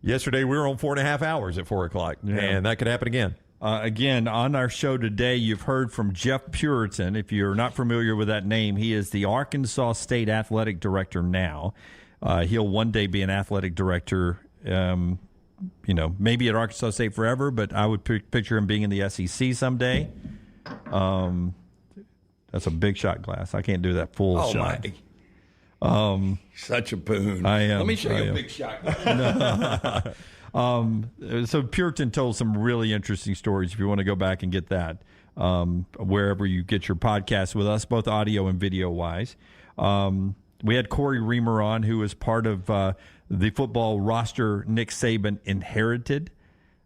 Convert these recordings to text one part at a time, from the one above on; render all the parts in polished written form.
Yesterday, we were on 4.5 hours at 4 o'clock, and that could happen again. Again, on our show today, you've heard from Jeff Puritan. If you're not familiar with that name, he is the Arkansas State Athletic Director now. He'll one day be an athletic director, maybe at Arkansas State forever, but I would picture him being in the SEC someday. That's a big shot glass. I can't do that full shot. My. Such a boon. I am. Let me show you a big shot glass. So Puritan told some really interesting stories if you want to go back and get that wherever you get your podcast with us, both audio and video-wise. We had Corey Reamer on, who was part of the football roster Nick Saban inherited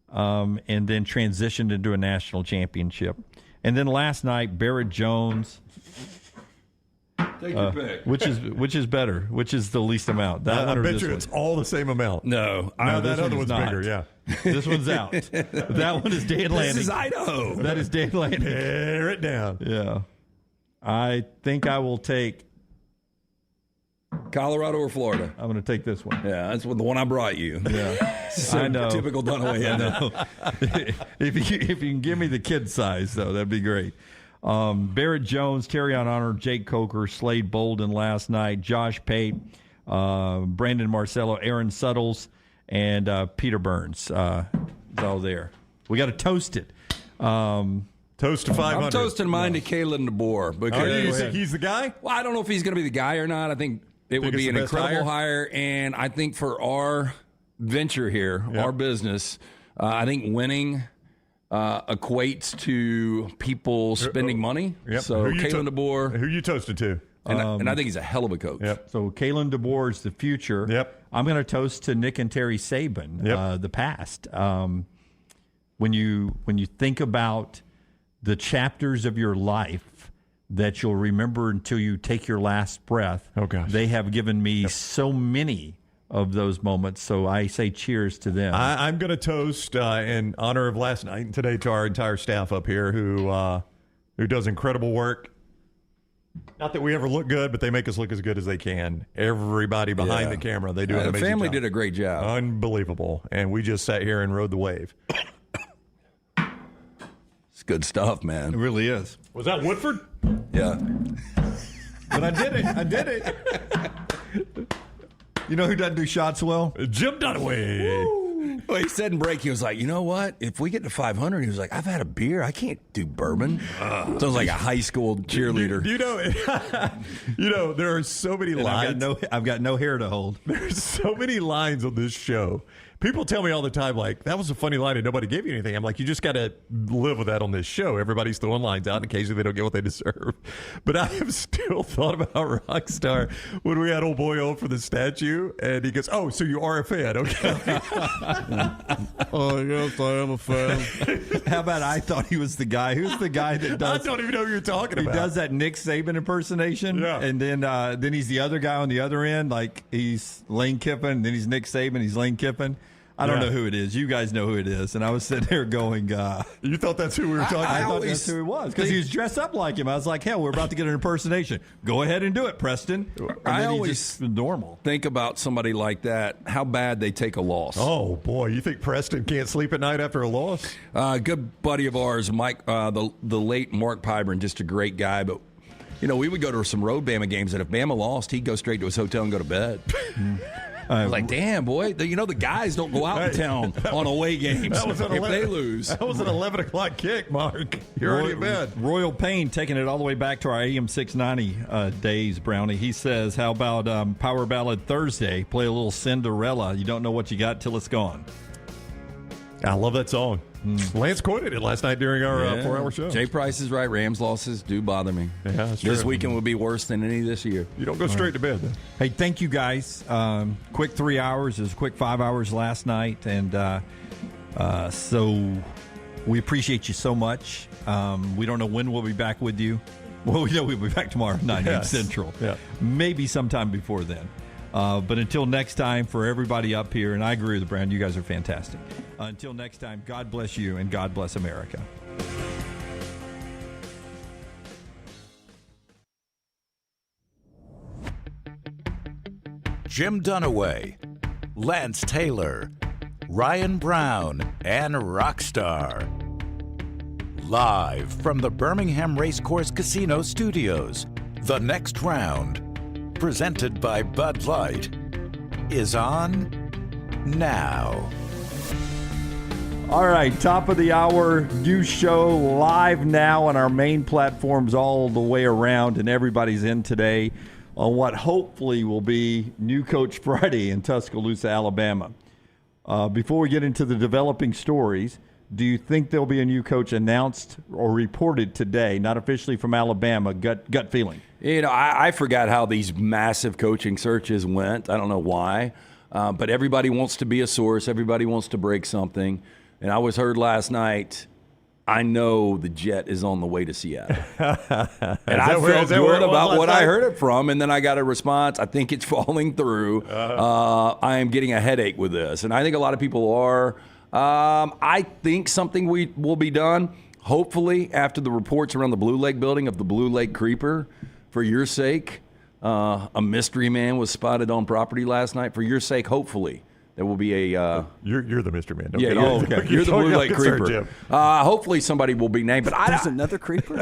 and then transitioned into a national championship. And then last night, Barrett Jones. Take your pick. Which is better? Which is the least amount? That I one or bet this you one? it's all the same amount. No, that other one's not. bigger, yeah. This one's out. That one is Dan Lanning. This is Idaho. That is Dan Lanning. Tear it down. Yeah. I think I will take... Colorado or Florida? I'm going to take this one. Yeah, that's the one I brought you. Yeah. So I know. Typical Dunaway. I know. if you can give me the kid size, though, that'd be great. Barrett Jones, Terrion Honor, Jake Coker, Slade Bolden last night, Josh Pate, Brandon Marcello, Aaron Suttles, and Peter Burns. It's all there. We got to toast it. Toast to 500. I'm toasting mine to Kalen DeBoer. Because, You think he's the guy? well, I don't know if he's going to be the guy or not. I think it would it's be the an best incredible hire. And I think for our venture here, our business, I think winning equates to people spending money. Yep. So Who you Kalen DeBoer, Who you toasted to? and I think he's a hell of a coach. Yep. So Kalen DeBoer is the future. Yep. I'm going to toast to Nick and Terry Saban, the past. When you think about the chapters of your life that you'll remember until you take your last breath, oh gosh, they have given me so many of those moments. So I say cheers to them. I'm going to toast in honor of last night and today to our entire staff up here who does incredible work. Not that we ever look good, but they make us look as good as they can. Everybody behind the camera, they do an amazing The family job. did a great job. Unbelievable. And we just sat here and rode the wave. It's good stuff, man. It really is. Was that Woodford? Yeah. But I did it. You know who doesn't do shots well? Jim Dunaway. Well, he said in break, he was like, you know what? If we get to 500, he was like, I've had a beer. I can't do bourbon. Sounds like a high school cheerleader. There are so many lines. I've got no hair to hold. There's so many lines on this show. People tell me all the time, like, that was a funny line and nobody gave you anything. I'm like, you just got to live with that on this show. Everybody's throwing lines out and occasionally they don't get what they deserve. But I have still thought about Rockstar when we had old boy on for the statue and he goes, oh, so you are a fan, okay? Oh, yes, I am a fan. How about I thought he was the guy? Who's the guy that does... I don't even know who you're talking about. He does that Nick Saban impersonation, and then he's the other guy on the other end, like he's Lane Kiffin, then he's Nick Saban, he's Lane Kiffin. I don't know who it is. You guys know who it is. And I was sitting there going... you thought that's who we were talking about? I thought that's who he was because he was dressed up like him. I was like, hell, we're about to get an impersonation. Go ahead and do it, Preston. And I then always he just normal. think about somebody like that, how bad they take a loss. Oh, boy. You think Preston can't sleep at night after a loss? Good buddy of ours, Mike, the late Mark Pybron, just a great guy. But, we would go to some road Bama games, and if Bama lost, he'd go straight to his hotel and go to bed. I was like, damn, boy. The guys don't go out in town on away games if they lose. That was an 11 o'clock kick, Mark. You're already in bed. Royal Payne taking it all the way back to our AM 690 days, Brownie. He says, how about Power Ballad Thursday? Play a little Cinderella. You don't know what you got till it's gone. I love that song. Lance quoted it last night during our 4-hour show. Jay Price is right. Rams losses do bother me. Yeah, that's this true. weekend will be worse than any this year. You don't go straight to bed, then. Hey, thank you, guys. Quick 3 hours. It was a quick 5 hours last night. And so we appreciate you so much. We don't know when we'll be back with you. Well, we know we'll be back tomorrow at 9 8 Central. Yeah. Maybe sometime before then. But until next time, for everybody up here, and I agree with Brand, you guys are fantastic. Until next time, God bless you and God bless America. Jim Dunaway, Lance Taylor, Ryan Brown, and Rockstar. Live from the Birmingham Racecourse Casino Studios, the next round, presented by Bud Light, is on now. All right, top of the hour, new show live now on our main platforms all the way around, and everybody's in today on what hopefully will be New Coach Friday in Tuscaloosa, Alabama. Before we get into the developing stories, do you think there'll be a new coach announced or reported today, not officially from Alabama, gut feeling? You know, I forgot how these massive coaching searches went. I don't know why, but everybody wants to be a source. Everybody wants to break something. And I was heard last night, I know the jet is on the way to Seattle. And I felt good about what I heard it from, and then I got a response. I think it's falling through. I am getting a headache with this, and I think a lot of people are. I think something will be done, hopefully, after the reports around the Blue Lake building of the Blue Lake Creeper. For your sake, a mystery man was spotted on property last night. For your sake, hopefully. There will be a... You're the mystery man. You're the Blue Lake Creeper. Hopefully somebody will be named. But There's another creeper?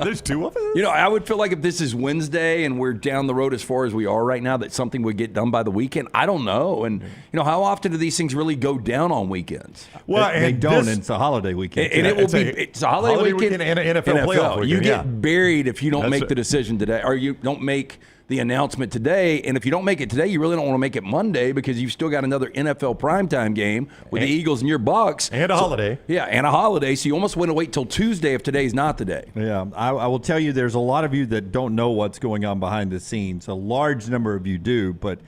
There's two of them? You know, I would feel like if this is Wednesday and we're down the road as far as we are right now, that something would get done by the weekend. I don't know. And, you know, how often do these things really go down on weekends? Well, they don't. It's a holiday weekend. And it will it's a holiday weekend and an NFL playoff weekend. You get buried if you don't make the decision today, or you don't make the announcement today. And if you don't make it today, you really don't want to make it Monday because you've still got another NFL primetime game with the Eagles and your Bucks. And a holiday. Yeah, and a holiday. So you almost want to wait till Tuesday if today's not the day. Yeah, I will tell you there's a lot of you that don't know what's going on behind the scenes. A large number of you do, but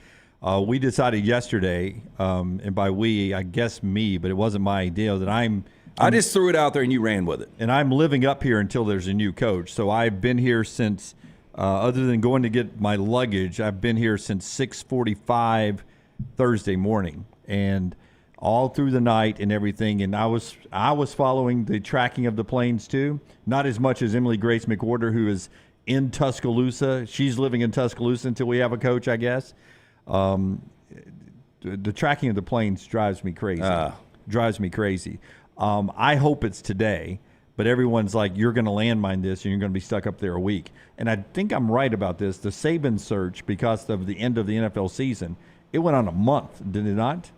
we decided yesterday, and by we, I guess me, but it wasn't my idea, that I just threw it out there and you ran with it. And I'm living up here until there's a new coach. So I've been here since... other than going to get my luggage, I've been here since 6:45 Thursday morning, and all through the night and everything. And I was following the tracking of the planes too. Not as much as Emily Grace McWhorter, who is in Tuscaloosa. She's living in Tuscaloosa until we have a coach, I guess. The tracking of the planes drives me crazy. I hope it's today. But everyone's like, you're going to landmine this and you're going to be stuck up there a week. And I think I'm right about this. The Saban search, because of the end of the NFL season, it went on a month, did it not?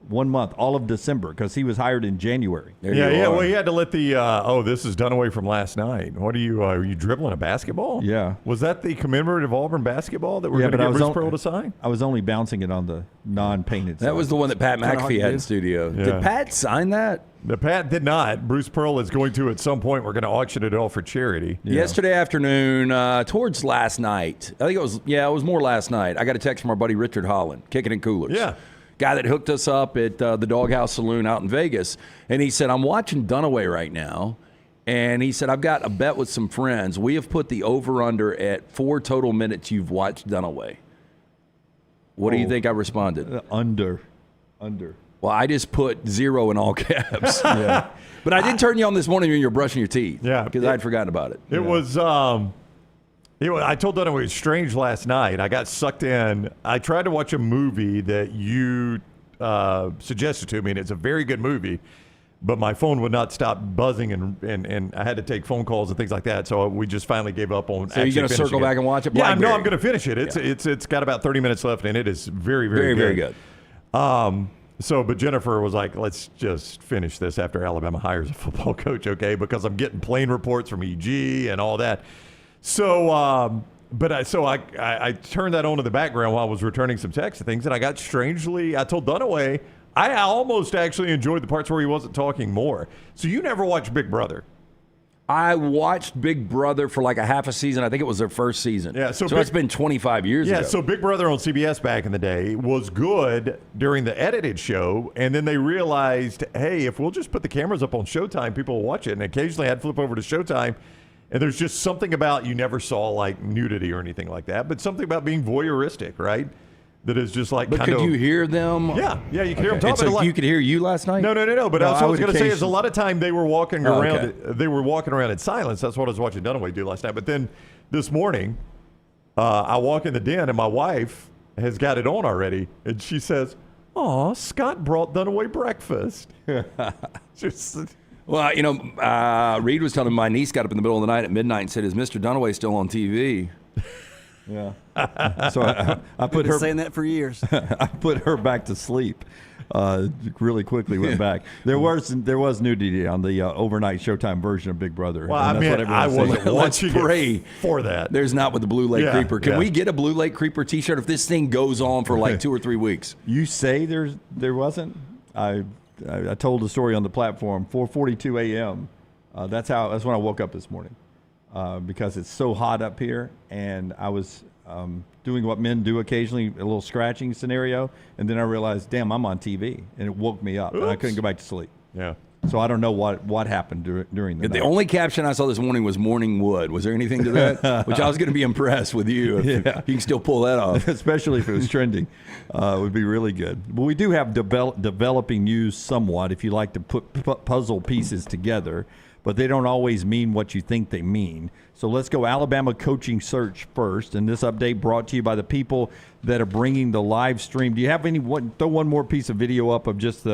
1 month, all of December, because he was hired in January. Yeah. Well, he had to let the, this is done away from last night. What are you dribbling a basketball? Yeah. Was that the commemorative Auburn basketball that we're going to get Bruce Pearl to sign? I was only bouncing it on the non-painted side. That was the one that Pat McAfee had in studio. Yeah. Did Pat sign that? The Pat did not. Bruce Pearl is going to at some point. We're going to auction it all for charity. Yeah. Yesterday afternoon, towards last night, I think it was more last night. I got a text from our buddy Richard Holland, Kicking and Coolers. Yeah. Guy that hooked us up at the Doghouse Saloon out in Vegas. And he said, I'm watching Dunaway right now. And he said, I've got a bet with some friends. We have put the over-under at 4 total minutes you've watched Dunaway. What do you think I responded? Under. Well, I just put 0 in all caps. Yeah. But I did turn you on this morning when you were brushing your teeth. Yeah. Because I'd forgotten about it. It was... I told Dunaway it was strange last night. I got sucked in. I tried to watch a movie that you suggested to me, and it's a very good movie, but my phone would not stop buzzing, and I had to take phone calls and things like that, so we just finally gave up on. So you're going to circle back and watch it? Yeah, no, I'm going to finish it. It's got about 30 minutes left, and it is very, very, very good. But Jennifer was like, let's just finish this after Alabama hires a football coach, okay? Because I'm getting plane reports from EG and all that. So, I turned that on in the background while I was returning some texts and things, and I got I told Dunaway, I almost actually enjoyed the parts where he wasn't talking more. So you never watched Big Brother? I watched Big Brother for like a half a season. I think it was their first season. Yeah, so it's been 25 years ago. Yeah, so Big Brother on CBS back in the day was good during the edited show, and then they realized, hey, if we'll just put the cameras up on Showtime, people will watch it. And occasionally I'd flip over to Showtime, and there's just something about, you never saw like nudity or anything like that, but something about being voyeuristic, right? That is just like. But could you hear them? Yeah, you could hear them talking. So you could hear you last night? No. But what I was going to say is a lot of time they were walking around. Okay. They were walking around in silence. That's what I was watching Dunaway do last night. But then this morning, I walk in the den and my wife has got it on already, and she says, "Aw, Scott brought Dunaway breakfast." Just Well, Reed was telling me my niece got up in the middle of the night at midnight and said, "Is Mr. Dunaway still on TV?" Yeah. So I put Been her saying that for years. I put her back to sleep. Really quickly went back. There was nudity on the overnight Showtime version of Big Brother. well, and I that's mean, what I everyone's saying. wasn't Let's watching pray it for that. There's not with the Blue Lake Yeah, Creeper. Can yeah. we get a Blue Lake Creeper T-shirt if this thing goes on for like 2 or 3 weeks? You say there wasn't? I told the story on the platform. 4:42 a.m. That's when I woke up this morning because it's so hot up here, and I was doing what men do occasionally, a little scratching scenario, and then I realized, damn, I'm on TV, and it woke me up, and I couldn't go back to sleep. Yeah. So I don't know what happened during the The night. only caption I saw this morning was "Morning Wood." Was there anything to that? Which I was going to be impressed with you if you can still pull that off. Especially if it was trending, would be really good. But we do have developing news somewhat if you like to put puzzle pieces together, but they don't always mean what you think they mean. So let's go Alabama coaching search first, and this update brought to you by the people that are bringing the live stream. Do you have throw one more piece of video up of just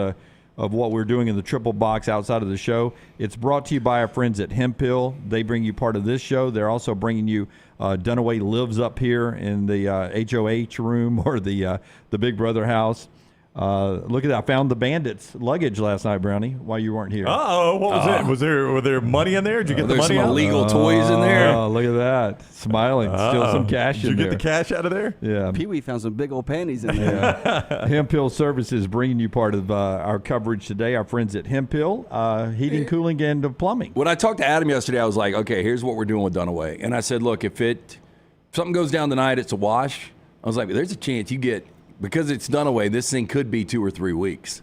of what we're doing in the triple box outside of the show. It's brought to you by our friends at Hemp Hill. They bring you part of this show. They're also bringing you Dunaway lives up here in the HOH room or the Big Brother house. Look at that. I found the Bandits' luggage last night, Brownie, while you weren't here. Uh-oh, what was it? Were there money in there? Did you get the There's money some out? illegal toys in there. Oh, look at that. Smiling. Still some cash Did you in there. get the cash out of there? Yeah. Pee-wee found some big old panties in there. Hemp Hill Services bringing you part of our coverage today. Our friends at Hemp Hill, heating, cooling, and plumbing. When I talked to Adam yesterday, I was like, okay, here's what we're doing with Dunaway. And I said, look, if something goes down tonight, it's a wash. I was like, there's a chance you get, because it's Dunaway, this thing could be 2 or 3 weeks.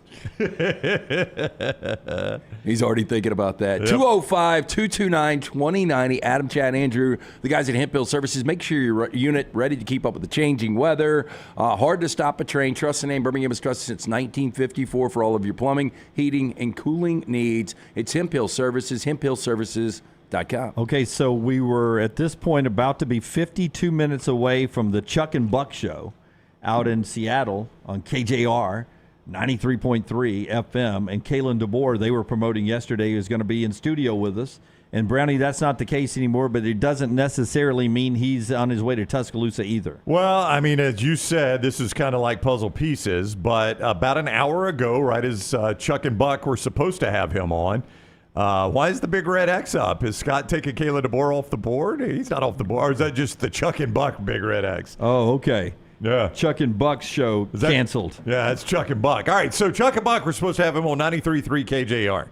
He's already thinking about that. 205-229-2090. Adam, Chad, Andrew, the guys at Hemp Hill Services. Make sure your unit ready to keep up with the changing weather. Hard to stop a train. Trust the name. Birmingham has trusted since 1954 for all of your plumbing, heating, and cooling needs. It's Hemp Hill Services, hemphillservices.com. Okay, so we were at this point about to be 52 minutes away from the Chuck and Buck show out in Seattle on KJR 93.3 FM. And Kalen DeBoer, they were promoting yesterday, is going to be in studio with us. And Brownie, that's not the case anymore, but it doesn't necessarily mean he's on his way to Tuscaloosa either. Well, I mean, as you said, this is kind of like puzzle pieces, but about an hour ago, right as Chuck and Buck were supposed to have him on, why is the big red X up? Is Scott taking Kayla DeBoer off the board? He's not off the board. Or is that just the Chuck and Buck big red X? Oh, okay. Yeah. Chuck and Buck's show canceled. Yeah, it's Chuck and Buck. All right, so Chuck and Buck, we're supposed to have him on 93.3 KJR.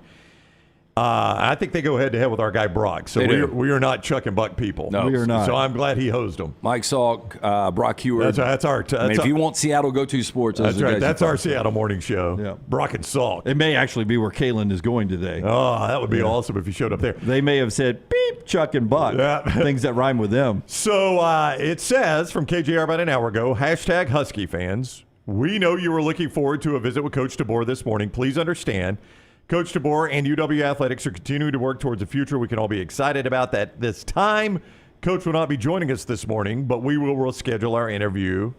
I think they go head-to-head with our guy Brock. So we are not Chuck and Buck people. No. We are not. So I'm glad he hosed them. Mike Salk, Brock Heward. That's our. If you want Seattle go-to sports, those That's are the right. guys That's you our follow. Seattle morning show. Yeah. Brock and Salk. It may actually be where Kalen is going today. Oh, that would be awesome if he showed up there. They may have said, beep, Chuck and Buck. Yeah. Things that rhyme with them. So it says from KJR about an hour ago, hashtag Husky fans, we know you were looking forward to a visit with Coach DeBoer this morning. Please understand, Coach DeBoer and UW Athletics are continuing to work towards a future we can all be excited about. That this time, Coach will not be joining us this morning, but we will reschedule our interview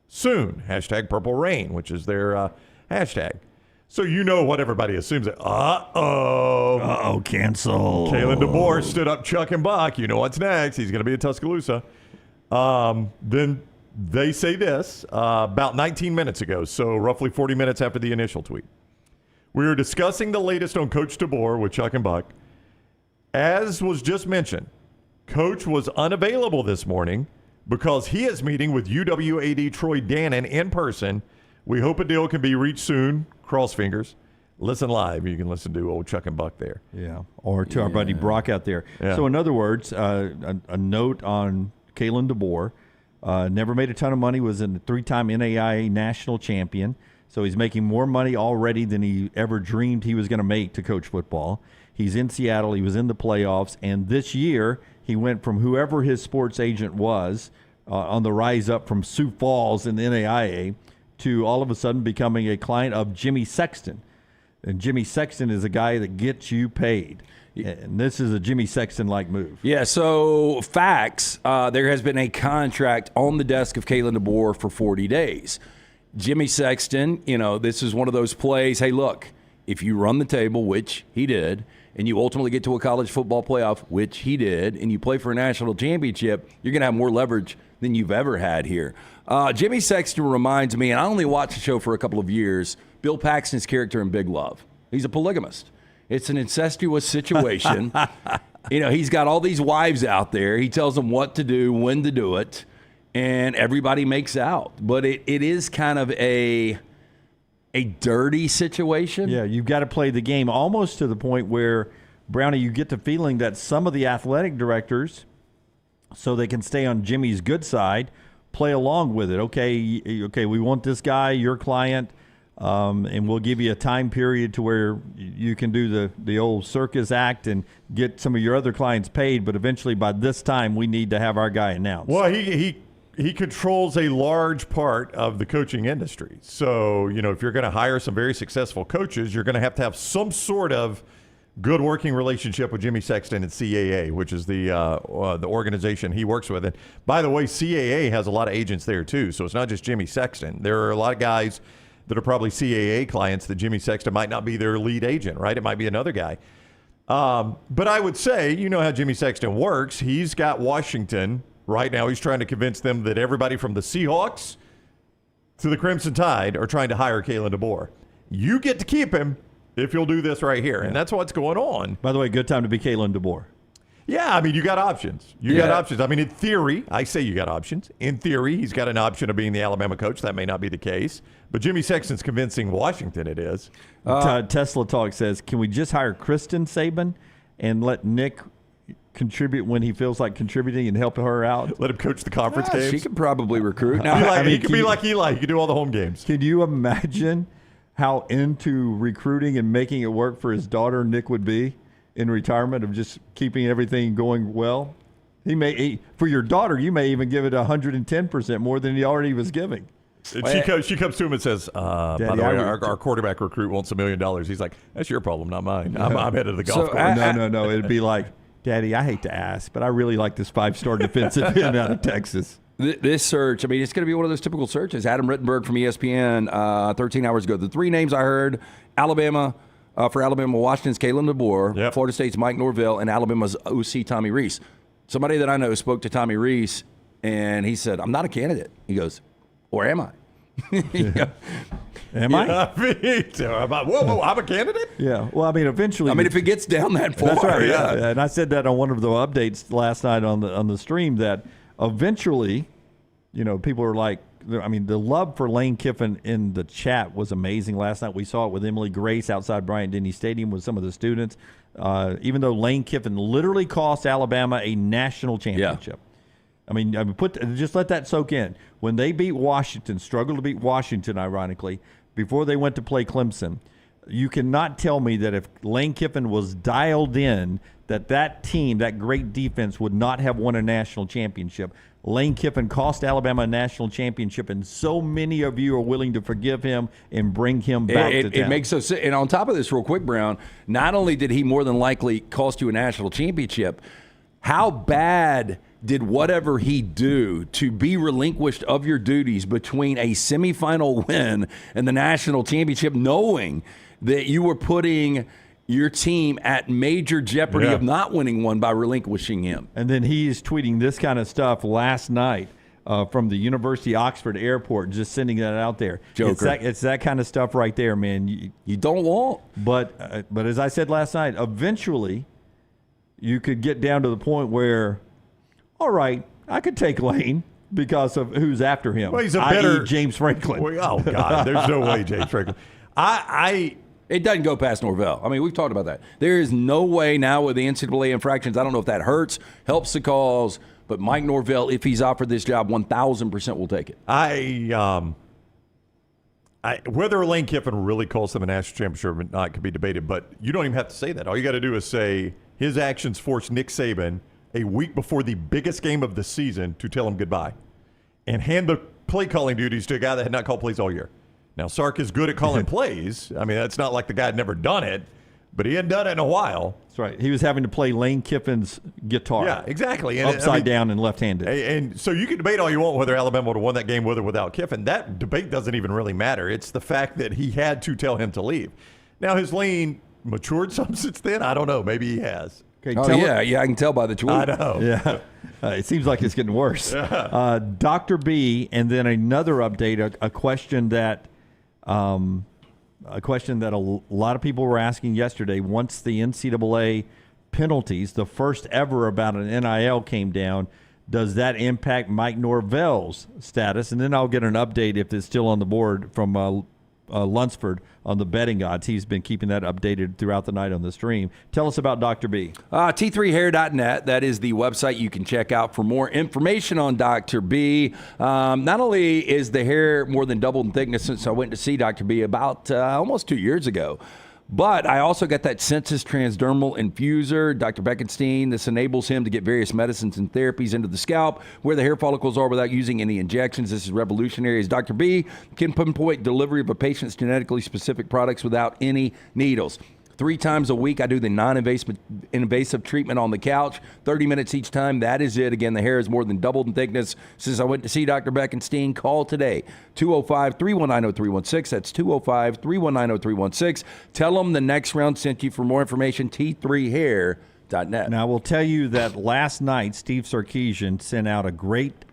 soon. Hashtag Purple Rain, which is their hashtag. So you know what everybody assumes. Uh-oh, cancel. Kalen DeBoer stood up Chuck and Buck. You know what's next. He's going to be in Tuscaloosa. Then they say this about 19 minutes ago, so roughly 40 minutes after the initial tweet. We were discussing the latest on Coach DeBoer with Chuck and Buck. As was just mentioned, Coach was unavailable this morning because he is meeting with UW AD Troy Dannon in person. We hope a deal can be reached soon. Cross fingers. Listen live. You can listen to old Chuck and Buck there. Yeah, or to our buddy Brock out there. Yeah. So in other words, a note on Kalen DeBoer. Never made a ton of money, was a 3-time NAIA national champion. So he's making more money already than he ever dreamed he was going to make to coach football. He's in Seattle. He was in the playoffs. And this year, he went from whoever his sports agent was on the rise up from Sioux Falls in the NAIA to all of a sudden becoming a client of Jimmy Sexton. And Jimmy Sexton is a guy that gets you paid. And this is a Jimmy Sexton-like move. Yeah, so facts, there has been a contract on the desk of Kalen DeBoer for 40 days. Jimmy Sexton, this is one of those plays. Hey, look, if you run the table, which he did, and you ultimately get to a college football playoff, which he did, and you play for a national championship, you're going to have more leverage than you've ever had here. Jimmy Sexton reminds me, and I only watched the show for a couple of years, Bill Paxton's character in Big Love. He's a polygamist. It's an incestuous situation. He's got all these wives out there. He tells them what to do, when to do it, and everybody makes out. But it is kind of a dirty situation. Yeah, you've got to play the game almost to the point where, Brownie, you get the feeling that some of the athletic directors, so they can stay on Jimmy's good side, play along with it. Okay, we want this guy, your client, and we'll give you a time period to where you can do the old circus act and get some of your other clients paid, but eventually by this time we need to have our guy announced. Well, he controls a large part of the coaching industry. So, if you're going to hire some very successful coaches, you're going to have some sort of good working relationship with Jimmy Sexton and CAA, which is the organization he works with. And by the way, CAA has a lot of agents there too. So it's not just Jimmy Sexton. There are a lot of guys that are probably CAA clients that Jimmy Sexton might not be their lead agent, right? It might be another guy. But I would say, how Jimmy Sexton works. He's got Washington. Right now, he's trying to convince them that everybody from the Seahawks to the Crimson Tide are trying to hire Kalen DeBoer. You get to keep him if you'll do this right here. And that's what's going on. By the way, good time to be Kalen DeBoer. Yeah, you got options. You got options. In theory, I say you got options. In theory, he's got an option of being the Alabama coach. That may not be the case. But Jimmy Sexton's convincing Washington it is. Tesla Talk says, can we just hire Kristen Saban and let Nick contribute when he feels like contributing and help her out? Let him coach the conference games. She could probably recruit. He could be like Eli. He could do all the home games. Can you imagine how into recruiting and making it work for his daughter Nick would be in retirement, of just keeping everything going well? For your daughter, you may even give it 110% more than he already was giving. She comes to him and says, by the way, our quarterback recruit wants $1 million. He's like, that's your problem, not mine. I'm head of the golf course. No. It'd be like, Daddy, I hate to ask, but I really like this 5-star defensive end out of Texas. This search, it's going to be one of those typical searches. Adam Rittenberg from ESPN 13 hours ago. The three names I heard, Alabama, for Alabama, Washington's Kalen DeBoer, Florida State's Mike Norvell, and Alabama's OC Tommy Rees. Somebody that I know spoke to Tommy Rees, and he said, I'm not a candidate. He goes, or am I? Am I? Whoa, I'm a candidate? Yeah. Well, eventually. If it gets down that far. That's right, yeah. And I said that on one of the updates last night on the stream, that eventually, people are like, the love for Lane Kiffin in the chat was amazing last night. We saw it with Emily Grace outside Bryant-Denny Stadium with some of the students. Even though Lane Kiffin literally cost Alabama a national championship. Just let that soak in. When they beat Washington, struggled to beat Washington, ironically, before they went to play Clemson, you cannot tell me that if Lane Kiffin was dialed in, that team, that great defense, would not have won a national championship. Lane Kiffin cost Alabama a national championship, and so many of you are willing to forgive him and bring him back to town. It makes so. And on top of this, real quick, Brown, not only did he more than likely cost you a national championship, how bad did whatever he do to be relinquished of your duties between a semifinal win and the national championship, knowing that you were putting your team at major jeopardy of not winning one by relinquishing him? And then he's tweeting this kind of stuff last night from the University Oxford Airport, just sending that out there. Joker. It's that kind of stuff right there, man. You don't want. But as I said last night, eventually you could get down to the point where, all right, I could take Lane because of who's after him. Well, he's a better James Franklin. Oh God, there's no way James Franklin. It doesn't go past Norvell. We've talked about that. There is no way now with the NCAA infractions. I don't know if that helps the cause, but Mike Norvell, if he's offered this job, 1,000% will take it. Whether Lane Kiffin really calls them a national championship or not could be debated, but you don't even have to say that. All you got to do is say his actions forced Nick Saban a week before the biggest game of the season to tell him goodbye and hand the play calling duties to a guy that had not called plays all year. Now, Sark is good at calling plays. That's not like the guy had never done it, but he hadn't done it in a while. That's right. He was having to play Lane Kiffin's guitar. Yeah, exactly. And upside down and left-handed. And so you can debate all you want whether Alabama would have won that game with or without Kiffin. That debate doesn't even really matter. It's the fact that he had to tell him to leave. Now, has Lane matured some since then? I don't know. Maybe he has. Okay, I can tell by the tweet. I know. Yeah. It seems like it's getting worse. Dr. B, and then another update, a question that a lot of people were asking yesterday. Once the NCAA penalties, the first ever about an NIL, came down, does that impact Mike Norvell's status? And then I'll get an update if it's still on the board from Lunsford on the betting odds. He's been keeping that updated throughout the night on the stream. Tell us about Dr. B. T3hair.net. That is the website you can check out for more information on Dr. B. Not only is the hair more than doubled in thickness since I went to see Dr. B about almost 2 years ago, but I also got that Sensus transdermal infuser, Dr. Beckenstein. This enables him to get various medicines and therapies into the scalp where the hair follicles are without using any injections. This is revolutionary, as Dr. B can pinpoint delivery of a patient's genetically specific products without any needles. 3 times a week, I do the non-invasive treatment on the couch, 30 minutes each time. That is it. Again, the hair is more than doubled in thickness since I went to see Dr. Beckenstein. Call today, 205-319-0316. That's 205-319-0316. Tell them the next round sent you. For more information, T3hair.net. Now, I will tell you that last night, Steve Sarkisian sent out a great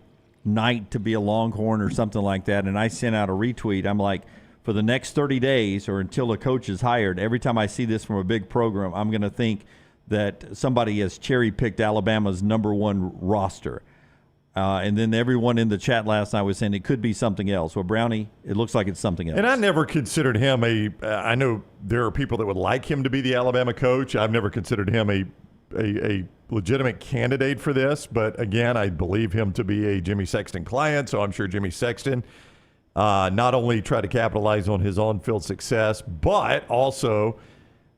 night to be a Longhorn or something like that, and I sent out a retweet. I'm like, for the next 30 days or until a coach is hired, every time I see this from a big program, I'm going to think that somebody has cherry-picked Alabama's #1 roster. And then everyone in the chat last night was saying it could be something else. Well, Brownie, it looks like it's something else. And I never considered him I know there are people that would like him to be the Alabama coach. I've never considered him a legitimate candidate for this. But, again, I believe him to be a Jimmy Sexton client, so I'm sure Jimmy Sexton not only try to capitalize on his on-field success, but also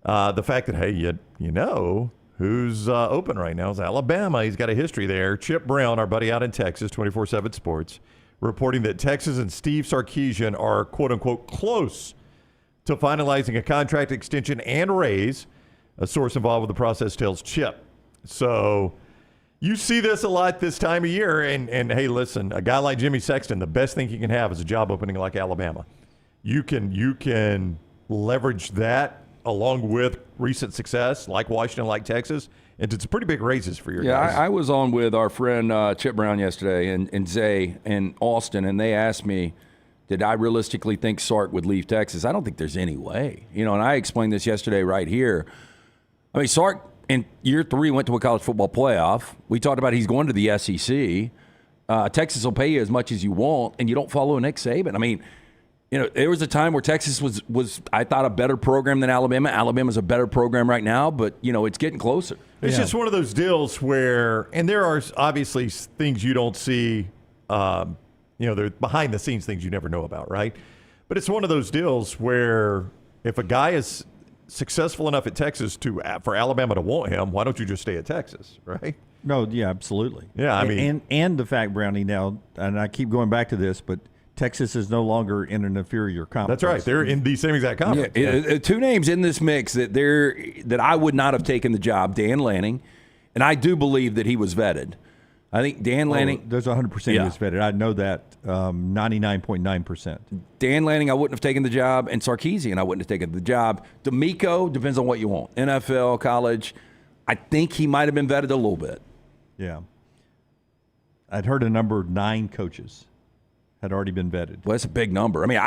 the fact that, hey, you know who's open right now is Alabama. He's got a history there. Chip Brown, our buddy out in Texas, 24/7 Sports, reporting that Texas and Steve Sarkisian are, quote-unquote, close to finalizing a contract extension and raise. A source involved with the process tells Chip. So you see this a lot this time of year, and hey, listen, a guy like Jimmy Sexton, the best thing he can have is a job opening like Alabama. You can leverage that along with recent success like Washington, like Texas, and it's pretty big raises for your guys. I was on with our friend Chip Brown yesterday and Zay in Austin, and they asked me, did I realistically think Sark would leave Texas? I don't think there's any way. And I explained this yesterday right here. I mean, Sark in year 3 went to a college football playoff. We talked about he's going to the SEC. Texas will pay you as much as you want, and you don't follow Nick Saban. I mean, there was a time where Texas was I thought, a better program than Alabama. Alabama's a better program right now, but, it's getting closer. It's just one of those deals where, and there are obviously things you don't see, they're behind-the-scenes things you never know about, right? But it's one of those deals where if a guy is successful enough at Texas for Alabama to want him, why don't you just stay at Texas, right? No, yeah, absolutely. Yeah, I mean, and the fact, Brownie, now, and I keep going back to this, but Texas is no longer in an inferior conference. That's right. They're in the same exact conference. Yeah, 2 names in this mix that I would not have taken the job: Dan Lanning, and I do believe that he was vetted. I think Dan Lanning. There's 100% he was vetted. I know that 99.9%. Dan Lanning, I wouldn't have taken the job, and Sarkisian, I wouldn't have taken the job. D'Amico, depends on what you want. NFL, college, I think he might have been vetted a little bit. Yeah. I'd heard a number 9 coaches had already been vetted. Well, that's a big number. I mean,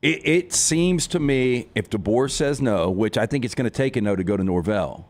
it seems to me if DeBoer says no, which I think it's going to take a no to go to Norvell.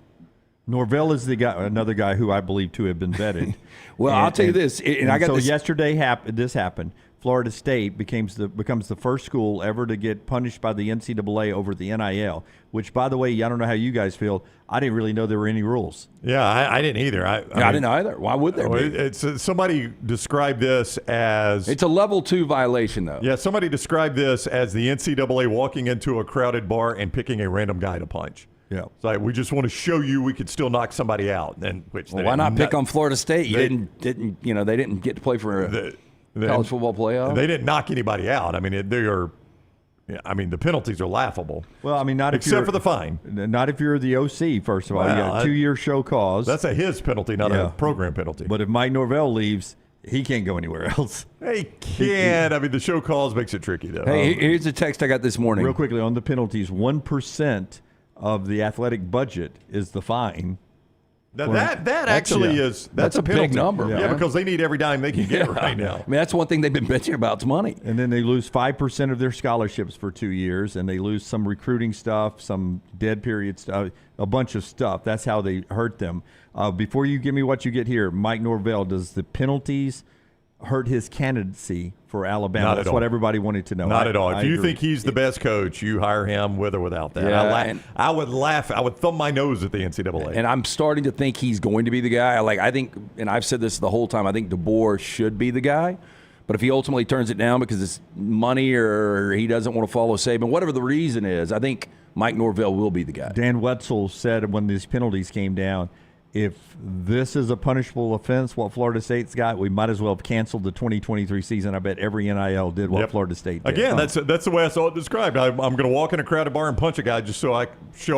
Norvell is the guy, another guy who I believe to have been vetted. Well, I'll tell you this. Yesterday, this happened. Florida State becomes the first school ever to get punished by the NCAA over the NIL, which, by the way, I don't know how you guys feel. I didn't really know there were any rules. Yeah, I didn't either. I didn't either. Why would there be? Somebody described this as... It's a level 2 violation, though. Yeah, somebody described this as the NCAA walking into a crowded bar and picking a random guy to punch. Yeah, it's like, we just want to show you we could still knock somebody out. And why not pick on Florida State? They didn't get to play for a college football playoff. They didn't knock anybody out. I mean, they are Yeah, I mean, the penalties are laughable. Well, I mean, not if except for the fine. Not if you're the OC, first of all. You got a 2-year show cause. That's a his penalty, not a program penalty. But if Mike Norvell leaves, he can't go anywhere else. He can't. I mean, the show cause makes it tricky, though. Hey, here's a text I got this morning. Real quickly, on the penalties, 1% of the athletic budget is the fine. That actually is that's a penalty. big number. Yeah, because they need every dime they can get right now. I mean, that's one thing they've been bitching about is money. And then they lose 5% of their scholarships for 2 years, and they lose some recruiting stuff, some dead period stuff, a bunch of stuff. That's how they hurt them. Before you give me what you get here, Mike Norvell, does the penalties hurt his candidacy for Alabama? Not at That's all. what everybody wanted to know. Not at all. If you agree. think he's the best coach, you hire him with or without that. Yeah, I would laugh. I would thumb my nose at the NCAA. And I'm starting to think he's going to be the guy. I think, and I've said this the whole time, I think DeBoer should be the guy. But if he ultimately turns it down because it's money or he doesn't want to follow Saban, whatever the reason is, I think Mike Norvell will be the guy. Dan Wetzel said when these penalties came down, if this is a punishable offense, what Florida State's got, we might as well have canceled the 2023 season. I bet every NIL did what Florida State did. Again, that's the way I saw it described. I'm going to walk in a crowded bar and punch a guy just so I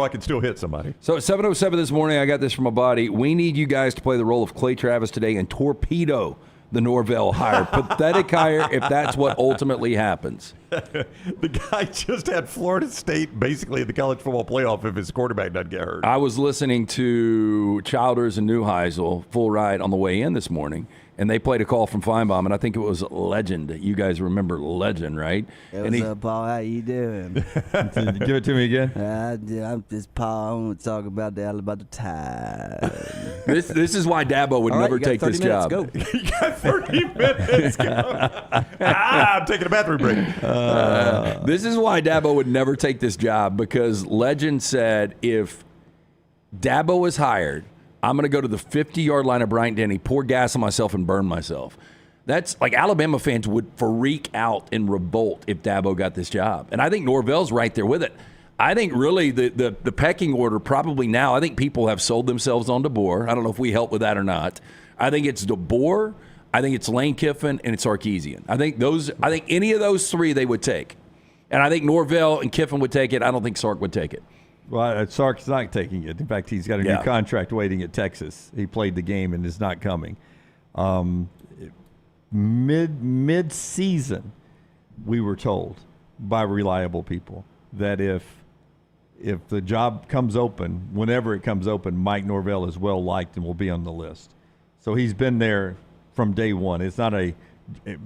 can still hit somebody. So at 7:07 this morning, I got this from my buddy. We need you guys to play the role of Clay Travis today and torpedo the Norvell hire. Pathetic hire if that's what ultimately happens. The guy just had Florida State basically in the college football playoff if his quarterback doesn't get hurt. I was listening to Childers and Neuheisel full ride on the way in this morning, and they played a call from Feinbaum, and I think it was Legend. You guys remember Legend, right? What's up, Paul? How you doing? Give it to me again. I'm just Paul. I want to talk about the Alabama Tide. This is why Dabo would never take this job. Go. You got 30 minutes. I'm taking a bathroom break. This is why Dabo would never take this job, because Legend said if Dabo is hired, I'm going to go to the 50-yard line of Bryant-Denny, pour gas on myself, and burn myself. That's like Alabama fans would freak out and revolt if Dabo got this job. And I think Norvell's right there with it. I think really the pecking order probably now, I think people have sold themselves on DeBoer. I don't know if we help with that or not. I think it's DeBoer, I think it's Lane Kiffin, and it's Sarkisian. I think any of those three they would take. And I think Norvell and Kiffin would take it. I don't think Sark would take it. Well, Sark's not taking it. In fact, he's got a new contract waiting at Texas. He played the game and is not coming. Mid-season, we were told by reliable people that if the job comes open, whenever it comes open, Mike Norvell is well liked and will be on the list. So he's been there from day one. It's not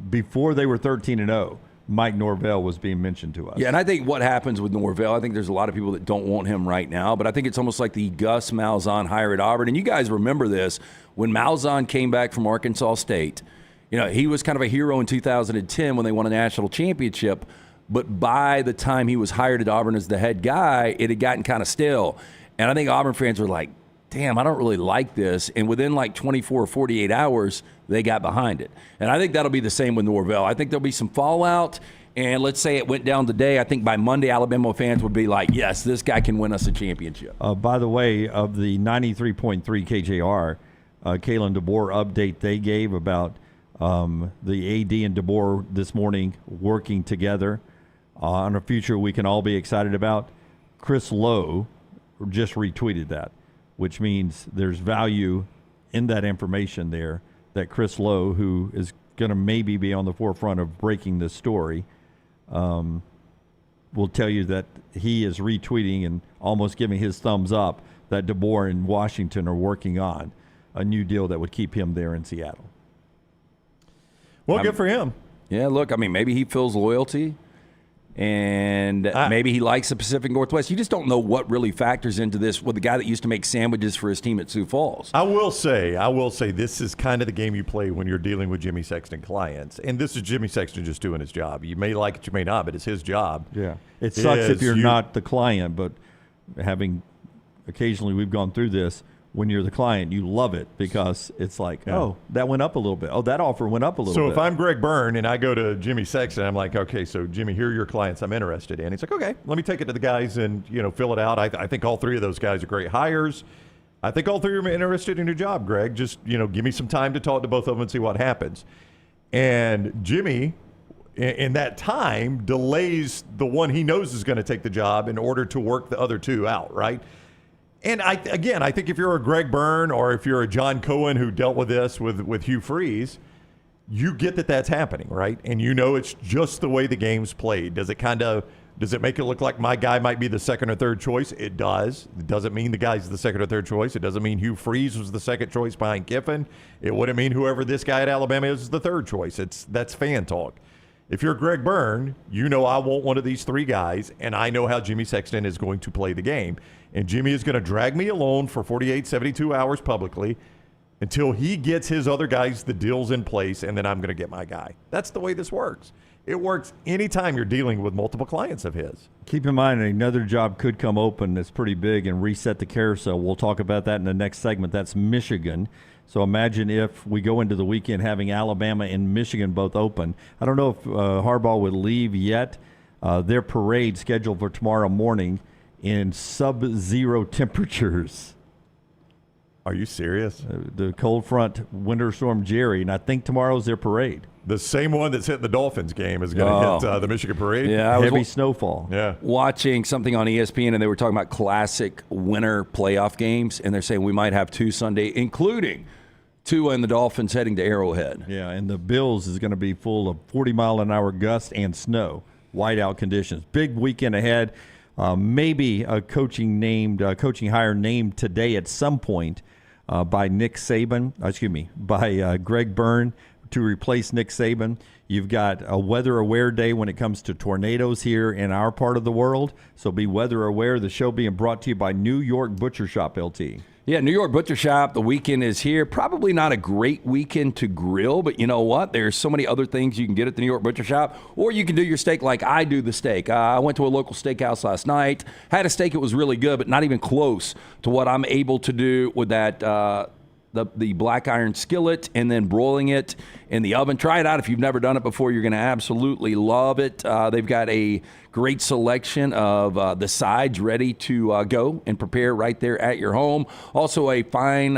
before they were 13-0. Mike Norvell was being mentioned to us. Yeah, and I think what happens with Norvell, I think there's a lot of people that don't want him right now, but I think it's almost like the Gus Malzahn hire at Auburn. And you guys remember this, when Malzahn came back from Arkansas State, he was kind of a hero in 2010 when they won a national championship, but by the time he was hired at Auburn as the head guy, it had gotten kind of stale. And I think Auburn fans were like, damn, I don't really like this. And within like 24 or 48 hours, they got behind it. And I think that'll be the same with Norvell. I think there'll be some fallout. And let's say it went down today. I think by Monday, Alabama fans would be like, yes, this guy can win us a championship. By the way, of the 93.3 KJR, Kalen DeBoer update they gave about the AD and DeBoer this morning working together on a future we can all be excited about, Chris Lowe just retweeted that, which means there's value in that information there that Chris Lowe, who is going to maybe be on the forefront of breaking this story, will tell you that he is retweeting and almost giving his thumbs up that DeBoer and Washington are working on a new deal that would keep him there in Seattle. Well, good for him. Yeah, look, I mean, maybe he feels loyalty, and maybe he likes the Pacific Northwest. You just don't know what really factors into this with the guy that used to make sandwiches for his team at Sioux Falls. I will say, this is kind of the game you play when you're dealing with Jimmy Sexton clients. And this is Jimmy Sexton just doing his job. You may like it, you may not, but it's his job. Yeah. It sucks if you're not the client, but occasionally we've gone through this. When you're the client, you love it because it's like, oh, that went up a little bit. Oh, that offer went up a little bit. So if I'm Greg Byrne and I go to Jimmy Sexton, I'm like, okay, so Jimmy, here are your clients I'm interested in. He's like, okay, let me take it to the guys and, fill it out. I think all three of those guys are great hires. I think all three are interested in your job, Greg. Just, give me some time to talk to both of them and see what happens. And Jimmy in that time, delays the one he knows is going to take the job in order to work the other two out, right? And I think if you're a Greg Byrne or if you're a John Cohen who dealt with this with Hugh Freeze, you get that that's happening, right? And you know it's just the way the game's played. Does it make it look like my guy might be the second or third choice? It does. It doesn't mean the guy's the second or third choice. It doesn't mean Hugh Freeze was the second choice behind Kiffin. It wouldn't mean whoever this guy at Alabama is the third choice. That's fan talk. If you're Greg Byrne, you know I want one of these three guys, and I know how Jimmy Sexton is going to play the game. And Jimmy is going to drag me alone for 48, 72 hours publicly until he gets his other guys the deals in place, and then I'm going to get my guy. That's the way this works. It works anytime you're dealing with multiple clients of his. Keep in mind, another job could come open that's pretty big and reset the carousel. We'll talk about that in the next segment. That's Michigan. So imagine if we go into the weekend having Alabama and Michigan both open. I don't know if Harbaugh would leave yet. Their parade scheduled for tomorrow morning in sub-zero temperatures. Are you serious? The cold front, Winter Storm Jerry, and I think tomorrow's their parade. The same one that's hitting the Dolphins game is going to hit the Michigan parade. Yeah, heavy snowfall. Yeah, watching something on ESPN, and they were talking about classic winter playoff games, and they're saying we might have two Sunday, including Tua and the Dolphins heading to Arrowhead. Yeah, and the Bills is going to be full of 40-mile-an-hour gusts and snow, whiteout conditions. Big weekend ahead. Maybe a coaching hire named today at some point by Greg Byrne to replace Nick Saban. You've got a weather aware day when it comes to tornadoes here in our part of the world. So be weather aware. The show being brought to you by New York Butcher Shop, LT. Yeah, New York Butcher Shop, the weekend is here. Probably not a great weekend to grill, but you know what? There's so many other things you can get at the New York Butcher Shop, or you can do your steak like I do the steak. I went to a local steakhouse last night, had a steak, it was really good, but not even close to what I'm able to do with that the black iron skillet and then broiling it in the oven. Try it out if you've never done it before. You're going to absolutely love it. They've got a great selection of the sides ready to go and prepare right there at your home. Also a fine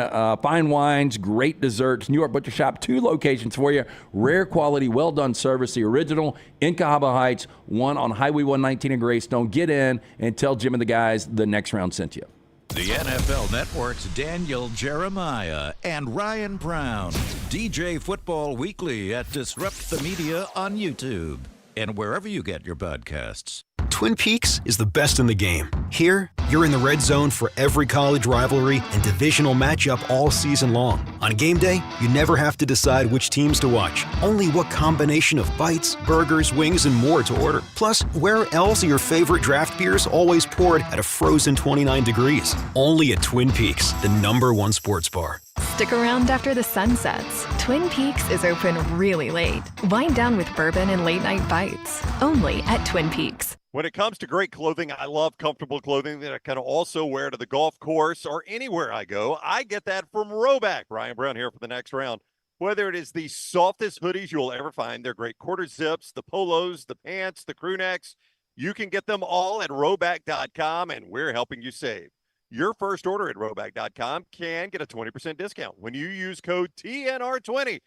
wines, great desserts. New York Butcher Shop, 2 locations for you. Rare quality, well-done service. The original in Cahaba Heights, one on Highway 119 in Greystone. Get in and tell Jim and the guys the next round sent you. The NFL Network's Daniel Jeremiah and Ryan Brown. DJ Football Weekly at Disrupt the Media on YouTube and wherever you get your podcasts. Twin Peaks is the best in the game. Here, you're in the red zone for every college rivalry and divisional matchup all season long. On game day, you never have to decide which teams to watch, only what combination of bites, burgers, wings, and more to order. Plus, where else are your favorite draft beers always poured at a frozen 29 degrees? Only at Twin Peaks, the #1 sports bar. Stick around after the sun sets. Twin Peaks is open really late. Wind down with bourbon and late-night bites. Only at Twin Peaks. When it comes to great clothing, I love comfortable clothing that I can also wear to the golf course or anywhere I go. I get that from Roback. Ryan Brown here for the next round. Whether it is the softest hoodies you'll ever find, they're great quarter zips, the polos, the pants, the crew necks, you can get them all at Roback.com, and we're helping you save. Your first order at Roback.com can get a 20% discount when you use code TNR20.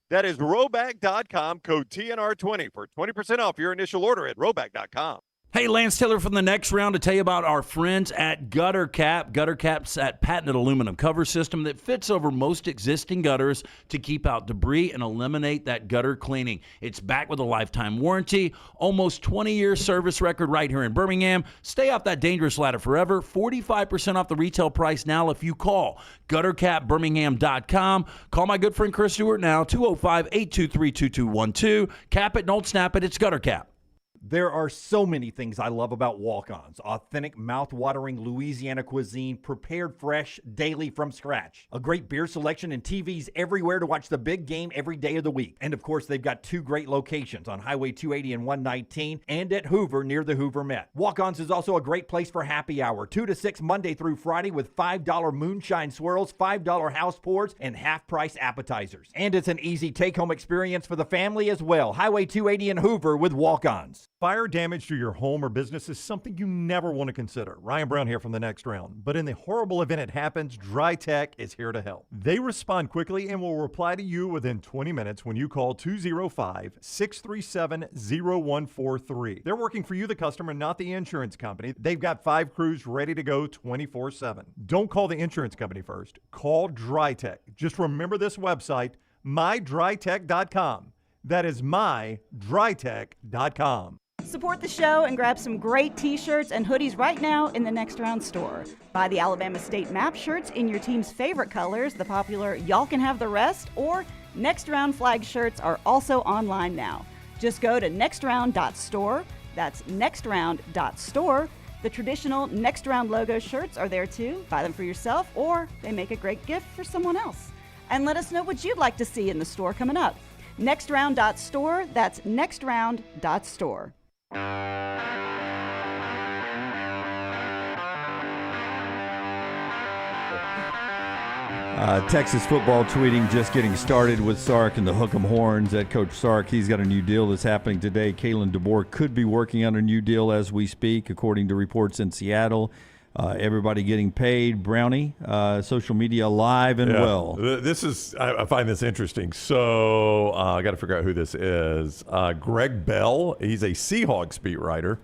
That is Roback.com, code TNR20 for 20% off your initial order at Roback.com. Hey, Lance Taylor from the next round to tell you about our friends at Gutter Cap. Gutter Cap's that patented aluminum cover system that fits over most existing gutters to keep out debris and eliminate that gutter cleaning. It's backed with a lifetime warranty, almost 20-year service record right here in Birmingham. Stay off that dangerous ladder forever. 45% off the retail price now if you call GutterCapBirmingham.com. Call my good friend Chris Stewart now, 205-823-2212. Cap it, don't snap it. It's Gutter Cap. There are so many things I love about walk-ons. Authentic, mouth-watering Louisiana cuisine prepared fresh daily from scratch. A great beer selection and TVs everywhere to watch the big game every day of the week. And of course, they've got 2 great locations on Highway 280 and 119 and at Hoover near the Hoover Met. Walk-ons is also a great place for happy hour, 2 to 6 Monday through Friday with $5 moonshine swirls, $5 house pours, and half-price appetizers. And it's an easy take-home experience for the family as well. Highway 280 and Hoover with walk-ons. Fire damage to your home or business is something you never want to consider. Ryan Brown here from The Next Round. But in the horrible event it happens, Dry Tech is here to help. They respond quickly and will reply to you within 20 minutes when you call 205-637-0143. They're working for you, the customer, not the insurance company. They've got 5 crews ready to go 24/7. Don't call the insurance company first. Call Dry Tech. Just remember this website, mydrytech.com. That is mydrytech.com. Support the show and grab some great t-shirts and hoodies right now in the Next Round store. Buy the Alabama State Map shirts in your team's favorite colors, the popular Y'all Can Have the Rest, or Next Round flag shirts are also online now. Just go to nextround.store. That's nextround.store. The traditional Next Round logo shirts are there too. Buy them for yourself, or they make a great gift for someone else. And let us know what you'd like to see in the store coming up. Nextround.store. That's nextround.store. Texas football tweeting, just getting started with Sark and the Hook'em Horns. At Coach Sark, he's got a new deal that's happening today. Kalen DeBoer could be working on a new deal as we speak, according to reports in Seattle. Everybody getting paid. Brownie, social media alive and well. This is, I find this interesting. So I got to figure out who this is. Greg Bell, he's a Seahawks beat writer,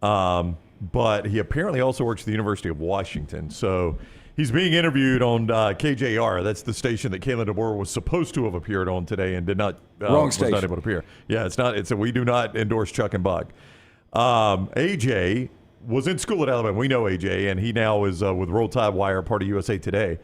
but he apparently also works at the University of Washington. So he's being interviewed on KJR. That's the station that Kalen DeBoer was supposed to have appeared on today and did not. Wrong station. Was not able to appear. Yeah, it's not. We do not endorse Chuck and Buck. AJ was in school at Alabama. We know AJ, and he now is with Roll Tide Wire, part of USA Today.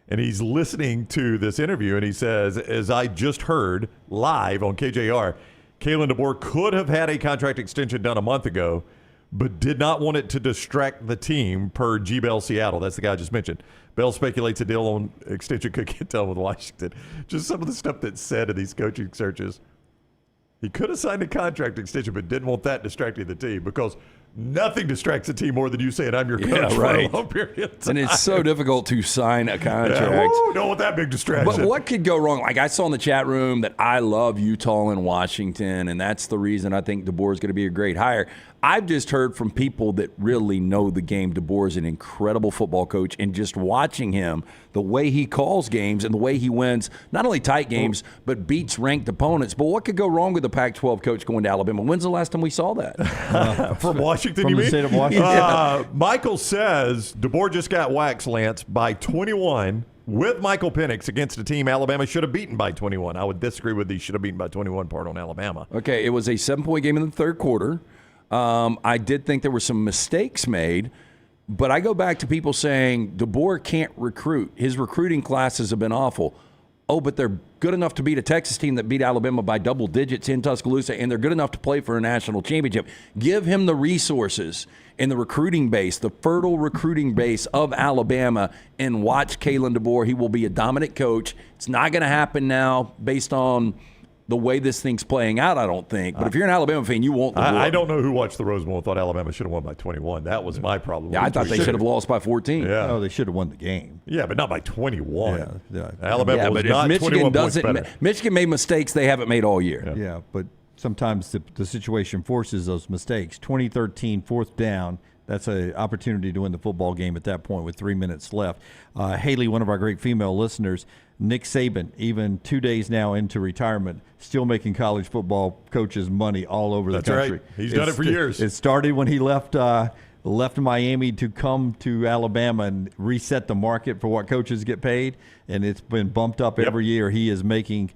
And he's listening to this interview, and he says, as I just heard live on KJR, Kalen DeBoer could have had a contract extension done a month ago, but did not want it to distract the team, per G. Bell Seattle. That's the guy I just mentioned. Bell speculates a deal on extension could get done with Washington. Just some of the stuff that's said in these coaching searches. He could have signed a contract extension, but didn't want that distracting the team, because nothing distracts a team more than you saying I'm your coach for a long period of time. And it's so difficult to sign a contract. Don't want that big distraction. But what could go wrong? Like, I saw in the chat room that I love Utah and Washington, and that's the reason I think DeBoer is going to be a great hire. I've just heard from people that really know the game. DeBoer is an incredible football coach, and just watching him, the way he calls games and the way he wins not only tight games, but beats ranked opponents. But what could go wrong with the Pac-12 coach going to Alabama? When's the last time we saw that? From Washington, from you the mean? state of Washington. Michael says DeBoer just got waxed, Lance, by 21 with Michael Penix against a team Alabama should have beaten by 21. I would disagree with the should have beaten by 21 part on Alabama. Okay, it was a 7-point game in the third quarter. I did think there were some mistakes made, but I go back to people saying DeBoer can't recruit. His recruiting classes have been awful. Oh, but they're good enough to beat a Texas team that beat Alabama by double digits in Tuscaloosa, and they're good enough to play for a national championship. Give him the resources and the recruiting base, the fertile recruiting base of Alabama, and watch Kalen DeBoer. He will be a dominant coach. It's not going to happen now based on the way this thing's playing out, I don't think. But if you're an Alabama fan, you want the I don't know who watched the Rose Bowl and thought Alabama should have won by 21. That was my problem. Yeah, I thought they should have lost by 14. Yeah. Oh, they should have won the game. Yeah, but not by 21. Yeah. Alabama was but not if Michigan 21 points doesn't, better. Michigan made mistakes they haven't made all year. Yeah, but sometimes the situation forces those mistakes. 2013, fourth down. That's an opportunity to win the football game at that point with 3 minutes left. Haley, one of our great female listeners, Nick Saban, even 2 days now into retirement, still making college football coaches money all over the country. Right. He's done it for years. It started when he left Miami to come to Alabama and reset the market for what coaches get paid, and it's been bumped up every year. He is making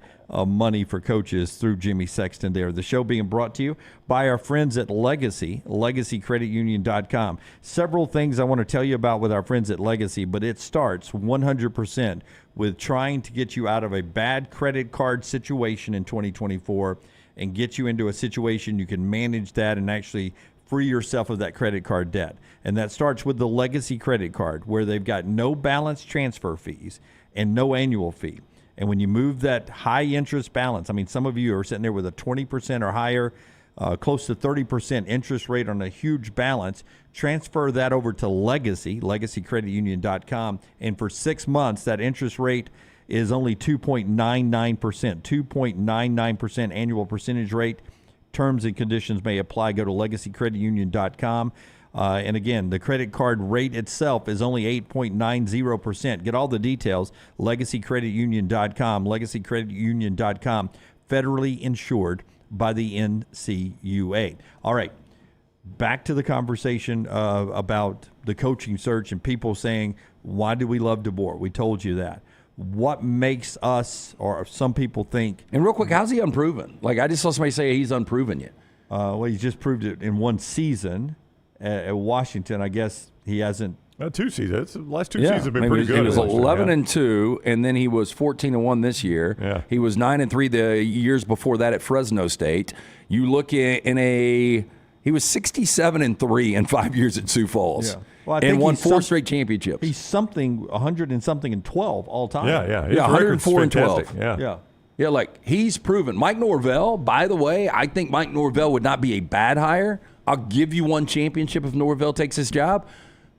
money for coaches through Jimmy Sexton there. The show being brought to you by our friends at Legacy, LegacyCreditUnion.com. Several things I want to tell you about with our friends at Legacy, but it starts 100% with trying to get you out of a bad credit card situation in 2024 and get you into a situation you can manage that and actually free yourself of that credit card debt. And that starts with the Legacy credit card, where they've got no balance transfer fees and no annual fee. And when you move that high interest balance, I mean, some of you are sitting there with a 20% or higher, close to 30% interest rate on a huge balance. Transfer that over to Legacy, LegacyCreditUnion.com. And for 6 months, that interest rate is only 2.99%, 2.99% annual percentage rate, Terms and conditions may apply. Go to legacycreditunion.com. And again, the credit card rate itself is only 8.90%. Get all the details, legacycreditunion.com, legacycreditunion.com, federally insured by the NCUA. All right, back to the conversation about the coaching search and people saying, why do we love DeBoer? We told you that. What makes us, or some people think... And real quick, how's he unproven? Like, I just saw somebody say he's unproven yet. Well, he's just proved it in one season at Washington. I guess he hasn't... 2 seasons. The last 2 seasons have been pretty good. He was 11-2, and then he was 14-1 this year. Yeah. He was 9-3 the years before that at Fresno State. You look he was 67-3 in 5 years at Sioux Falls. Yeah. Well, and won 4 straight championships. He's 100 and something and 12 all time. Yeah. 104 and 12. Yeah. Yeah, like he's proven. Mike Norvell, by the way, I think Mike Norvell would not be a bad hire. I'll give you 1 championship if Norvell takes his job.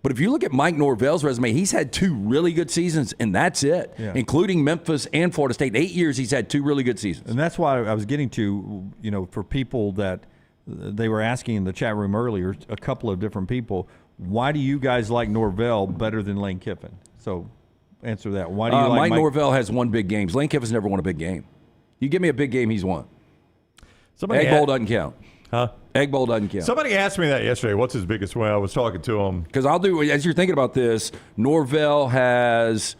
But if you look at Mike Norvell's resume, he's had 2 really good seasons, and that's it, including Memphis and Florida State. 8 years, he's had 2 really good seasons. And that's why I was getting to, for people that they were asking in the chat room earlier, a couple of different people, why do you guys like Norvell better than Lane Kiffin? So answer that. Why do you like Mike Norvell has won big games. Lane Kiffin's never won a big game. You give me a big game, he's won. Egg Bowl doesn't count. Huh? Egg Bowl doesn't count. Somebody asked me that yesterday. What's his biggest win? I was talking to him. Because as you're thinking about this, Norvell has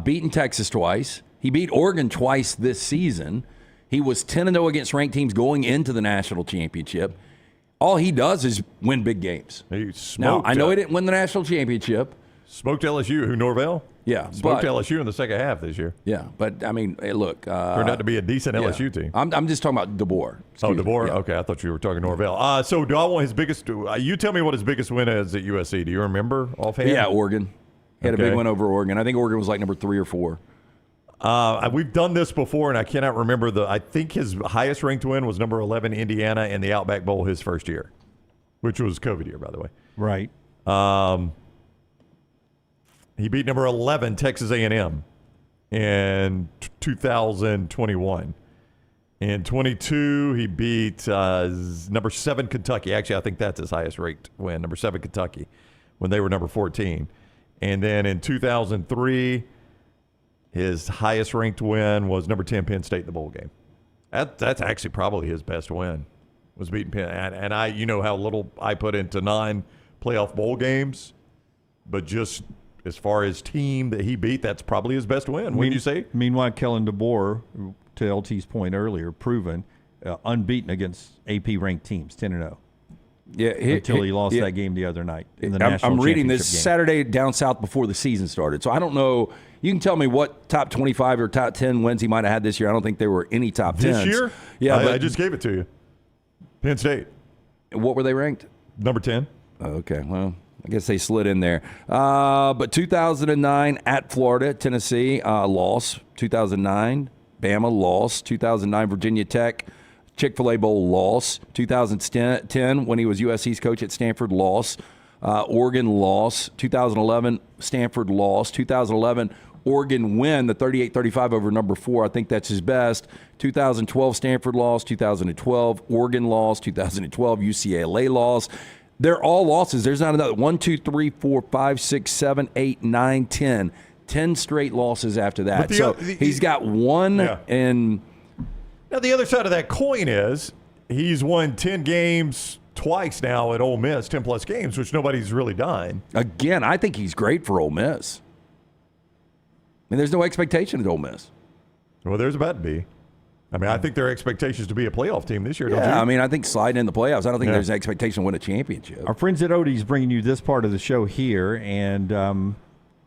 beaten Texas twice. He beat Oregon twice this season. He was 10-0 against ranked teams going into the national championship. All he does is win big games. Now, I know he didn't win the national championship. Smoked LSU. Who, Norvell? Yeah. Smoked LSU in the second half this year. Yeah, but, I mean, hey, look. Turned out to be a decent LSU team. I'm just talking about DeBoer. DeBoer? Yeah. Okay, I thought you were talking Norvell. So do I want his biggest you tell me what his biggest win is at USC. Do you remember offhand? Yeah, Oregon. He had a big win over Oregon. I think Oregon was like number 3 or 4. We've done this before, and I cannot remember I think his highest ranked win was number 11 Indiana in the Outback Bowl his first year, which was COVID year, by the way. Right. He beat number 11 Texas A&M in 2021. In 22, he beat number 7 Kentucky. Actually, I think that's his highest ranked win, number 7 Kentucky, when they were number 14. And then in 2003. His highest ranked win was number 10 Penn State in the bowl game. That's actually probably his best win, was beating Penn. And you know how little I put into 9 playoff bowl games, but just as far as team that he beat, that's probably his best win. Wouldn't you say? Meanwhile, Kellen DeBoer, to LT's point earlier, proven unbeaten against AP ranked teams, 10-0. Yeah, until he lost that game the other night in the national I'm reading this game. Saturday down south before the season started, so I don't know. You can tell me what top 25 or top 10 wins he might have had this year. I don't think there were any top 10s. This year? Yeah, I just gave it to you. Penn State. What were they ranked? Number 10. Okay, well, I guess they slid in there. But 2009 at Florida, Tennessee, loss. 2009, Bama, loss. 2009, Virginia Tech, Chick-fil-A Bowl, loss. 2010, when he was USC's coach at Stanford, loss. Oregon, loss. 2011, Stanford, loss. 2011, Oregon win, the 38-35 over number 4. I think that's his best. 2012, Stanford loss. 2012, Oregon loss. 2012, UCLA loss. They're all losses. There's not another 1, 2, 3, 4, 5, 6, 7, 8, 9, 10. 10 straight losses after that. So he's got one in. Now, the other side of that coin is he's won 10 games twice now at Ole Miss, 10-plus games, which nobody's really done. Again, I think he's great for Ole Miss. I mean, there's no expectation at Ole Miss. Well, there's about to be. I mean, I think their expectation is to be a playoff team this year, don't you? I mean, I think sliding in the playoffs. I don't think there's an expectation to win a championship. Our friends at Odie's bringing you this part of the show here. And,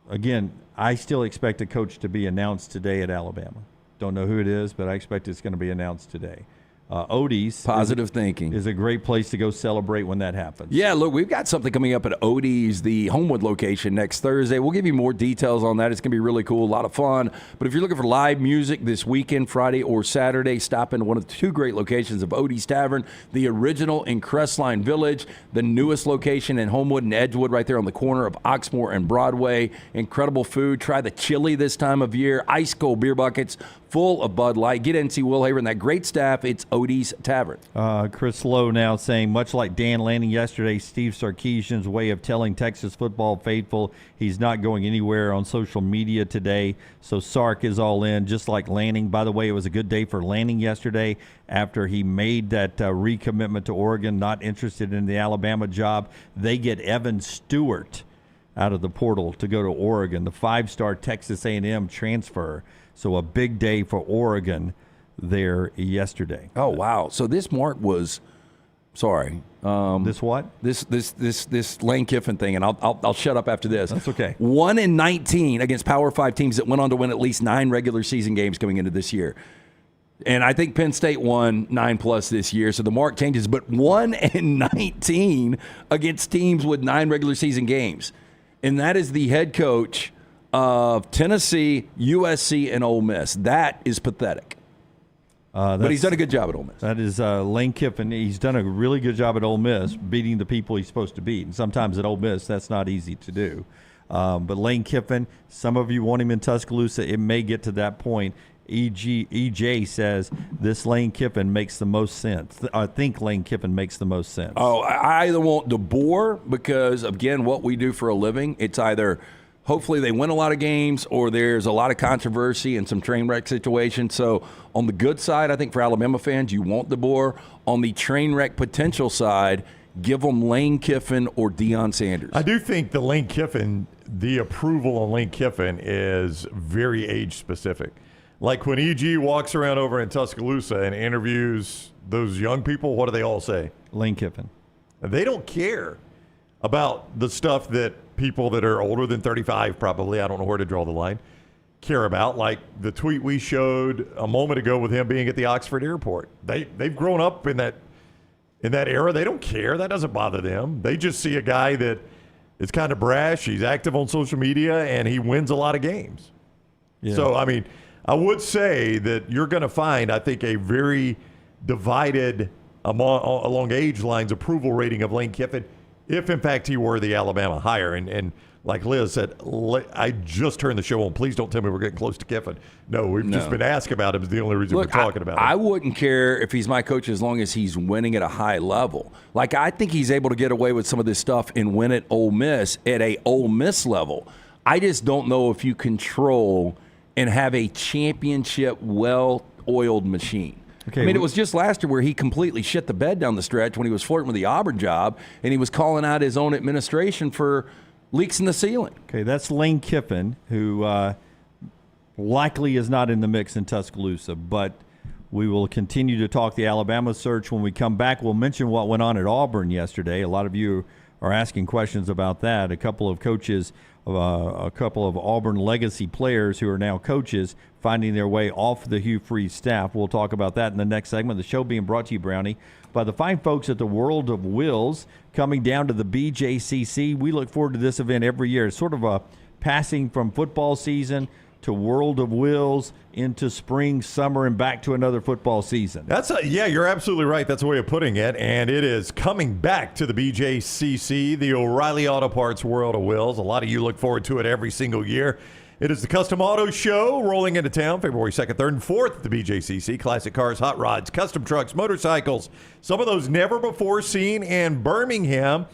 again, I still expect a coach to be announced today at Alabama. Don't know who it is, but I expect it's going to be announced today. Odie's positive thinking is a great place to go celebrate when that happens. Yeah, look, we've got something coming up at Odie's, the Homewood location, next Thursday. We'll give you more details on that. It's going to be really cool, a lot of fun. But if you're looking for live music this weekend, Friday or Saturday, stop into one of the 2 great locations of Odie's Tavern, the original in Crestline Village, the newest location in Homewood and Edgewood, right there on the corner of Oxmoor and Broadway. Incredible food. Try the chili this time of year. Ice cold beer buckets full of Bud Light. Get in and see Will Haver and that great staff. It's Odie's Tavern. Chris Lowe now saying, much like Dan Lanning yesterday, Steve Sarkisian's way of telling Texas football faithful he's not going anywhere on social media today. So Sark is all in, just like Lanning. By the way, it was a good day for Lanning yesterday after he made that recommitment to Oregon, not interested in the Alabama job. They get Evan Stewart out of the portal to go to Oregon, the 5-star Texas A&M transfer. So a big day for Oregon there yesterday. Oh, wow. So this Mark was, sorry. This what? This Lane Kiffin thing, and I'll shut up after this. That's okay. 1-19 against Power 5 teams that went on to win at least 9 regular season games coming into this year. And I think Penn State won 9+ this year, so the mark changes. But 1-19 against teams with 9 regular season games. And that is the head coach of Tennessee, USC, and Ole Miss. That is pathetic. But he's done a good job at Ole Miss. That is Lane Kiffin. He's done a really good job at Ole Miss, beating the people he's supposed to beat. And sometimes at Ole Miss, that's not easy to do. But Lane Kiffin, some of you want him in Tuscaloosa. It may get to that point. EJ says this Lane Kiffin makes the most sense. I think Lane Kiffin makes the most sense. Oh, I either want DeBoer because, again, what we do for a living, it's either hopefully they win a lot of games or there's a lot of controversy and some train wreck situations. So on the good side, I think for Alabama fans, you want DeBoer. On the train wreck potential side, give them Lane Kiffin or Deion Sanders. I do think the approval on Lane Kiffin is very age-specific. Like when EG walks around over in Tuscaloosa and interviews those young people, what do they all say? Lane Kiffin. They don't care about the stuff that people that are older than 35 probably, I don't know where to draw the line, care about. Like the tweet we showed a moment ago with him being at the Oxford airport. They've grown up in that era. They don't care. That doesn't bother them. They just see a guy that is kind of brash. He's active on social media, and he wins a lot of games. Yeah. So, I mean, I would say that you're going to find, I think, a very divided along age lines approval rating of Lane Kiffin if, in fact, he were the Alabama hire. And like Liz said, I just turned the show on. Please don't tell me we're getting close to Kiffin. No, we've just been asked about him is the only reason we're talking about him. I wouldn't care if he's my coach as long as he's winning at a high level. Like, I think he's able to get away with some of this stuff and win at Ole Miss at a Ole Miss level. I just don't know if you control and have a championship, well-oiled machine. Okay, I mean, it was just last year where he completely shit the bed down the stretch when he was flirting with the Auburn job, and he was calling out his own administration for leaks in the ceiling. Okay, that's Lane Kiffin, who likely is not in the mix in Tuscaloosa, but we will continue to talk the Alabama search. When we come back, we'll mention what went on at Auburn yesterday. A lot of you are asking questions about that. A couple of coaches, a couple of Auburn legacy players who are now coaches finding their way off the Hugh Freeze staff. We'll talk about that in the next segment. The show being brought to you, Brownie, by the fine folks at the World of Wills coming down to the BJCC. We look forward to this event every year. It's sort of a passing from football season to World of Wills into spring, summer, and back to another football season. Yeah, you're absolutely right. That's a way of putting it. And it is coming back to the BJCC, the O'Reilly Auto Parts World of Wills. A lot of you look forward to it every single year. It is the Custom Auto Show rolling into town February 2nd, 3rd, and 4th at the BJCC. Classic cars, hot rods, custom trucks, motorcycles, some of those never before seen in Birmingham.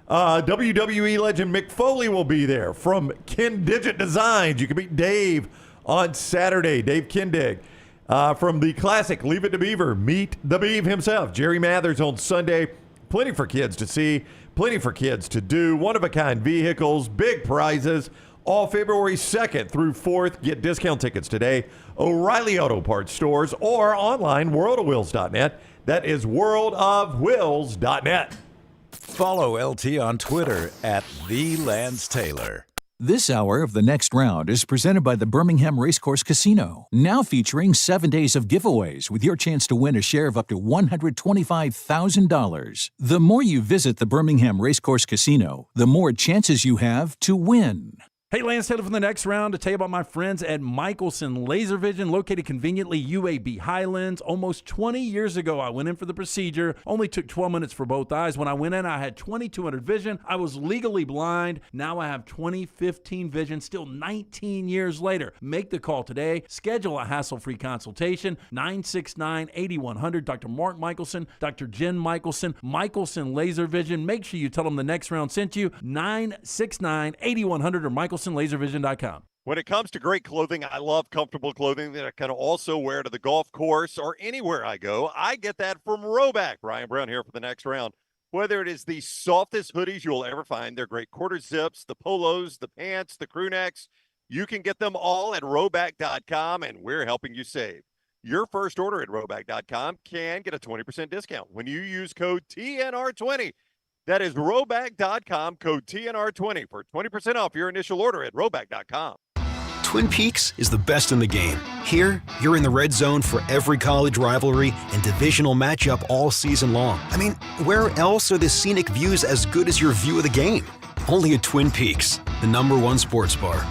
WWE legend Mick Foley will be there from Ken Digit Designs. You can meet Dave on Saturday, Dave Kindig. From the classic Leave It to Beaver, meet the Beav himself, Jerry Mathers on Sunday. Plenty for kids to see, plenty for kids to do. One-of-a-kind vehicles, big prizes, all February 2nd through 4th. Get discount tickets today. O'Reilly Auto Parts stores or online, worldofwills.net. That is worldofwills.net. Follow LT on Twitter at @TheLanceTaylor. This hour of The Next Round is presented by the Birmingham Racecourse Casino, now featuring 7 days of giveaways with your chance to win a share of up to $125,000. The more you visit the Birmingham Racecourse Casino, the more chances you have to win. Hey, Lance Taylor from the next round to tell you about my friends at Michelson Laser Vision, located conveniently UAB Highlands. Almost 20 years ago, I went in for the procedure. Only took 12 minutes for both eyes. When I went in, I had 2200 vision. I was legally blind. Now I have 20/15 vision, still 19 years later. Make the call today. Schedule a hassle-free consultation. 969-8100. Dr. Mark Michelson, Dr. Jen Michelson, Michelson Laser Vision. Make sure you tell them the next round sent you. 969-8100 or MichelsonLaserVision.com. When it comes to great clothing, I love comfortable clothing that I can also wear to the golf course or anywhere I go. I get that from Rhoback. Ryan Brown here for the next round. Whether it is the softest hoodies you'll ever find, they're great quarter zips, the polos, the pants, the crew necks, you can get them all at Rhoback.com, and we're helping you save. Your first order at Rhoback.com can get a 20% discount when you use code TNR20. That is Rhoback.com, code TNR20 for 20% off your initial order at Rhoback.com. Twin Peaks is the best in the game. Here, you're in the red zone for every college rivalry and divisional matchup all season long. I mean, where else are the scenic views as good as your view of the game? Only at Twin Peaks, the #1 sports bar.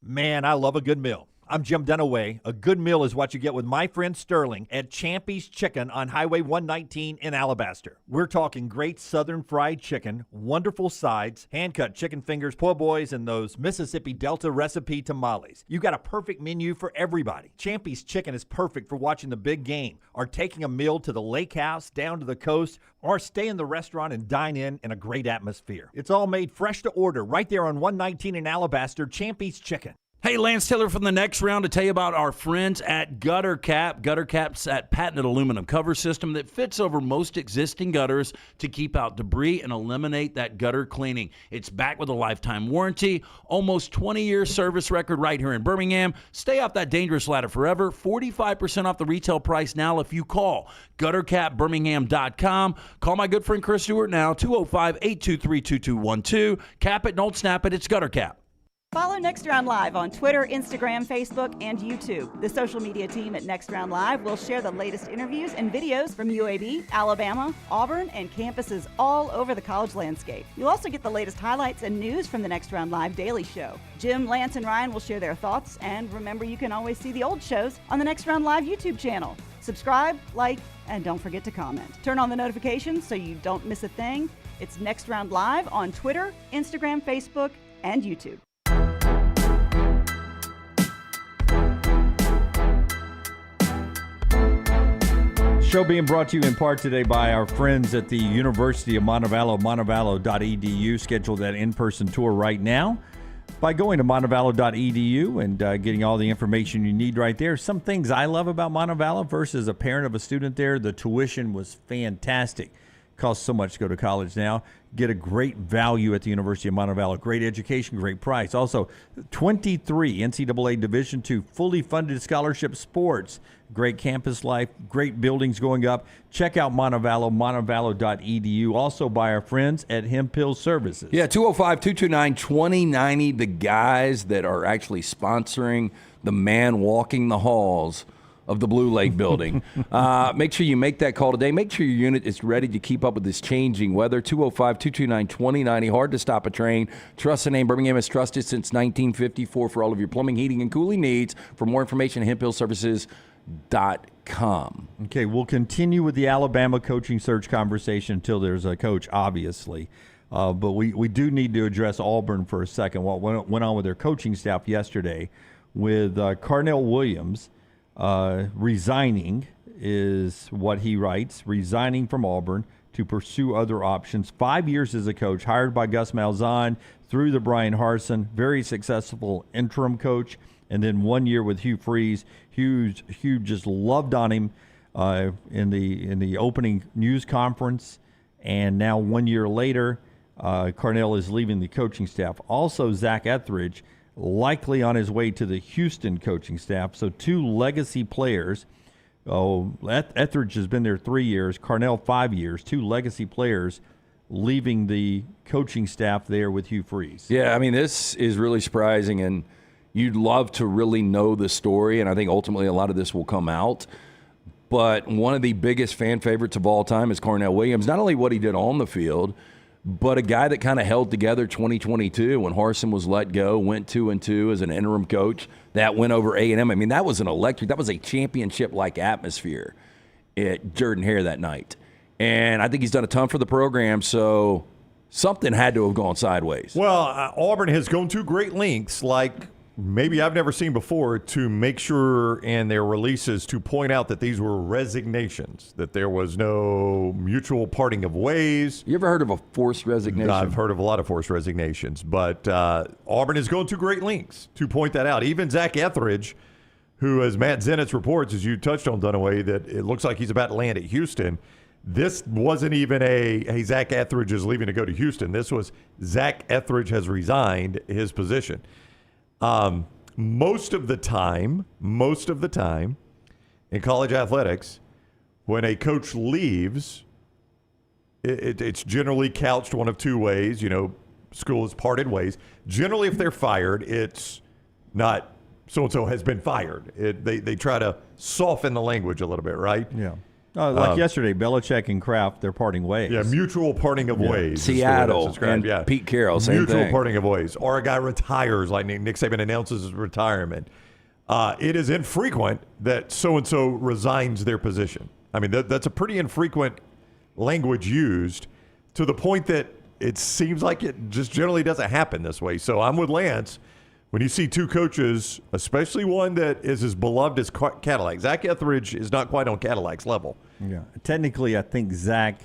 Man, I love a good meal. I'm Jim Dunaway. A good meal is what you get with my friend Sterling at Champy's Chicken on Highway 119 in Alabaster. We're talking great southern fried chicken, wonderful sides, hand-cut chicken fingers, po' boys, and those Mississippi Delta recipe tamales. You got a perfect menu for everybody. Champy's Chicken is perfect for watching the big game or taking a meal to the lake house, down to the coast, or stay in the restaurant and dine in a great atmosphere. It's all made fresh to order right there on 119 in Alabaster, Champy's Chicken. Hey, Lance Taylor from the next round to tell you about our friends at Gutter Cap. Gutter Cap's that patented aluminum cover system that fits over most existing gutters to keep out debris and eliminate that gutter cleaning. It's backed with a lifetime warranty, almost 20-year service record right here in Birmingham. Stay off that dangerous ladder forever. 45% off the retail price now if you call guttercapbirmingham.com. Call my good friend Chris Stewart now, 205-823-2212. Cap it, don't snap it. It's Gutter Cap. Follow Next Round Live on Twitter, Instagram, Facebook, and YouTube. The social media team at Next Round Live will share the latest interviews and videos from UAB, Alabama, Auburn, and campuses all over the college landscape. You'll also get the latest highlights and news from the Next Round Live daily show. Jim, Lance, and Ryan will share their thoughts, and remember, you can always see the old shows on the Next Round Live YouTube channel. Subscribe, like, and don't forget to comment. Turn on the notifications so you don't miss a thing. It's Next Round Live on Twitter, Instagram, Facebook, and YouTube. Show being brought to you in part today by our friends at the University of Montevallo, montevallo.edu. Schedule that in-person tour right now by going to montevallo.edu and getting all the information you need right there. Some things I love about Montevallo versus a parent of a student there, the tuition was fantastic. Costs so much to go to college now. Get a great value at the University of Montevallo. Great education, great price. Also, 23 NCAA Division II fully funded scholarship sports. Great campus life, great buildings going up. Check out Montevallo, montevallo.edu. Also by our friends at Hempill Services. Yeah, 205-229-2090. The guys that are actually sponsoring the man walking the halls of the Blue Lake building. Make sure you make that call today. Make sure your unit is ready to keep up with this changing weather. 205-229-2090. Hard to stop a train. Trust the name. Birmingham has trusted since 1954 for all of your plumbing, heating, and cooling needs. For more information, hemphillservices.com. Okay, we'll continue with the Alabama coaching search conversation until there's a coach, obviously. But we do need to address Auburn for a second. What went on with their coaching staff yesterday with Carnell Williams resigning is what he writes, resigning from Auburn to pursue other options. 5 years as a coach, hired by Gus Malzahn through the Brian Harsin, very successful interim coach, and then 1 year with Hugh Freeze. Hugh just loved on him in the opening news conference, and now 1 year later, Carnell is leaving the coaching staff. Also, Zach Etheridge likely on his way to the Houston coaching staff. So two legacy players. Etheridge has been there 3 years, Carnell 5 years, two legacy players leaving the coaching staff there with Hugh Freeze. Yeah, I mean, this is really surprising, and you'd love to really know the story, and I think ultimately a lot of this will come out. But one of the biggest fan favorites of all time is Carnell Williams. Not only what he did on the field, but a guy that kind of held together 2022 when Harsin was let go, went 2-2 as an interim coach. That went over A&M. I mean, that was that was a championship-like atmosphere at Jordan-Hare that night. And I think he's done a ton for the program, so something had to have gone sideways. Well, Auburn has gone to great lengths, like maybe I've never seen before, to make sure in their releases to point out that these were resignations, that there was no mutual parting of ways. You ever heard of a forced resignation? I've heard of a lot of forced resignations, but Auburn has gone to great lengths to point that out. Even Zach Etheridge, who, as Matt Zenitz reports, as you touched on, Dunaway, that it looks like he's about to land at Houston. This wasn't even hey, Zach Etheridge is leaving to go to Houston. This was Zach Etheridge has resigned his position. Most of the time in college athletics, when a coach leaves, it's generally couched one of two ways. School has parted ways. Generally, if they're fired, it's not so-and-so has been fired. They try to soften the language a little bit, right? Yeah. Like yesterday, Belichick and Kraft, they're parting ways. Yeah, mutual parting of ways. Seattle and Pete Carroll, same mutual thing. Parting of ways. Or a guy retires, like Nick Saban announces his retirement. It is infrequent that so-and-so resigns their position. I mean, that's a pretty infrequent language used, to the point that it seems like it just generally doesn't happen this way. So I'm with Lance. When you see two coaches, especially one that is as beloved as Cadillac, Zach Etheridge is not quite on Cadillac's level. Yeah, technically, I think Zach.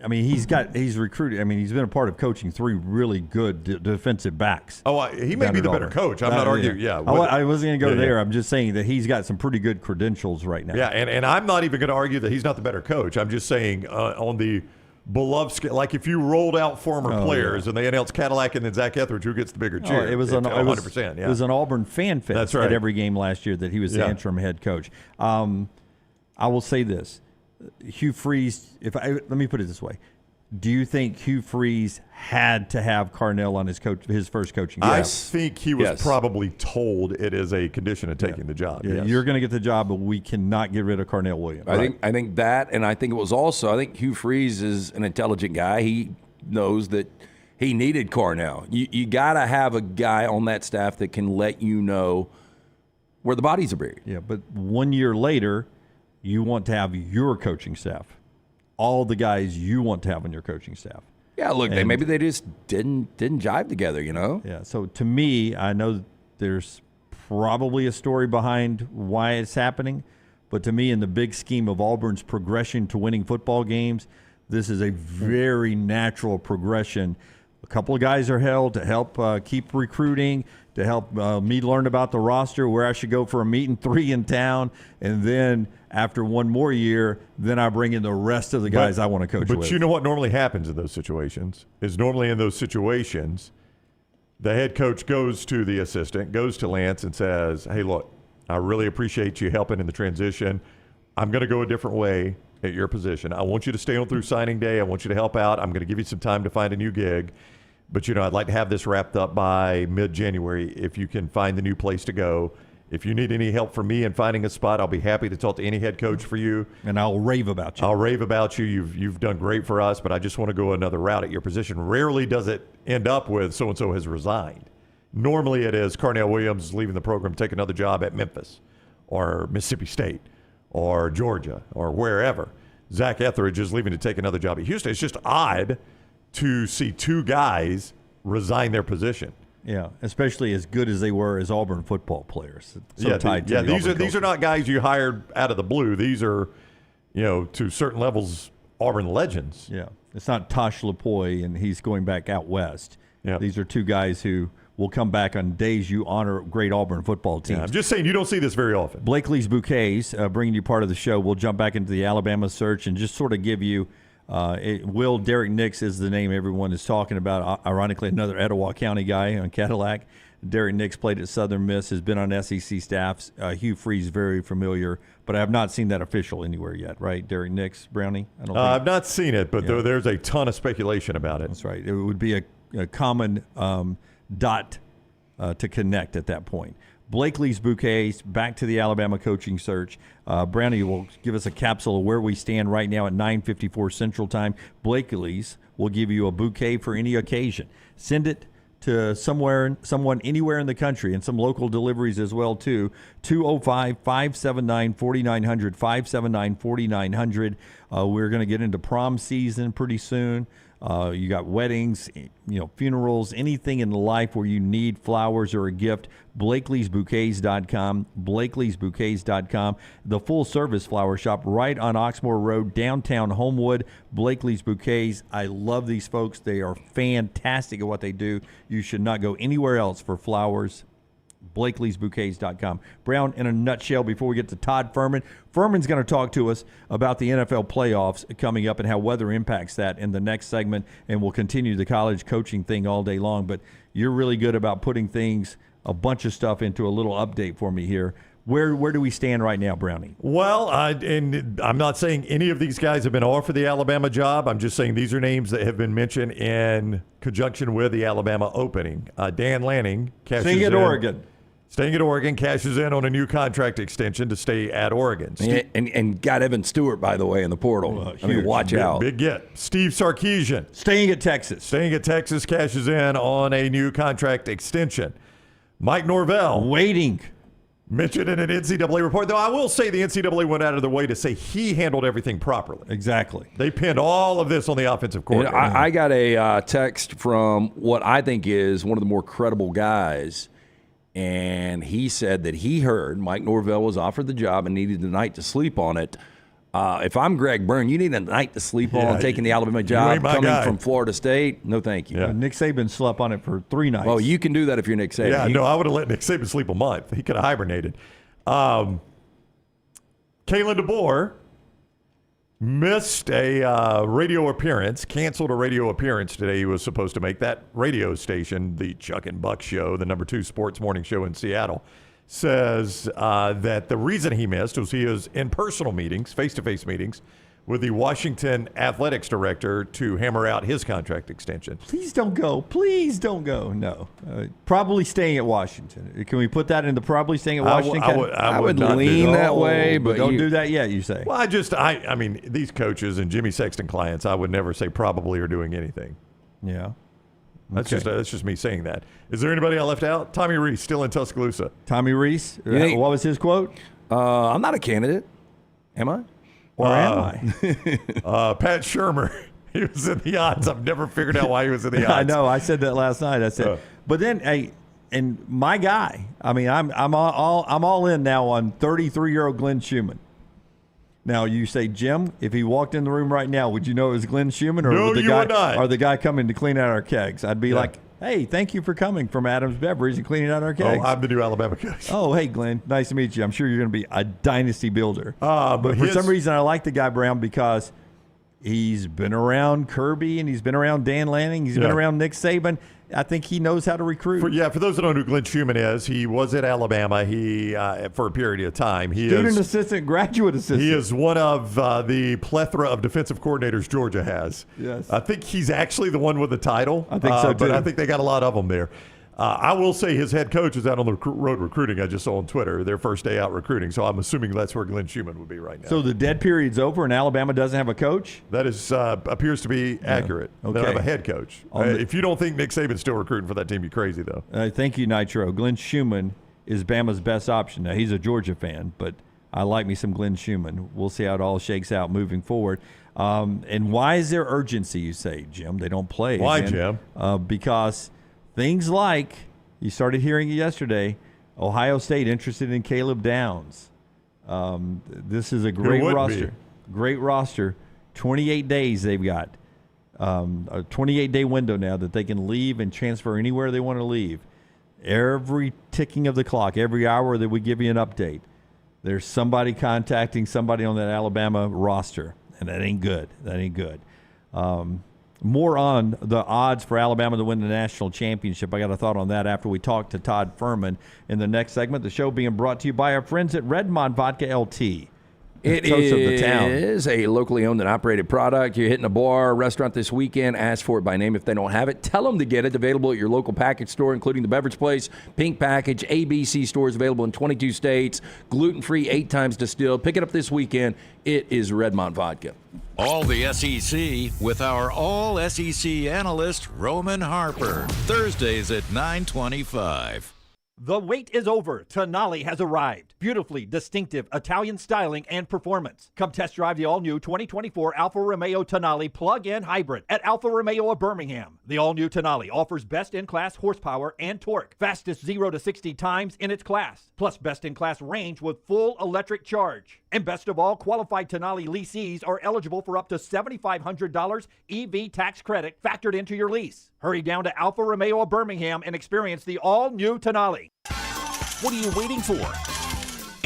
I mean, he's recruited. I mean, he's been a part of coaching 3 really good defensive backs. Oh, he may be the better coach. I'm not arguing. Yeah, I wasn't going to go there. I'm just saying that he's got some pretty good credentials right now. Yeah, and I'm not even going to argue that he's not the better coach. I'm just saying on the beloved, like if you rolled out former players and they announced Cadillac and then Zach Etheridge, who gets the bigger cheer? It was 100%. Yeah. It was an Auburn fan fest. That's right. At every game last year that he was the interim head coach. I will say this: Hugh Freeze. Let me put it this way: do you think Hugh Freeze had to have Carnell on his first coaching job? I think he was probably told it is a condition of taking the job. Yeah, yes. You're going to get the job, but we cannot get rid of Carnell Williams. I think that, and I think it was also, I think Hugh Freeze is an intelligent guy. He knows that he needed Carnell. You got to have a guy on that staff that can let you know where the bodies are buried. Yeah, but 1 year later, you want to have your coaching staff. All the guys you want to have on your coaching staff. Yeah, look, maybe they just didn't jive together, Yeah, so to me, I know there's probably a story behind why it's happening, but to me, in the big scheme of Auburn's progression to winning football games, this is a very natural progression. A couple of guys are held to help keep recruiting, to help me learn about the roster, where I should go for a meet and 3 in town, and then after one more year, then I bring in the rest of the guys I want to coach with. But you know what normally happens in those situations is normally in those situations, the head coach goes to the assistant, goes to Lance and says, hey, look, I really appreciate you helping in the transition. I'm going to go a different way at your position. I want you to stay on through signing day. I want you to help out. I'm going to give you some time to find a new gig. But, I'd like to have this wrapped up by mid-January if you can find the new place to go. If you need any help from me in finding a spot, I'll be happy to talk to any head coach for you. And I'll rave about you. I'll rave about you. You've done great for us, but I just want to go another route at your position. Rarely does it end up with so-and-so has resigned. Normally it is Carnell Williams is leaving the program to take another job at Memphis or Mississippi State or Georgia or wherever. Zach Etheridge is leaving to take another job at Houston. It's just odd to see 2 guys resign their position. Yeah, especially as good as they were as Auburn football players. These are not guys you hired out of the blue. These are, to certain levels, Auburn legends. Yeah, it's not Tosh Lapoy and he's going back out west. Yeah. These are 2 guys who will come back on days you honor great Auburn football teams. Yeah, I'm just saying you don't see this very often. Blakely's Bouquets, bringing you part of the show. We'll jump back into the Alabama search and just sort of give you Derek Nix is the name everyone is talking about. Ironically, another Etowah County guy on Cadillac. Derek Nix played at Southern Miss, has been on SEC staffs. Hugh Freeze, very familiar, but I have not seen that official anywhere yet, right? Derek Nix, Brownie? I've not seen it, but there's a ton of speculation about it. That's right. It would be a common dot to connect at that point. Blakely's Bouquets, back to the Alabama coaching search. Brownie will give us a capsule of where we stand right now at 9:54 Central Time. Blakely's will give you a bouquet for any occasion. Send it to someone anywhere in the country, and some local deliveries as well, too. 205-579-4900, 579-4900. We're going to get into prom season pretty soon. You got weddings, funerals, anything in life where you need flowers or a gift. Blakely'sBouquets.com, Blakely'sBouquets.com. The full-service flower shop right on Oxmoor Road, downtown Homewood. Blakely's Bouquets. I love these folks. They are fantastic at what they do. You should not go anywhere else for flowers. Blakely'sBouquets.com. Brown, in a nutshell, before we get to Todd Fuhrman. Fuhrman's going to talk to us about the NFL playoffs coming up and how weather impacts that in the next segment, and we'll continue the college coaching thing all day long. But you're really good about putting things, a bunch of stuff, into a little update for me here. Where do we stand right now, Brownie? Well, and I'm not saying any of these guys have been offered the Alabama job. I'm just saying these are names that have been mentioned in conjunction with the Alabama opening. Dan Lanning cashes Staying at Oregon. Staying at Oregon, cashes in on a new contract extension to stay at Oregon. And got Evan Stewart, by the way, in the portal. Watch out. Big get. Steve Sarkisian. Staying at Texas. Staying at Texas, cashes in on a new contract extension. Mike Norvell. Waiting. Mentioned in an NCAA report, though I will say the NCAA went out of their way to say he handled everything properly. Exactly. They pinned all of this on the offensive coordinator. I got a text from what I think is one of the more credible guys, and he said that he heard Mike Norvell was offered the job and needed the night to sleep on it. If I'm Greg Byrne, you need a night to sleep on taking the Alabama job, coming from Florida State. No, thank you. Yeah. Nick Saban slept on it for 3 nights. Well, you can do that if you're Nick Saban. Yeah, no, I would have let Nick Saban sleep a month. He could have hibernated. Kalen DeBoer missed a radio appearance, canceled a radio appearance today. He was supposed to make that radio station, the Chuck and Buck Show, the #2 sports morning show in Seattle. Says that the reason he missed was he was in personal meetings, face-to-face meetings, with the Washington athletics director to hammer out his contract extension. Please don't go. Please don't go. No. Probably staying at Washington. Can we put that into probably staying at Washington? I would lean that way, but don't do that yet, you say. Well, I mean, these coaches and Jimmy Sexton clients, I would never say probably or doing anything. Yeah. That's just me saying that. Is there anybody I left out? Tommy Reese, still in Tuscaloosa. Tommy Reese? What was his quote? I'm not a candidate. Am I? Or am I? Pat Shurmur. He was in the odds. I've never figured out why he was in the odds. I know. I said that last night. I said, but then, and my guy. I mean, I'm all in now on 33-year-old Glenn Schumann. Now, you say, Jim, if he walked in the room right now, would you know it was Glenn Schumann or the guy coming to clean out our kegs? I'd be like, hey, thank you for coming from Adams Beverage and cleaning out our kegs. Oh, I'm the new Alabama coach. Oh, hey, Glenn, nice to meet you. I'm sure you're going to be a dynasty builder. But for some reason, I like the guy, Brown, because he's been around Kirby and he's been around Dan Lanning. He's been around Nick Saban. I think he knows how to recruit. For those that don't know who Glenn Schumann is, he was at Alabama. He for a period of time. Student assistant, graduate assistant. He is one of the plethora of defensive coordinators Georgia has. Yes. I think he's actually the one with the title. I think so, too. But I think they got a lot of them there. I will say his head coach is out on the road recruiting. I just saw on Twitter their first day out recruiting. So I'm assuming that's where Glenn Schumann would be right now. So the dead period's over and Alabama doesn't have a coach? That is appears to be accurate. Okay. They don't have a head coach. If you don't think Nick Saban's still recruiting for that team, you're crazy, though. Thank you, Nitro. Glenn Schumann is Bama's best option. Now, he's a Georgia fan, but I like me some Glenn Schumann. We'll see how it all shakes out moving forward. And why is there urgency, you say, Jim? They don't play. Why, again. Jim? Because things like, you started hearing it yesterday, Ohio State interested in Caleb Downs. This is a great roster. Great roster. 28 days they've got. A 28-day window now that they can leave and transfer anywhere they want to leave. Every ticking of the clock, every hour that we give you an update, there's somebody contacting somebody on that Alabama roster, and that ain't good. That ain't good. More on the odds for Alabama to win the national championship. I got a thought on that after we talk to Todd Fuhrman in the next segment. The show being brought to you by our friends at Redmond Vodka LT. It Toast of the town. is a locally owned and operated product. You're hitting a bar, restaurant this weekend, ask for it by name. If they don't have it, tell them to get it. Available at your local package store, including the Beverage Place, Pink Package, ABC stores available in 22 states, gluten-free, 8 times distilled. Pick it up this weekend. It is Redmont Vodka. All the SEC with our all-SEC analyst, Roman Harper. Thursdays at 9:25. The wait is over. Tonali has arrived. Beautifully distinctive Italian styling and performance. Come test drive the all-new 2024 Alfa Romeo Tonali plug-in hybrid at Alfa Romeo of Birmingham. The all-new Tonali offers best-in-class horsepower and torque, fastest 0 to 60 times in its class, plus best-in-class range with full electric charge. And best of all, qualified Tonali leasees are eligible for up to $7,500 EV tax credit factored into your lease. Hurry down to Alfa Romeo of Birmingham and experience the all-new Tonali. What are you waiting for?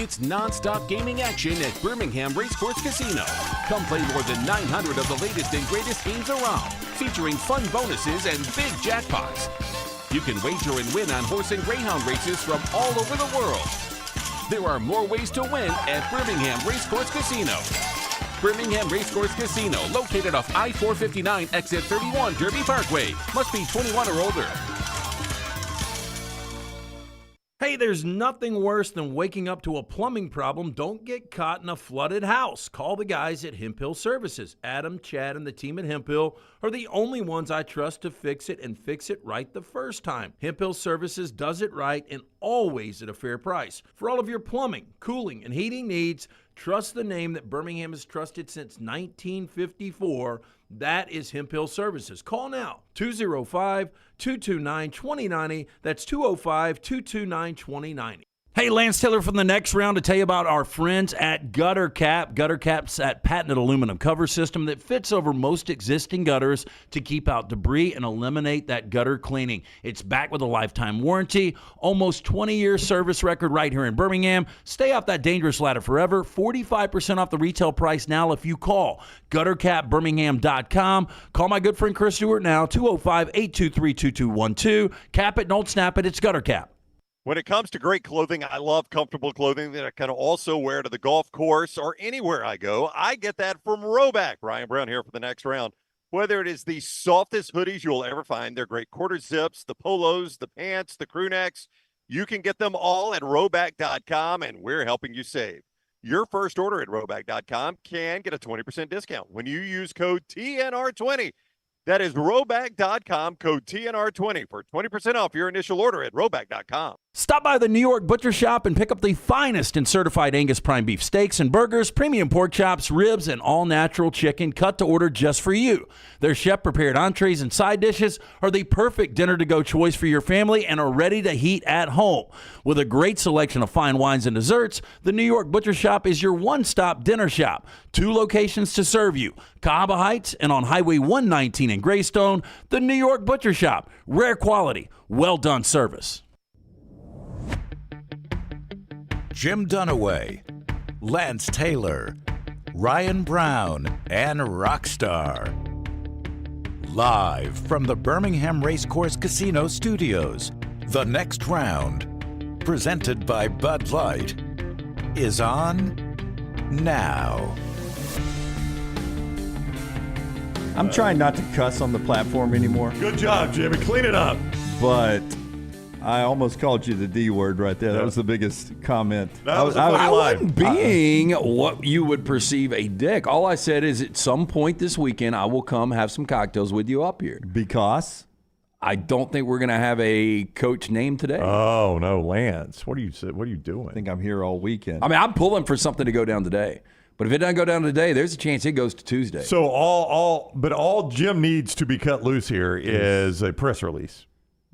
It's non-stop gaming action at Birmingham Racecourse Casino. Come play more than 900 of the latest and greatest games around, featuring fun bonuses and big jackpots. You can wager and win on horse and greyhound races from all over the world. There are more ways to win at Birmingham Racecourse Casino. Birmingham Racecourse Casino, located off I-459, exit 31, Derby Parkway. Must be 21 or older. Hey, there's nothing worse than waking up to a plumbing problem. Don't get caught in a flooded house. Call the guys at Hemphill Services. Adam, Chad, and the team at Hemphill are the only ones I trust to fix it and fix it right the first time. Hemphill Services does it right and always at a fair price. For all of your plumbing, cooling, and heating needs, trust the name that Birmingham has trusted since 1954. That is Hemphill Services. Call now, 205-229-2090. That's 205-229-2090. Hey, Lance Taylor from the next round to tell you about our friends at Gutter Cap. Gutter Cap's that patented aluminum cover system that fits over most existing gutters to keep out debris and eliminate that gutter cleaning. It's backed with a lifetime warranty, almost 20-year service record right here in Birmingham. Stay off that dangerous ladder forever. 45% off the retail price now if you call guttercapbirmingham.com. Call my good friend Chris Stewart now, 205-823-2212. Cap it, don't snap it. It's Gutter Cap. When it comes to great clothing, I love comfortable clothing that I can also wear to the golf course or anywhere I go. I get that from Roback. Ryan Brown here for the next round. Whether it is the softest hoodies you'll ever find, they're great quarter zips, the polos, the pants, the crew necks, you can get them all at Roback.com, and we're helping you save. Your first order at Roback.com can get a 20% discount when you use code TNR20. That is Roback.com, code TNR20 for 20% off your initial order at Roback.com. Stop by the New York Butcher Shop and pick up the finest in certified Angus prime beef steaks and burgers, premium pork chops, ribs, and all-natural chicken cut to order just for you. Their chef-prepared entrees and side dishes are the perfect dinner-to-go choice for your family and are ready to heat at home. With a great selection of fine wines and desserts, the New York Butcher Shop is your one-stop dinner shop. 2 locations to serve you, Cahaba Heights and on Highway 119 in Greystone. The New York Butcher Shop, rare quality, well-done service. Jim Dunaway, Lance Taylor, Ryan Brown, and Rockstar. Live from the Birmingham Racecourse Casino Studios, the next round, presented by Bud Light, is on now. I'm trying not to cuss on the platform anymore. Good job, Jimmy. Clean it up. But I almost called you the D word right there. That was the biggest comment. That was a funny line. wasn't being what you would perceive a dick. All I said is at some point this weekend, I will come have some cocktails with you up here. Because? I don't think we're going to have a coach name today. Oh, no, Lance. What are you doing? I think I'm here all weekend. I mean, I'm pulling for something to go down today. But if it doesn't go down today, there's a chance it goes to Tuesday. So all Jim needs to be cut loose here is a press release.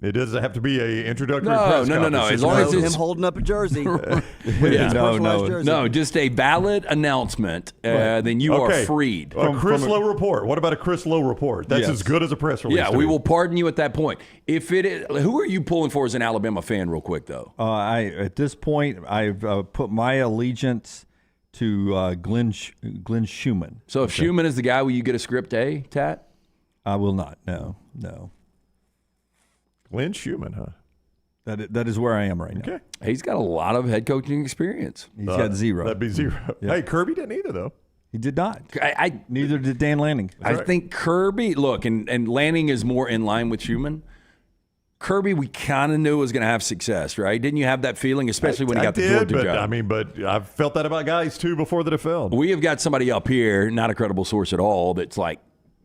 It doesn't have to be a introductory press conference. No. As long as it's him holding up a jersey. No, just a valid announcement. Then you are freed. A Chris Lowe report. What about a Chris Lowe report? That's as good as a press release. Yeah, we will pardon you at that point. If it is, who are you pulling for as an Alabama fan, real quick though? At this point, I've put my allegiance to Glenn Schumann. So if Schumann is the guy, will you get a script A, Tat? I will not. No. Glenn Schumann, huh? That is where I am right now. Okay. He's got a lot of head coaching experience. He's got 0. That'd be 0. Yeah. Hey, Kirby didn't either, though. He did not. Neither did Dan Lanning. I think Kirby, look, and Lanning is more in line with Schumann. Kirby, we kind of knew was going to have success, right? Didn't you have that feeling, especially when he got the Georgia job? But I've felt that about guys, too, before that have failed. We have got somebody up here, not a credible source at all, that's like,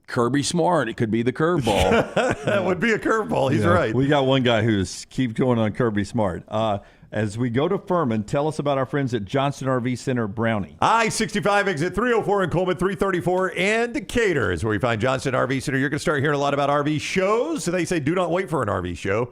Kirby Smart. It could be the curveball. That would be a curveball. He's right. We got one guy who's keep going on Kirby Smart. As we go to Fuhrman, tell us about our friends at Johnston RV Center Brownie. I-65 exit 304 in Coleman, 334 in Decatur is where you find Johnston RV Center. You're going to start hearing a lot about RV shows. So they say do not wait for an RV show.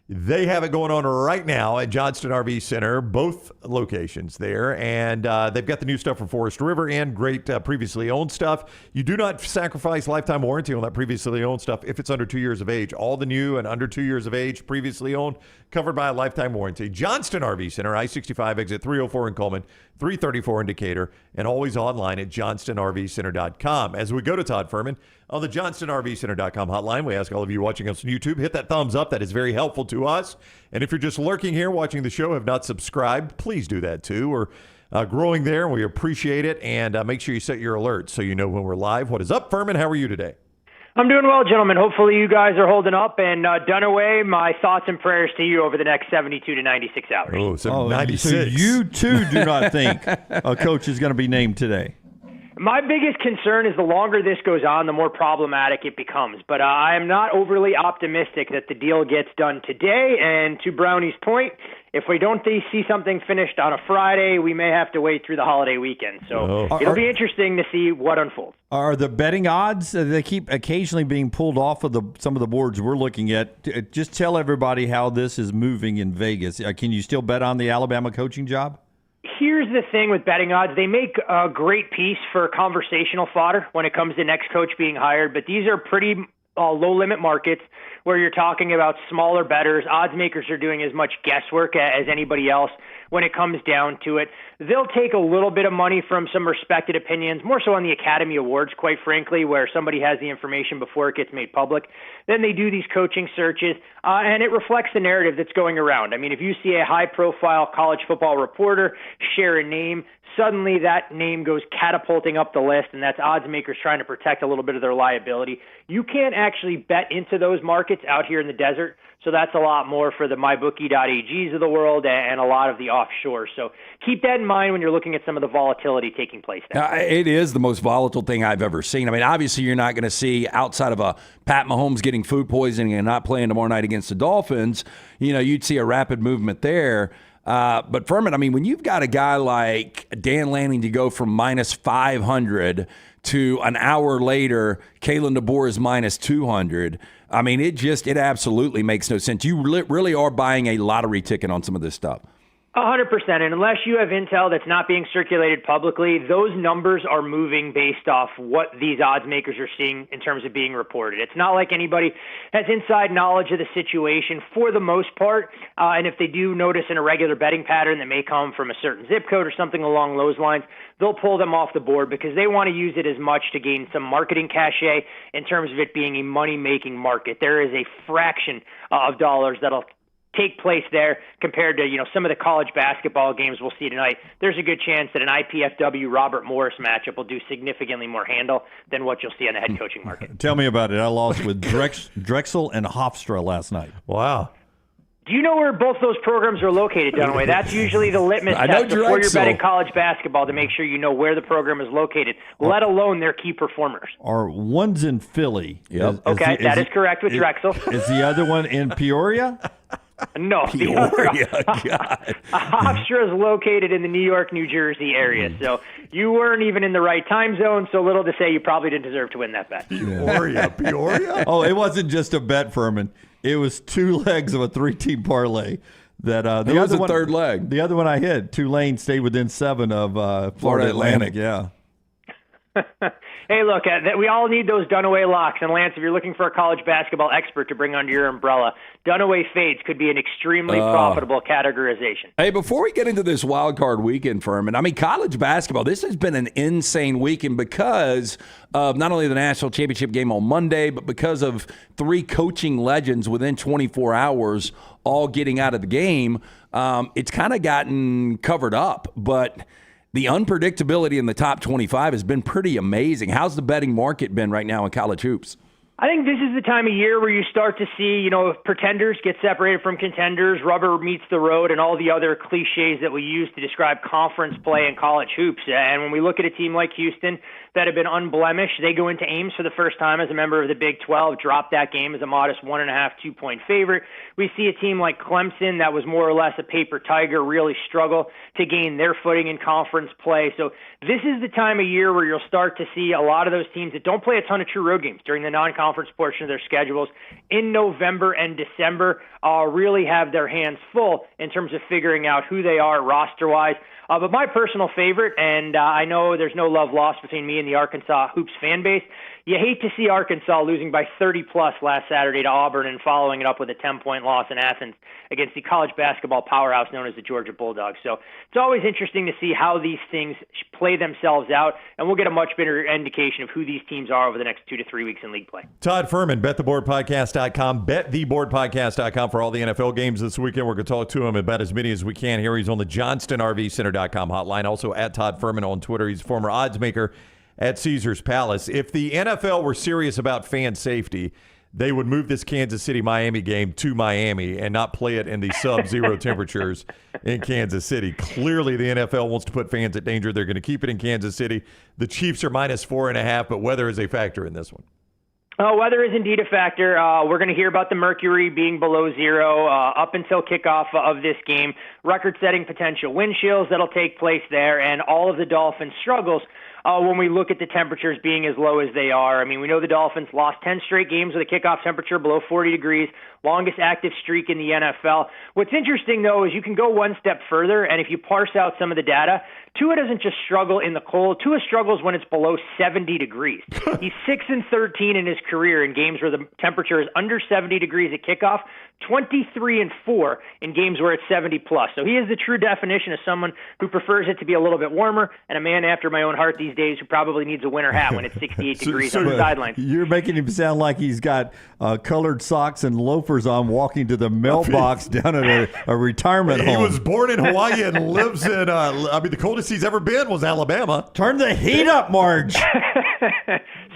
They have it going on right now at Johnston RV Center, both locations there. And they've got the new stuff from Forest River and great previously owned stuff. You do not sacrifice lifetime warranty on that previously owned stuff if it's under 2 years of age. All the new and under 2 years of age previously owned, covered by a lifetime warranty. Johnston RV Center, I-65 exit 304 in Coleman, 334 in Decatur, and always online at johnstonrvcenter.com. As we go to Todd Fuhrman on the johnstonrvcenter.com hotline, we ask all of you watching us on YouTube, hit that thumbs up. That is very helpful to us. And if you're just lurking here watching the show, have not subscribed, please do that too. We're growing there, and we appreciate it. And make sure you set your alerts so you know when we're live. What is up, Fuhrman? How are you today? I'm doing well, gentlemen. Hopefully you guys are holding up. And Dunaway, my thoughts and prayers to you over the next 72 to 96 hours. Oh, so 96. So you, too, do not think a coach is going to be named today? My biggest concern is the longer this goes on, the more problematic it becomes. But I am not overly optimistic that the deal gets done today. And to Brownie's point, if we don't see something finished on a Friday, we may have to wait through the holiday weekend. So it'll be interesting to see what unfolds. Are the betting odds, they keep occasionally being pulled off of some of the boards we're looking at. Just tell everybody how this is moving in Vegas. Can you still bet on the Alabama coaching job? Here's the thing with betting odds. They make a great piece for conversational fodder when it comes to next coach being hired, but these are pretty low-limit markets where you're talking about smaller bettors. Odds makers are doing as much guesswork as anybody else when it comes down to it. They'll take a little bit of money from some respected opinions, more so on the Academy Awards, quite frankly, where somebody has the information before it gets made public. Then they do these coaching searches, and it reflects the narrative that's going around. I mean, if you see a high-profile college football reporter share a name, suddenly that name goes catapulting up the list, and that's odds makers trying to protect a little bit of their liability. You can't actually bet into those markets out here in the desert, so that's a lot more for the MyBookie.ags of the world and a lot of the offshore. So keep that in mind when you're looking at some of the volatility taking place now. It is the most volatile thing I've ever seen. I mean, obviously you're not going to see, outside of a Pat Mahomes getting food poisoning and not playing tomorrow night against the Dolphins, you'd see a rapid movement there. But Fuhrman, I mean, when you've got a guy like Dan Lanning to go from minus 500 to an hour later, Kalen DeBoer is minus 200. I mean, it absolutely makes no sense. You really are buying a lottery ticket on some of this stuff. 100%. And unless you have intel that's not being circulated publicly, those numbers are moving based off what these odds makers are seeing in terms of being reported. It's not like anybody has inside knowledge of the situation for the most part. And if they do notice an irregular betting pattern that may come from a certain zip code or something along those lines, they'll pull them off the board because they want to use it as much to gain some marketing cachet in terms of it being a money-making market. There is a fraction of dollars that'll take place there compared to some of the college basketball games we'll see tonight. There's a good chance that an IPFW Robert Morris matchup will do significantly more handle than what you'll see on the head coaching market. Tell me about it. I lost with Drexel and Hofstra last night. Wow. Do you know where both those programs are located, Dunaway? That's usually the litmus test before you're betting college basketball to make sure you know where the program is located, let alone their key performers. Are one's in Philly? Yep. That is correct with Drexel. Is the other one in Peoria? No, Hofstra is located in the New York, New Jersey area. So you weren't even in the right time zone. So little to say you probably didn't deserve to win that bet. Peoria? Oh, it wasn't just a bet, Fuhrman. It was 2 legs of a 3-team parlay. That the other one, third leg. The other one I hit. Tulane stayed within 7 of Florida Atlantic. Yeah. Hey, look, we all need those Dunaway locks. And, Lance, if you're looking for a college basketball expert to bring under your umbrella, Dunaway fades could be an extremely profitable categorization. Hey, before we get into this wild card weekend, Fuhrman, I mean, college basketball, this has been an insane weekend because of not only the national championship game on Monday, but because of 3 coaching legends within 24 hours all getting out of the game. It's kind of gotten covered up, but the unpredictability in the top 25 has been pretty amazing. How's the betting market been right now in college hoops? I think this is the time of year where you start to see, pretenders get separated from contenders, rubber meets the road, and all the other cliches that we use to describe conference play in college hoops. And when we look at a team like Houston that have been unblemished, they go into Ames for the first time as a member of the Big 12, drop that game as a modest 1.5, 2-point favorite. We see a team like Clemson that was more or less a paper tiger really struggle to gain their footing in conference play. So this is the time of year where you'll start to see a lot of those teams that don't play a ton of true road games during the non-conference portion of their schedules in November and December really have their hands full in terms of figuring out who they are roster-wise. But my personal favorite, and I know there's no love lost between me and the Arkansas Hoops fan base, you hate to see Arkansas losing by 30-plus last Saturday to Auburn and following it up with a 10-point loss in Athens against the college basketball powerhouse known as the Georgia Bulldogs. So it's always interesting to see how these things play themselves out, and we'll get a much better indication of who these teams are over the next 2 to 3 weeks in league play. Todd Fuhrman, BetTheBoardPodcast.com, BetTheBoardPodcast.com for all the NFL games this weekend. We're going to talk to him about as many as we can here. He's on the JohnstonRVCenter.com hotline, also at Todd Fuhrman on Twitter. He's a former odds maker at Caesars Palace. If the NFL were serious about fan safety, they would move this Kansas City-Miami game to Miami and not play it in the sub-zero temperatures in Kansas City. Clearly, the NFL wants to put fans at danger. They're going to keep it in Kansas City. The Chiefs are -4.5, but weather is a factor in this one. Weather is indeed a factor. We're going to hear about the mercury being below zero up until kickoff of this game, record-setting potential wind chills that'll take place there, and all of the Dolphins' struggles when we look at the temperatures being as low as they are. I mean, we know the Dolphins lost 10 straight games with a kickoff temperature below 40 degrees, longest active streak in the NFL. What's interesting, though, is you can go one step further, and if you parse out some of the data, Tua doesn't just struggle in the cold. Tua struggles when it's below 70 degrees. He's 6-13 in his career in games where the temperature is under 70 degrees at kickoff, 23-4 in games where it's 70-plus. So he is the true definition of someone who prefers it to be a little bit warmer, and a man after my own heart these days who probably needs a winter hat when it's 68 degrees on the sidelines. You're making him sound like he's got colored socks and loafers on walking to the mailbox down at a retirement home. He was born in Hawaii and lives in, the coldest he's ever been was Alabama. Turn the heat up, Marge.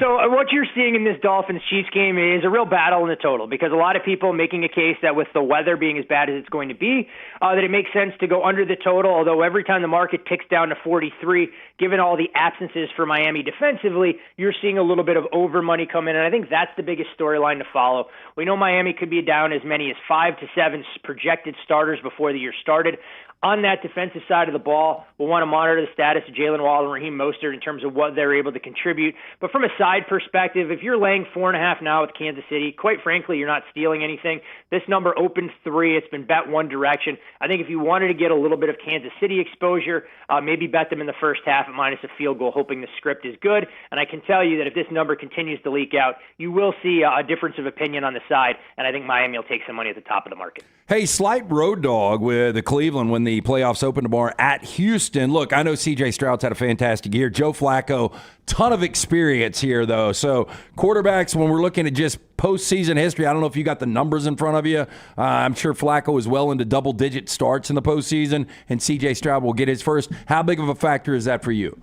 So what you're seeing in this Dolphins-Chiefs game is a real battle in the total, because a lot of people making a case that with the weather being as bad as it's going to be, that it makes sense to go under the total, although every time the market ticks down to 43, given all the absences for Miami defensively, you're seeing a little bit of over money come in, and I think that's the biggest storyline to follow. We know Miami could be down as many as 5 to 7 projected starters before the year started. On that defensive side of the ball, we'll want to monitor the status of Jalen Waddle and Raheem Mostert in terms of what they're able to contribute. But from a side perspective, if you're laying 4.5 now with Kansas City, quite frankly, you're not stealing anything. This number opens 3. It's been bet one direction. I think if you wanted to get a little bit of Kansas City exposure, maybe bet them in the first half at minus a field goal, hoping the script is good. And I can tell you that if this number continues to leak out, you will see a difference of opinion on the side, and I think Miami will take some money at the top of the market. Hey, slight road dog with the Cleveland when the playoffs open tomorrow at Houston. Look, I know C.J. Stroud's had a fantastic year. Joe Flacco, ton of experience here, though. So quarterbacks, when we're looking at just postseason history, I don't know if you got the numbers in front of you. I'm sure Flacco is well into double-digit starts in the postseason, and C.J. Stroud will get his first. How big of a factor is that for you?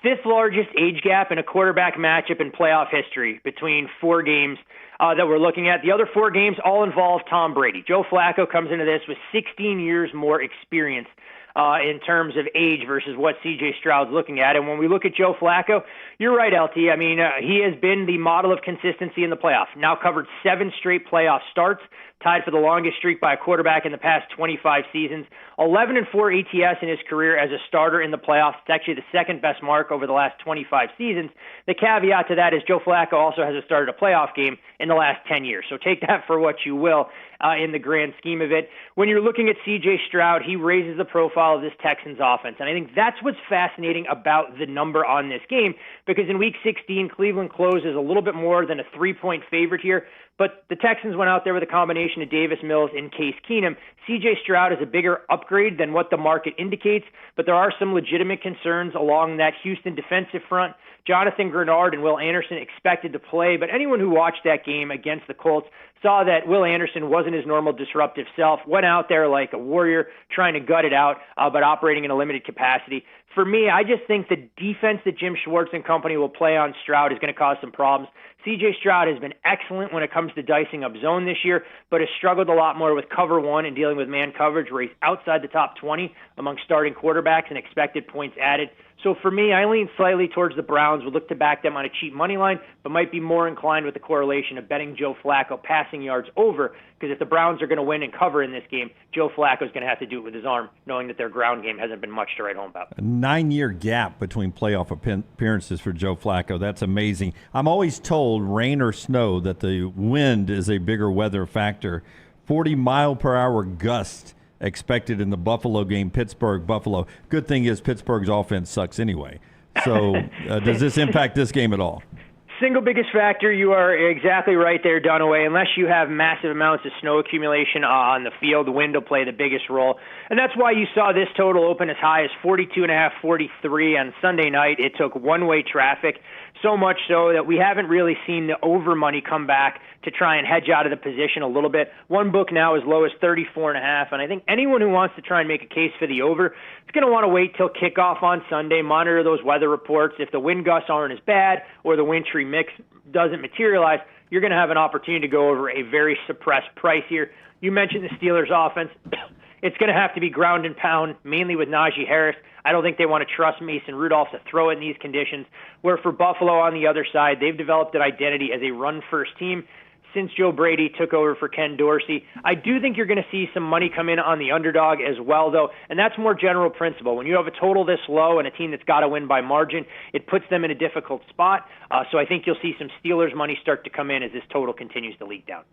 5th largest age gap in a quarterback matchup in playoff history between 4 games that we're looking at. The other 4 games all involve Tom Brady. Joe Flacco comes into this with 16 years more experience in terms of age versus what C.J. Stroud's looking at. And when we look at Joe Flacco, you're right, LT. I mean, he has been the model of consistency in the playoffs. Now covered 7 straight playoff starts, tied for the longest streak by a quarterback in the past 25 seasons. 11-4 ATS in his career as a starter in the playoffs. It's actually the second best mark over the last 25 seasons. The caveat to that is Joe Flacco also hasn't started a playoff game in the last 10 years. So take that for what you will in the grand scheme of it. When you're looking at C.J. Stroud, he raises the profile profile of this Texans offense. And I think that's what's fascinating about the number on this game, because in Week 16, Cleveland closes a little bit more than a 3-point favorite here. But the Texans went out there with a combination of Davis Mills and Case Keenum. C.J. Stroud is a bigger upgrade than what the market indicates, but there are some legitimate concerns along that Houston defensive front. Jonathan Grenard and Will Anderson expected to play, but anyone who watched that game against the Colts saw that Will Anderson wasn't his normal disruptive self, went out there like a warrior trying to gut it out, but operating in a limited capacity. For me, I just think the defense that Jim Schwartz and company will play on Stroud is going to cause some problems. C.J. Stroud has been excellent when it comes to dicing up zone this year, but has struggled a lot more with cover one and dealing with man coverage, where he's outside the top 20 among starting quarterbacks and expected points added. So for me, I lean slightly towards the Browns. Would look to back them on a cheap money line, but might be more inclined with the correlation of betting Joe Flacco passing yards over, because if the Browns are going to win and cover in this game, Joe Flacco is going to have to do it with his arm, knowing that their ground game hasn't been much to write home about. A 9-year gap between playoff appearances for Joe Flacco. That's amazing. I'm always told, rain or snow, that the wind is a bigger weather factor. 40-mile-per-hour gust expected in the Buffalo game, Pittsburgh-Buffalo. Good thing is Pittsburgh's offense sucks anyway. So does this impact this game at all? Single biggest factor, you are exactly right there, Dunaway. Unless you have massive amounts of snow accumulation on the field, the wind will play the biggest role. And that's why you saw this total open as high as 42.5, 43 on Sunday night. It took one-way traffic, so much so that we haven't really seen the over money come back to try and hedge out of the position a little bit. One book now as low as 34.5, and I think anyone who wants to try and make a case for the over is going to want to wait till kickoff on Sunday, monitor those weather reports. If the wind gusts aren't as bad or the wintry mix doesn't materialize, you're going to have an opportunity to go over a very suppressed price here. You mentioned the Steelers' offense. It's going to have to be ground and pound, mainly with Najee Harris. I don't think they want to trust Mason Rudolph to throw it in these conditions, where for Buffalo on the other side, they've developed an identity as a run-first team since Joe Brady took over for Ken Dorsey. I do think you're going to see some money come in on the underdog as well, though, and that's more general principle. When you have a total this low and a team that's got to win by margin, it puts them in a difficult spot. So I think you'll see some Steelers money start to come in as this total continues to leak down.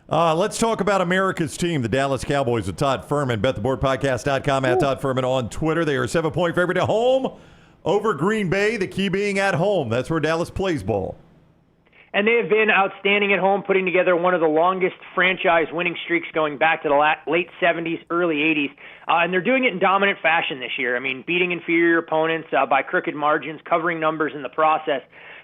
Let's talk about America's team, the Dallas Cowboys, with Todd Fuhrman. BetTheBoardPodcast.com, at Todd Fuhrman on Twitter. They are a 7-point favorite at home over Green Bay, the key being at home. That's where Dallas plays ball. And they have been outstanding at home, putting together one of the longest franchise winning streaks going back to the late 70s, early 80s. And they're doing it in dominant fashion this year. I mean, beating inferior opponents by crooked margins, covering numbers in the process.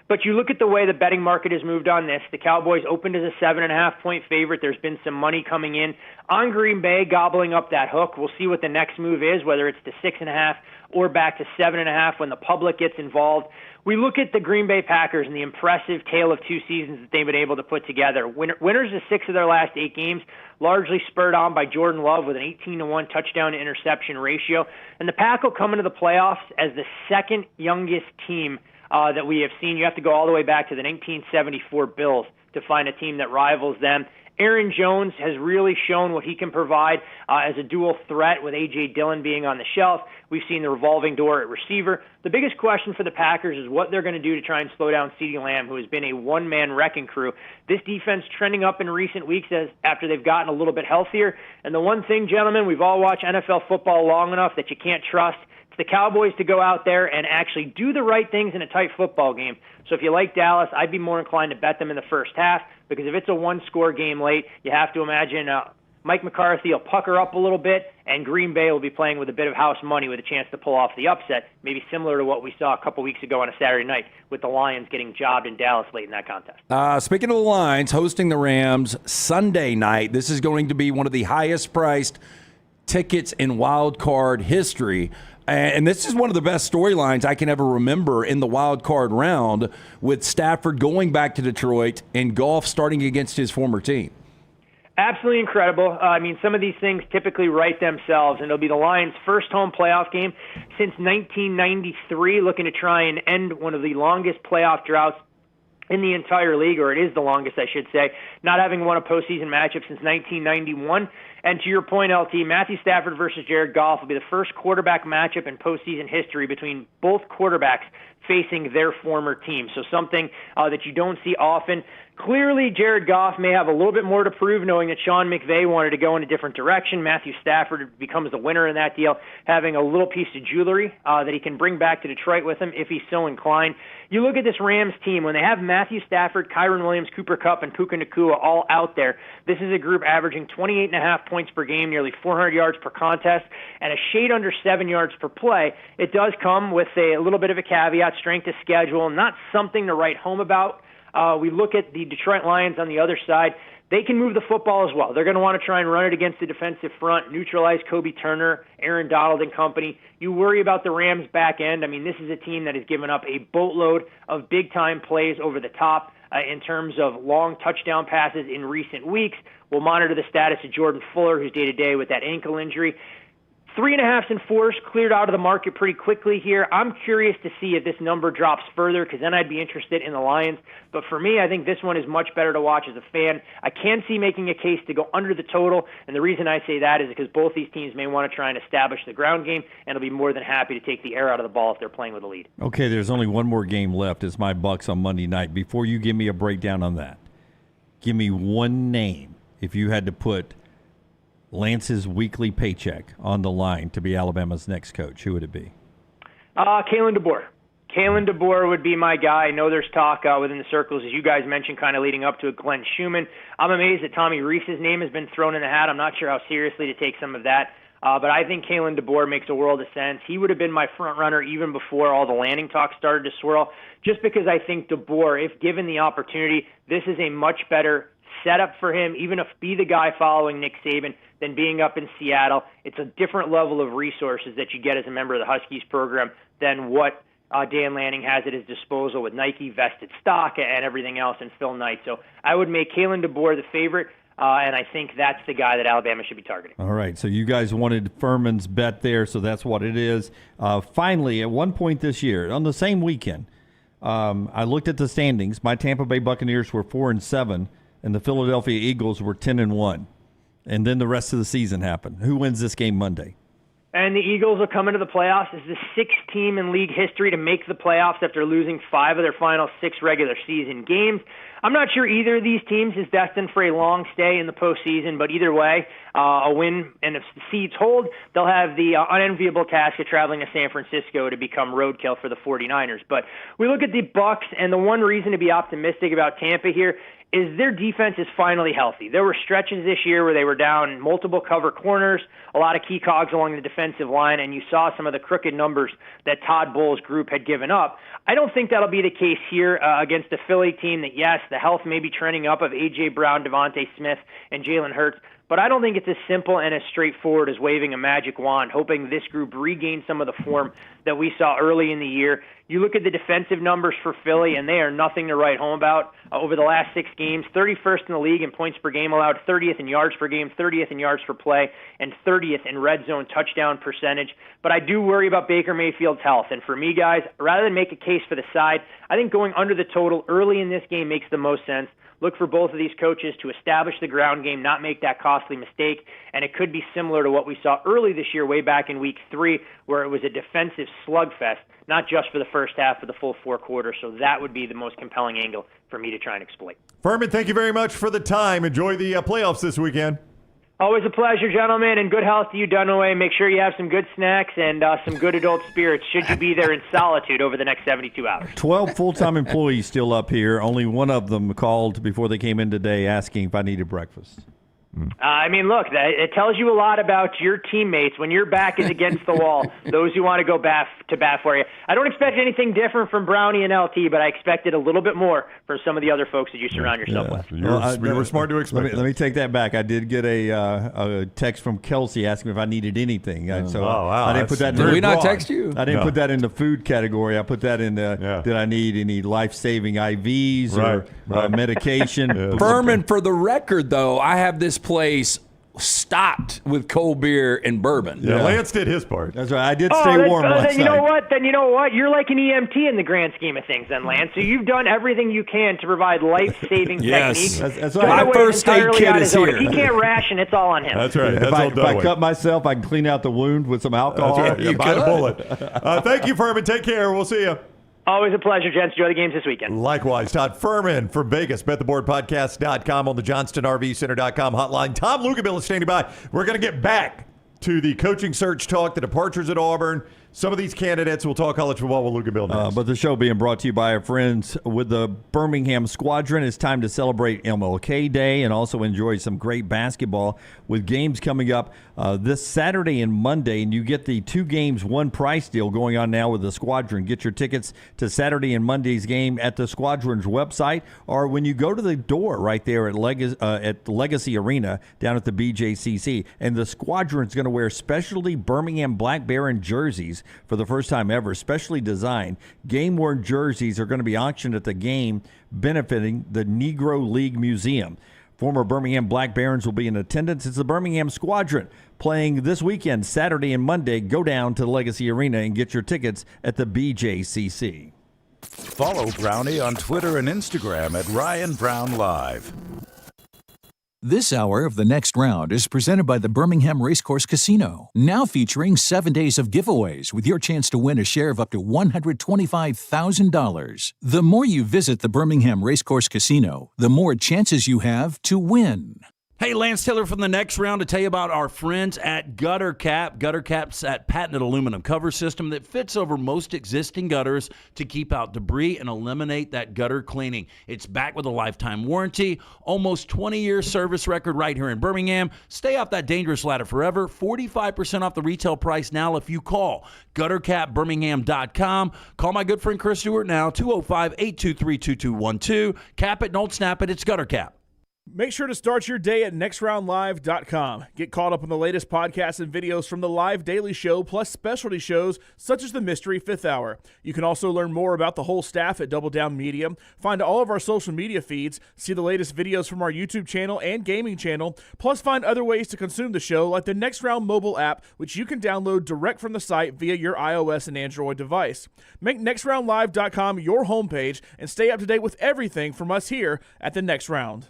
But you look at the way the betting market has moved on this. The Cowboys opened as a 7.5-point favorite. There's been some money coming in on Green Bay, gobbling up that hook. We'll see what the next move is, whether it's to 6.5 or back to 7.5 when the public gets involved. We look at the Green Bay Packers and the impressive tale of two seasons that they've been able to put together. Winners of 6 of their last 8 games, largely spurred on by Jordan Love with an 18-1 touchdown-to-interception ratio. And the Pack will come into the playoffs as the second youngest team that we have seen. You have to go all the way back to the 1974 Bills to find a team that rivals them. Aaron Jones has really shown what he can provide as a dual threat, with A.J. Dillon being on the shelf. We've seen the revolving door at receiver. The biggest question for the Packers is what they're going to do to try and slow down CeeDee Lamb, who has been a one-man wrecking crew. This defense trending up in recent weeks after they've gotten a little bit healthier. And the one thing, gentlemen, we've all watched NFL football long enough that you can't trust. It's the Cowboys to go out there and actually do the right things in a tight football game. So if you like Dallas, I'd be more inclined to bet them in the first half, because if it's a one-score game late, you have to imagine Mike McCarthy will pucker up a little bit, and Green Bay will be playing with a bit of house money with a chance to pull off the upset, maybe similar to what we saw a couple weeks ago on a Saturday night with the Lions getting jobbed in Dallas late in that contest. Speaking of the Lions, hosting the Rams Sunday night, this is going to be one of the highest-priced tickets in wild card history. And this is one of the best storylines I can ever remember in the wild card round, with Stafford going back to Detroit and Goff starting against his former team. Absolutely incredible. I mean, some of these things typically write themselves, and it'll be the Lions' first home playoff game since 1993, looking to try and end one of the longest playoff droughts in the entire league, or it is the longest, I should say, not having won a postseason matchup since 1991. And to your point, LT, Matthew Stafford versus Jared Goff will be the first quarterback matchup in postseason history between both quarterbacks facing their former team. So something that you don't see often. Clearly, Jared Goff may have a little bit more to prove, knowing that Sean McVay wanted to go in a different direction. Matthew Stafford becomes the winner in that deal, having a little piece of jewelry that he can bring back to Detroit with him if he's so inclined. You look at this Rams team, when they have Matthew Stafford, Kyron Williams, Cooper Kupp, and Puka Nacua all out there, this is a group averaging 28.5 points per game, nearly 400 yards per contest, and a shade under 7 yards per play. It does come with a little bit of a caveat, strength of schedule, not something to write home about. We look at the Detroit Lions on the other side. They can move the football as well. They're going to want to try and run it against the defensive front, neutralize Kobe Turner, Aaron Donald and company. You worry about the Rams' back end. I mean, this is a team that has given up a boatload of big-time plays over the top in terms of long touchdown passes in recent weeks. We'll monitor the status of Jordan Fuller, who's day-to-day with that ankle injury. 3.5s and 4s cleared out of the market pretty quickly here. I'm curious to see if this number drops further, because then I'd be interested in the Lions. But for me, I think this one is much better to watch as a fan. I can see making a case to go under the total, and the reason I say that is because both these teams may want to try and establish the ground game, and will be more than happy to take the air out of the ball if they're playing with a lead. Okay, there's only one more game left. It's my Bucks on Monday night. Before you give me a breakdown on that, give me one name if you had to put Lance's weekly paycheck on the line to be Alabama's next coach. Who would it be? Kalen DeBoer. Kalen DeBoer would be my guy. I know there's talk within the circles, as you guys mentioned, kind of leading up to it, Glenn Schumann. I'm amazed that Tommy Reese's name has been thrown in the hat. I'm not sure how seriously to take some of that. But I think Kalen DeBoer makes a world of sense. He would have been my front runner even before all the landing talk started to swirl, just because I think DeBoer, if given the opportunity, this is a much better setup for him, even if be the guy following Nick Saban, than being up in Seattle. It's a different level of resources that you get as a member of the Huskies program than what Dan Lanning has at his disposal with Nike vested stock and everything else, and Phil Knight. So I would make Kalen DeBoer the favorite, and I think that's the guy that Alabama should be targeting. All right, so you guys wanted Furman's bet there, so that's what it is. Finally, at one point this year, on the same weekend, I looked at the standings. My Tampa Bay Buccaneers were 4-7, and the Philadelphia Eagles were 10-1. And then the rest of the season happened. Who wins this game Monday? And the Eagles will come into the playoffs as the sixth team in league history to make the playoffs after losing 5 of their final 6 regular season games. I'm not sure either of these teams is destined for a long stay in the postseason, but either way, a win, and if the seeds hold, they'll have the unenviable task of traveling to San Francisco to become roadkill for the 49ers. But we look at the Bucs, and the one reason to be optimistic about Tampa here is their defense is finally healthy. There were stretches this year where they were down multiple cover corners, a lot of key cogs along the defensive line, and you saw some of the crooked numbers that Todd Bowles' group had given up. I don't think that'll be the case here against a Philly team that, yes, the health may be trending up of A.J. Brown, Devontae Smith, and Jalen Hurts, but I don't think it's as simple and as straightforward as waving a magic wand, hoping this group regains some of the form that we saw early in the year. You look at the defensive numbers for Philly, and they are nothing to write home about. Over the last 6 games, 31st in the league in points per game allowed, 30th in yards per game, 30th in yards per play, and 30th in red zone touchdown percentage. But I do worry about Baker Mayfield's health. And for me, guys, rather than make a case for the side, I think going under the total early in this game makes the most sense. Look for both of these coaches to establish the ground game, not make that costly mistake, and it could be similar to what we saw early this year, way back in Week 3, where it was a defensive slugfest, not just for the first half, but the full 4 quarters. So that would be the most compelling angle for me to try and exploit. Furman, thank you very much for the time. Enjoy the playoffs this weekend. Always a pleasure, gentlemen, and good health to you, Dunaway. Make sure you have some good snacks and some good adult spirits should you be there in solitude over the next 72 hours. 12 full-time employees still up here. Only one of them called before they came in today asking if I needed breakfast. I mean, look, it tells you a lot about your teammates when your back is against the wall, those who want to go bat for you. I don't expect anything different from Brownie and LT, but I expected a little bit more from some of the other folks that you surround yourself with. You were smart to expect Let me take that back. I did get a text from Kelsey asking if I needed anything. So I didn't put that. Did we not text you? I didn't put that in the food category. I put that in the did I need any life-saving IVs or medication? Furman, for the record, though, I have this place stocked with cold beer and bourbon. Yeah, Lance did his part. That's right. I did stay warm last night. Then you know what? You're like an EMT in the grand scheme of things, then, Lance. So you've done everything you can to provide life-saving techniques. That's right. My first aid kit is here. If he can't ration, it's all on him. That's right. If I cut myself, I can clean out the wound with some alcohol. That's right. Bite a bullet. Thank you, Furman. Take care. We'll see you. Always a pleasure, gents. Enjoy the games this weekend. Likewise, Todd Fuhrman from Vegas, BetTheBoardPodcast.com on the JohnstonRVCenter.com hotline. Tom Luginbill is standing by. We're going to get back to the coaching search talk, the departures at Auburn, some of these candidates. We'll talk college football with Luginbill next. But the show being brought to you by our friends with the Birmingham Squadron. It's time to celebrate MLK Day and also enjoy some great basketball with games coming up this Saturday and Monday. And you get the 2 games, 1 price deal going on now with the Squadron. Get your tickets to Saturday and Monday's game at the Squadron's website or when you go to the door right there at Legacy Arena down at the BJCC. And the Squadron's going to wear specialty Birmingham Black Baron jerseys for the first time ever, specially designed. Game-worn jerseys are going to be auctioned at the game, benefiting the Negro League Museum. Former Birmingham Black Barons will be in attendance. It's the Birmingham Squadron playing this weekend, Saturday and Monday. Go down to the Legacy Arena and get your tickets at the BJCC. Follow Brownie on Twitter and Instagram at Ryan Brown Live. This hour of The Next Round is presented by the Birmingham Racecourse Casino, now featuring 7 days of giveaways with your chance to win a share of up to $125,000. The more you visit the Birmingham Racecourse Casino, the more chances you have to win. Hey, Lance Taylor from the Next Round to tell you about our friends at Gutter Cap. Gutter Cap's that patented aluminum cover system that fits over most existing gutters to keep out debris and eliminate that gutter cleaning. It's backed with a lifetime warranty, almost 20-year service record right here in Birmingham. Stay off that dangerous ladder forever. 45% off the retail price now if you call guttercapbirmingham.com. Call my good friend Chris Stewart now, 205-823-2212. Cap it, don't snap it. It's Gutter Cap. Make sure to start your day at nextroundlive.com. Get caught up on the latest podcasts and videos from the live daily show, plus specialty shows such as the Mystery Fifth Hour. You can also learn more about the whole staff at Double Down Media, find all of our social media feeds, see the latest videos from our YouTube channel and gaming channel, plus find other ways to consume the show like the Next Round mobile app, which you can download direct from the site via your iOS and Android device. Make nextroundlive.com your homepage and stay up to date with everything from us here at the Next Round.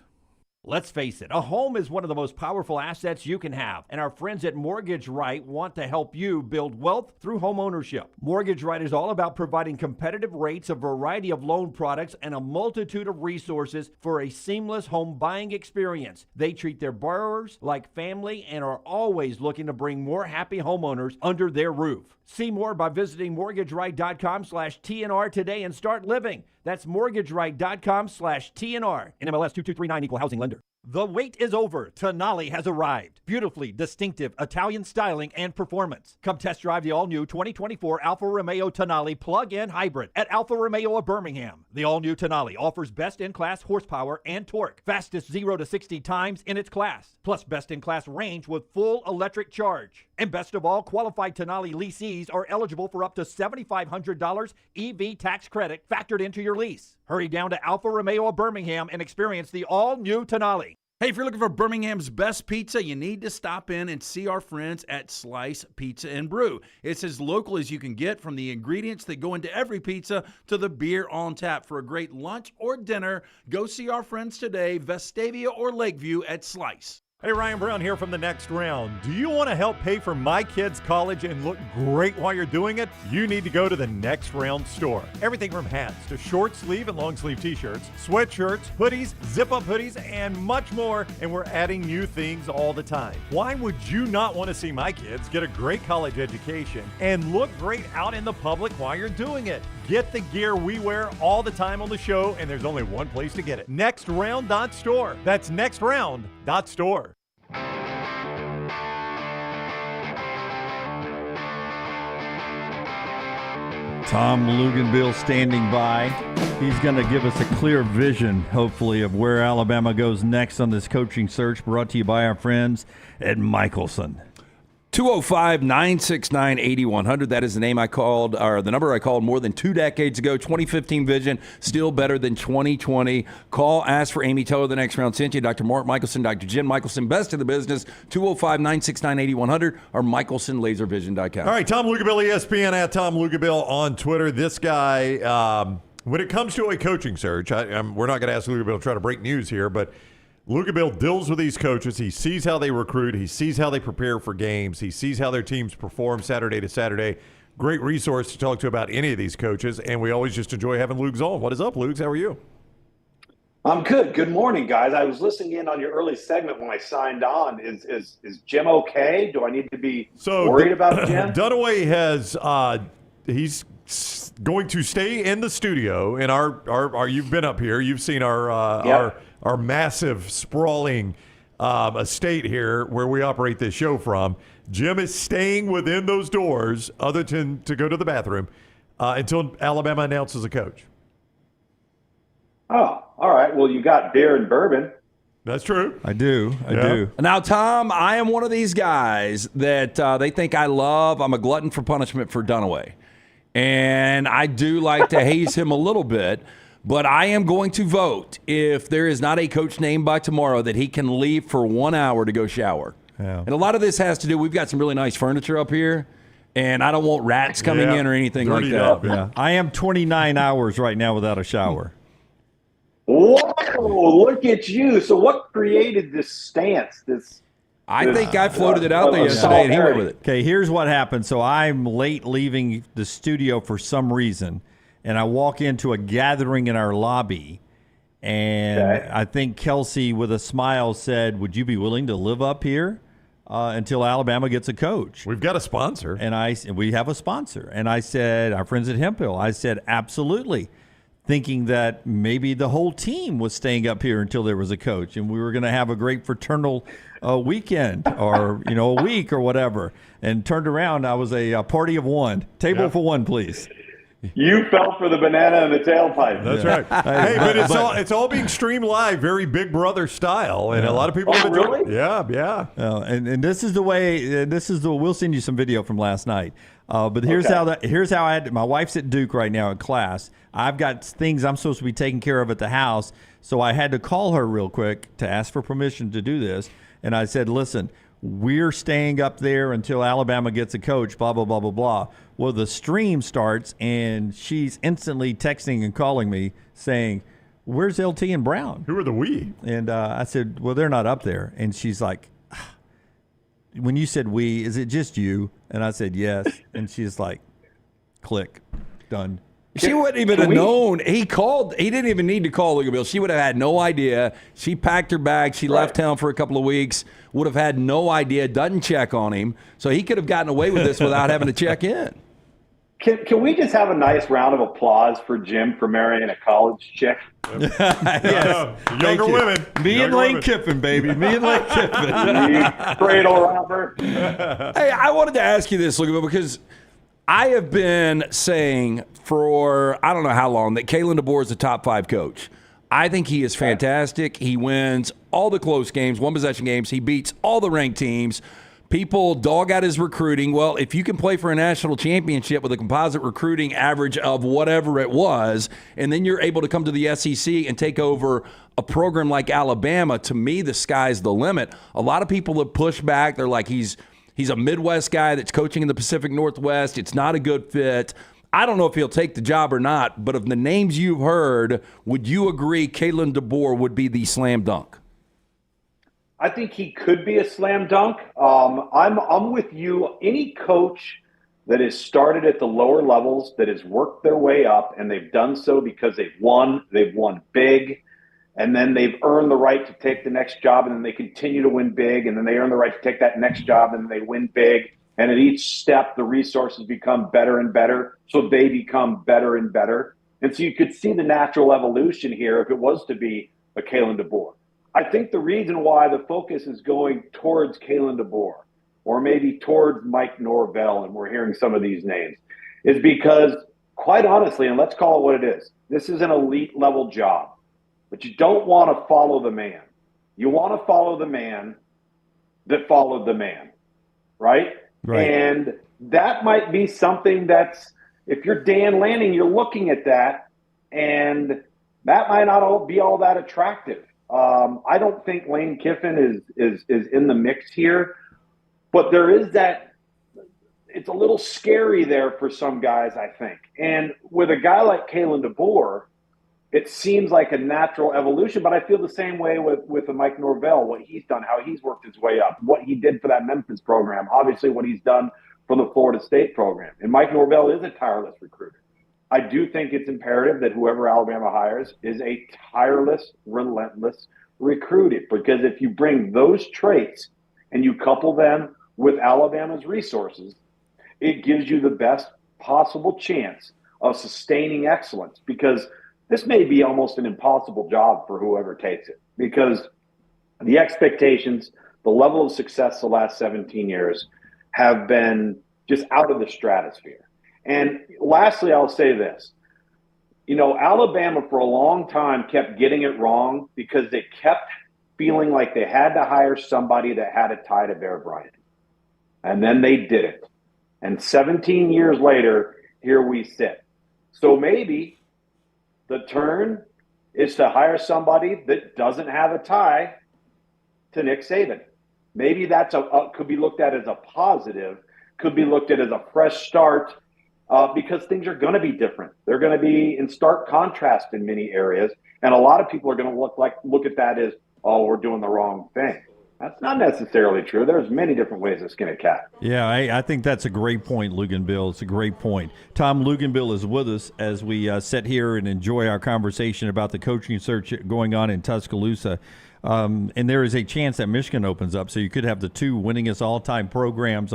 Let's face it, a home is one of the most powerful assets you can have, and our friends at Mortgage Right want to help you build wealth through home ownership. Mortgage Right is all about providing competitive rates, a variety of loan products, and a multitude of resources for a seamless home buying experience. They treat their borrowers like family and are always looking to bring more happy homeowners under their roof. See more by visiting mortgageright.com/TNR today and start living. That's mortgageright.com/TNR. NMLS 2239 equal housing lender. The wait is over. Tonali has arrived. Beautifully distinctive Italian styling and performance. Come test drive the all-new 2024 Alfa Romeo Tonali plug-in hybrid at Alfa Romeo of Birmingham. The all-new Tonali offers best-in-class horsepower and torque, fastest 0 to 60 times in its class, plus best-in-class range with full electric charge. And best of all, qualified Tonali leasees are eligible for up to $7,500 EV tax credit factored into your lease. Hurry down to Alfa Romeo of Birmingham and experience the all-new Tonali. Hey, if you're looking for Birmingham's best pizza, you need to stop in and see our friends at Slice Pizza and Brew. It's as local as you can get, from the ingredients that go into every pizza to the beer on tap. For a great lunch or dinner, go see our friends today, Vestavia or Lakeview at Slice. Hey, Ryan Brown here from the Next Round. Do you want to help pay for my kids' college and look great while you're doing it? You need to go to the Next Round store. Everything from hats to short sleeve and long sleeve t-shirts, sweatshirts, hoodies, zip-up hoodies, and much more. And we're adding new things all the time. Why would you not want to see my kids get a great college education and look great out in the public while you're doing it? Get the gear we wear all the time on the show, and there's only one place to get it. nextround.store. That's nextround.store. Tom Luginbill standing by. He's going to give us a clear vision, hopefully, of where Alabama goes next on this coaching search, brought to you by our friends at Michelson. 205-969-8100. That is the name I called, or the number I called more than 2 decades ago. 2015 vision, still better than 2020. Call, ask for Amy. Tell her the Next Round sent you. Dr. Mark Michelson, Dr. Jen Michelson, best in the business. 205-969-8100 or MichelsonLaserVision.com. All right, Tom Luginbill, ESPN, at Tom Luginbill on Twitter. This guy, when it comes to a coaching search, we're not going to ask Luginbill to try to break news here, but Luginbill deals with these coaches. He sees how they recruit. He sees how they prepare for games. He sees how their teams perform Saturday to Saturday. great resource to talk to about any of these coaches, and we always just enjoy having Lugs on. What is up, Lugs? How are you? I'm good. Good morning, guys. I was listening in on your early segment when I signed on. Is Jim okay? Do I need to be worried about Jim? Dunaway has he's going to stay in the studio in our you've been up here. You've seen our massive sprawling estate here where we operate this show from. Jim is staying within those doors, other than to go to the bathroom, until Alabama announces a coach. Oh, all right. Well, you got beer and bourbon. That's true. I do. I do. Now, Tom, I am one of these guys that they think I love. I'm a glutton for punishment for Dunaway. And I do like to haze him a little bit. But I am going to vote if there is not a coach named by tomorrow that he can leave for 1 hour to go shower. Yeah. And a lot of this has to do, we've got some really nice furniture up here. And I don't want rats coming in or anything like that. Yeah. I am 29 hours right now without a shower. Whoa, look at you. So what created this stance? I think I floated it out there yesterday, and he went with it. Okay, here's what happened. So I'm late leaving the studio for some reason, and I walk into a gathering in our lobby, and I think Kelsey, with a smile, said, "Would you be willing to live up here until Alabama gets a coach?" We've got a sponsor. And we have a sponsor. And I said, our friends at Hemphill, I said, absolutely. Thinking that maybe the whole team was staying up here until there was a coach, and we were going to have a great fraternal weekend or a week or whatever. And turned around, I was a party of one. Table for one, please. You fell for the banana in the tailpipe. That's right. Hey, but it's all being streamed live, very Big Brother style, and a lot of people have enjoyed. Yeah. And this is the way. We'll send you some video from last night. But here's how I had. My wife's at Duke right now in class. I've got things I'm supposed to be taking care of at the house, so I had to call her real quick to ask for permission to do this. And I said, "Listen, we're staying up there until Alabama gets a coach." Blah blah blah blah blah. Well, the stream starts, and she's instantly texting and calling me saying, "Where's LT and Brown? Who are the we?" And I said, "Well, they're not up there." And she's like, "When you said we, is it just you?" And I said, "Yes." And she's like, "Click, done." She wouldn't even have known. He called. He didn't even need to call Luginbill. She would have had no idea. She packed her bag. She left town for a couple of weeks. Would have had no idea. Doesn't check on him. So he could have gotten away with this without having to check in. Can we just have a nice round of applause for Jim for marrying a college chick? Yes. Younger women. Me and Lane Kiffin, baby. Me and Lane Kiffin. Cradle Robert. Hey, I wanted to ask you this, Luginbill, because I have been saying for I don't know how long that Kalen DeBoer is a top 5 coach. I think he is fantastic. He wins all the close games, one-possession games. He beats all the ranked teams. People dog out his recruiting. Well, if you can play for a national championship with a composite recruiting average of whatever it was, and then you're able to come to the SEC and take over a program like Alabama, to me, the sky's the limit. A lot of people have pushed back. They're like, he's a Midwest guy that's coaching in the Pacific Northwest. It's not a good fit. I don't know if he'll take the job or not, but of the names you've heard, would you agree Kalen DeBoer would be the slam dunk? I think he could be a slam dunk. I'm with you. Any coach that has started at the lower levels, that has worked their way up, and they've done so because they've won big, and then they've earned the right to take the next job, and then they continue to win big, and then they earn the right to take that next job, and then they win big. And at each step, the resources become better and better, so they become better and better. And so you could see the natural evolution here if it was to be a Kalen DeBoer. I think the reason why the focus is going towards Kalen DeBoer, or maybe towards Mike Norvell, and we're hearing some of these names, is because, quite honestly, and let's call it what it is, this is an elite level job. But you don't want to follow the man. You want to follow the man that followed the man, right? And that might be something that's, if you're Dan Lanning, you're looking at that, and that might not be all that attractive. I don't think Lane Kiffin is in the mix here, but there is that. It's a little scary there for some guys, I think. And with a guy like Kalen DeBoer, it seems like a natural evolution, but I feel the same way with Mike Norvell, what he's done, how he's worked his way up, what he did for that Memphis program, obviously what he's done from the Florida State program. And Mike Norvell is a tireless recruiter. I do think it's imperative that whoever Alabama hires is a tireless, relentless recruiter, because if you bring those traits and you couple them with Alabama's resources, it gives you the best possible chance of sustaining excellence, because this may be almost an impossible job for whoever takes it, because the expectations, the level of success the last 17 years have been just out of the stratosphere. And lastly, I'll say this. You know, Alabama for a long time kept getting it wrong because they kept feeling like they had to hire somebody that had a tie to Bear Bryant. And then they did it. And 17 years later, here we sit. So maybe the turn is to hire somebody that doesn't have a tie to Nick Saban. Maybe that's could be looked at as a positive, could be looked at as a fresh start, because things are going to be different. They're going to be in stark contrast in many areas, and a lot of people are going to look at that as, oh, we're doing the wrong thing. That's not necessarily true. There's many different ways to skin a cat. Yeah, I think that's a great point, Luginbill. It's a great point. Tom Luginbill is with us as we sit here and enjoy our conversation about the coaching search going on in Tuscaloosa. And there is a chance that Michigan opens up, so you could have the two winningest all-time programs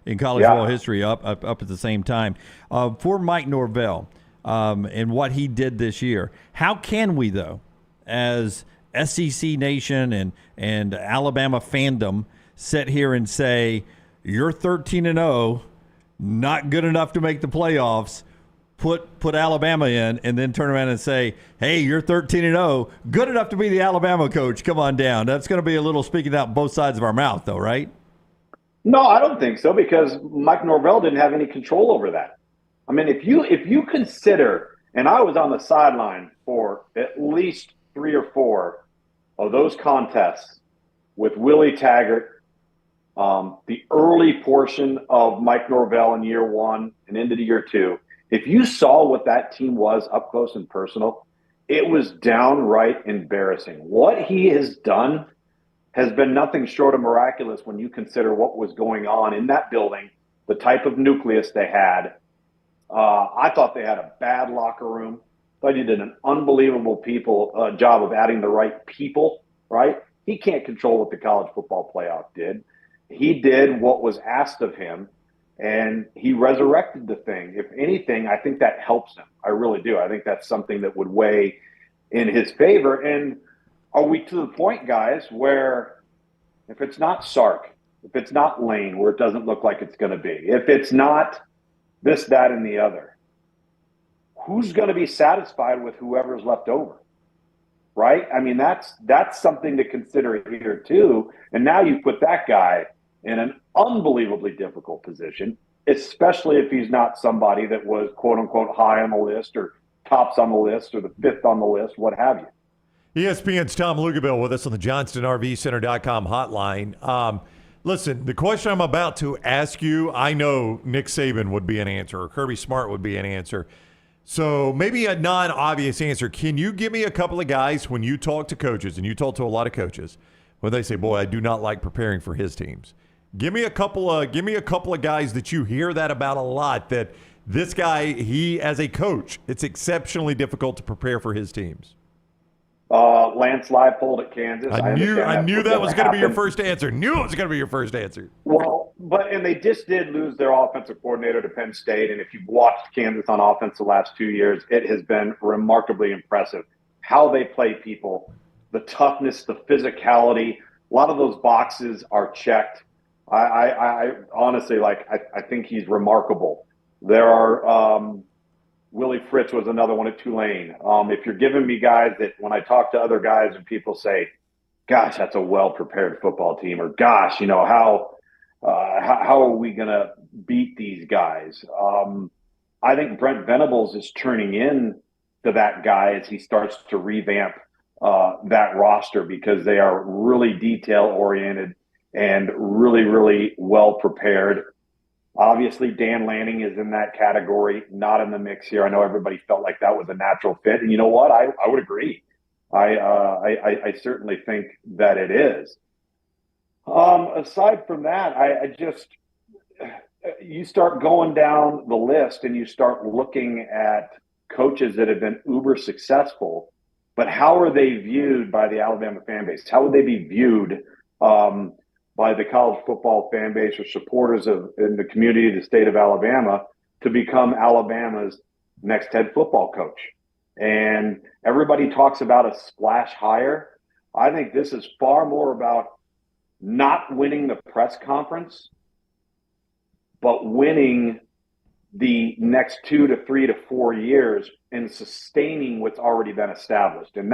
in college football history up at the same time. For Mike Norvell and what he did this year, how can we, though, as SEC Nation and Alabama fandom, sit here and say, you're 13-0, not good enough to make the playoffs, put Alabama in, and then turn around and say, hey, you're 13-0, good enough to be the Alabama coach, come on down. That's going to be a little speaking out both sides of our mouth, though, right? No, I don't think so, because Mike Norvell didn't have any control over that. I mean, if you consider, and I was on the sideline for at least 3 or 4 of those contests with Willie Taggart, the early portion of Mike Norvell in year 1 and into the year 2, if you saw what that team was up close and personal, it was downright embarrassing. What he has done has been nothing short of miraculous when you consider what was going on in that building, the type of nucleus they had. I thought they had a bad locker room. Thought he did an unbelievable job of adding the right people, right? He can't control what the college football playoff did. He did what was asked of him, and he resurrected the thing. If anything, I think that helps him. I really do. I think that's something that would weigh in his favor. And are we to the point, guys, where if it's not Sark, if it's not Lane, where it doesn't look like it's going to be, if it's not this, that, and the other, who's going to be satisfied with whoever's left over, right? I mean, that's something to consider here too. And now you put that guy in an unbelievably difficult position, especially if he's not somebody that was quote unquote high on the list or tops on the list or the 5th on the list, what have you. ESPN's Tom Luginbill with us on the JohnstonRVCenter.com hotline. Listen, the question I'm about to ask you, I know Nick Saban would be an answer, or Kirby Smart would be an answer. So maybe a non-obvious answer. Can you give me a couple of guys when you talk to coaches, and you talk to a lot of coaches, when they say, boy, I do not like preparing for his teams. Give me a couple of guys that you hear that about a lot, that this guy, he as a coach, it's exceptionally difficult to prepare for his teams. Lance Leipold at Kansas. I knew that was going to be your first answer. Knew it was going to be your first answer. Well, and they just did lose their offensive coordinator to Penn State. And if you've watched Kansas on offense the last 2 years, it has been remarkably impressive how they play people, the toughness, the physicality. A lot of those boxes are checked. I honestly, I think he's remarkable. There are Willie Fritz was another one at Tulane. If you're giving me guys that when I talk to other guys and people say, gosh, that's a well-prepared football team, or gosh, how are we going to beat these guys? I think Brent Venables is turning in to that guy as he starts to revamp that roster, because they are really detail-oriented and really, really well-prepared. Obviously, Dan Lanning is in that category, not in the mix here. I know everybody felt like that was a natural fit. And you know what? I would agree. I certainly think that it is. Aside from that, you start going down the list and you start looking at coaches that have been uber successful, but how are they viewed by the Alabama fan base? How would they be viewed by the college football fan base or supporters in the community of the state of Alabama to become Alabama's next head football coach? And everybody talks about a splash hire. I think this is far more about not winning the press conference, but winning the next 2 to 3 to 4 years and sustaining what's already been established. And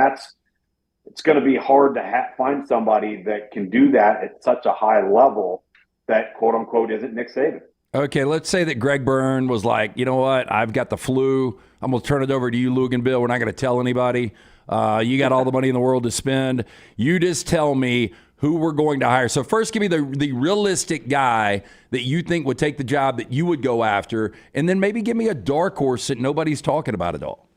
it's going to be hard to find somebody that can do that at such a high level that, quote unquote, isn't Nick Saban. Okay, let's say that Greg Byrne was like, you know what, I've got the flu. I'm going to turn it over to you, Luginbill. We're not going to tell anybody. You got all the money in the world to spend. You just tell me who we're going to hire. So first give me the realistic guy that you think would take the job that you would go after, and then maybe give me a dark horse that nobody's talking about at all.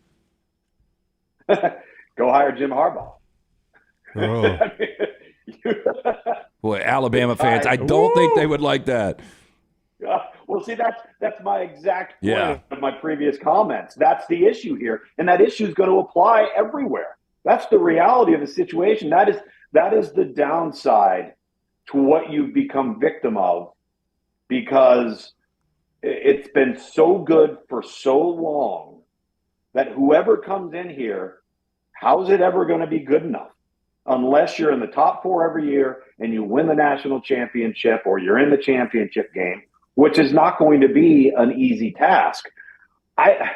Go hire Jim Harbaugh. Oh. Boy, Alabama fans, I don't think they would like that. Well, see, that's my exact point of my previous comments. That's the issue here, and that issue is going to apply everywhere. That's the reality of the situation. That is the downside to what you've become victim of, because it's been so good for so long that whoever comes in here, how's it ever going to be good enough? Unless you're in the top 4 every year and you win the national championship or you're in the championship game, which is not going to be an easy task. I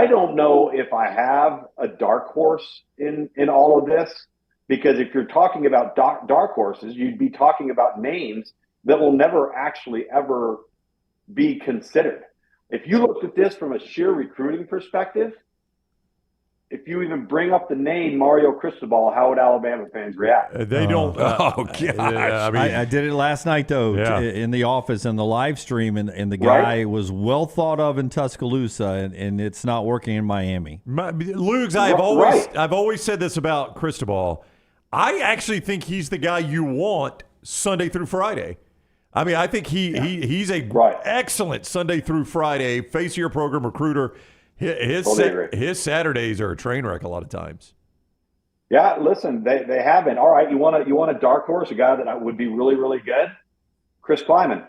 don't know if I have a dark horse in all of this, because if you're talking about dark horses, you'd be talking about names that will never actually ever be considered. If you looked at this from a sheer recruiting perspective, if you even bring up the name Mario Cristobal, how would Alabama fans react? They don't. Oh, gosh. I did it last night, though, in the office in the live stream, and the guy was well thought of in Tuscaloosa, and it's not working in Miami. Lugs, I've always said this about Cristobal. I actually think he's the guy you want Sunday through Friday. I mean, I think he's a excellent Sunday through Friday face of your program recruiter. His Saturdays are a train wreck a lot of times. Yeah, listen, they haven't. All right, you want a dark horse, a guy that would be really, really good? Chris Kleiman.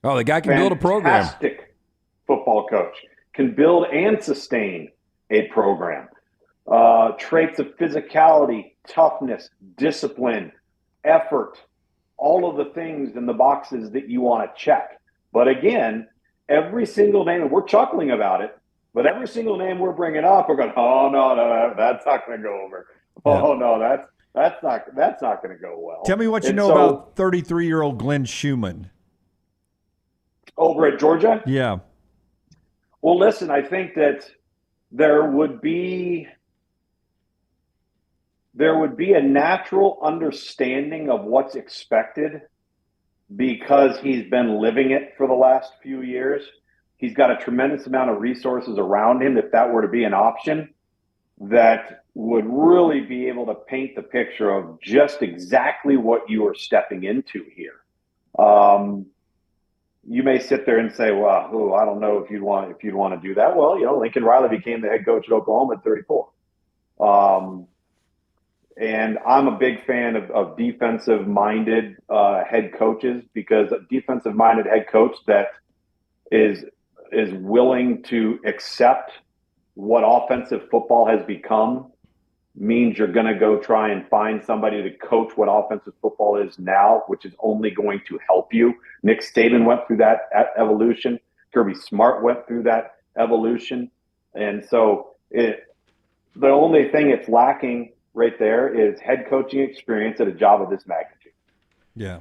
Oh, the guy can build a program. Fantastic football coach. Can build and sustain a program. Traits of physicality, toughness, discipline, effort, all of the things in the boxes that you want to check. But again, every single name, and we're chuckling about it, but every single name we're bringing up, we're going, oh, no, that's not going to go over. Oh, no, that's not going to go well. Tell me what you know about 33-year-old Glenn Schumann. Over at Georgia? Yeah. Well, listen, I think that there would be a natural understanding of what's expected because he's been living it for the last few years. He's got a tremendous amount of resources around him, if that were to be an option, that would really be able to paint the picture of just exactly what you are stepping into here. You may sit there and say, well, I don't know if you'd want to do that. Well, Lincoln Riley became the head coach at Oklahoma at 34. And I'm a big fan of defensive-minded head coaches, because a defensive-minded head coach that is willing to accept what offensive football has become means you're going to go try and find somebody to coach what offensive football is now, which is only going to help you. Nick Saban went through that evolution. Kirby Smart went through that evolution. And so the only thing it's lacking right there is head coaching experience at a job of this magnitude. Yeah.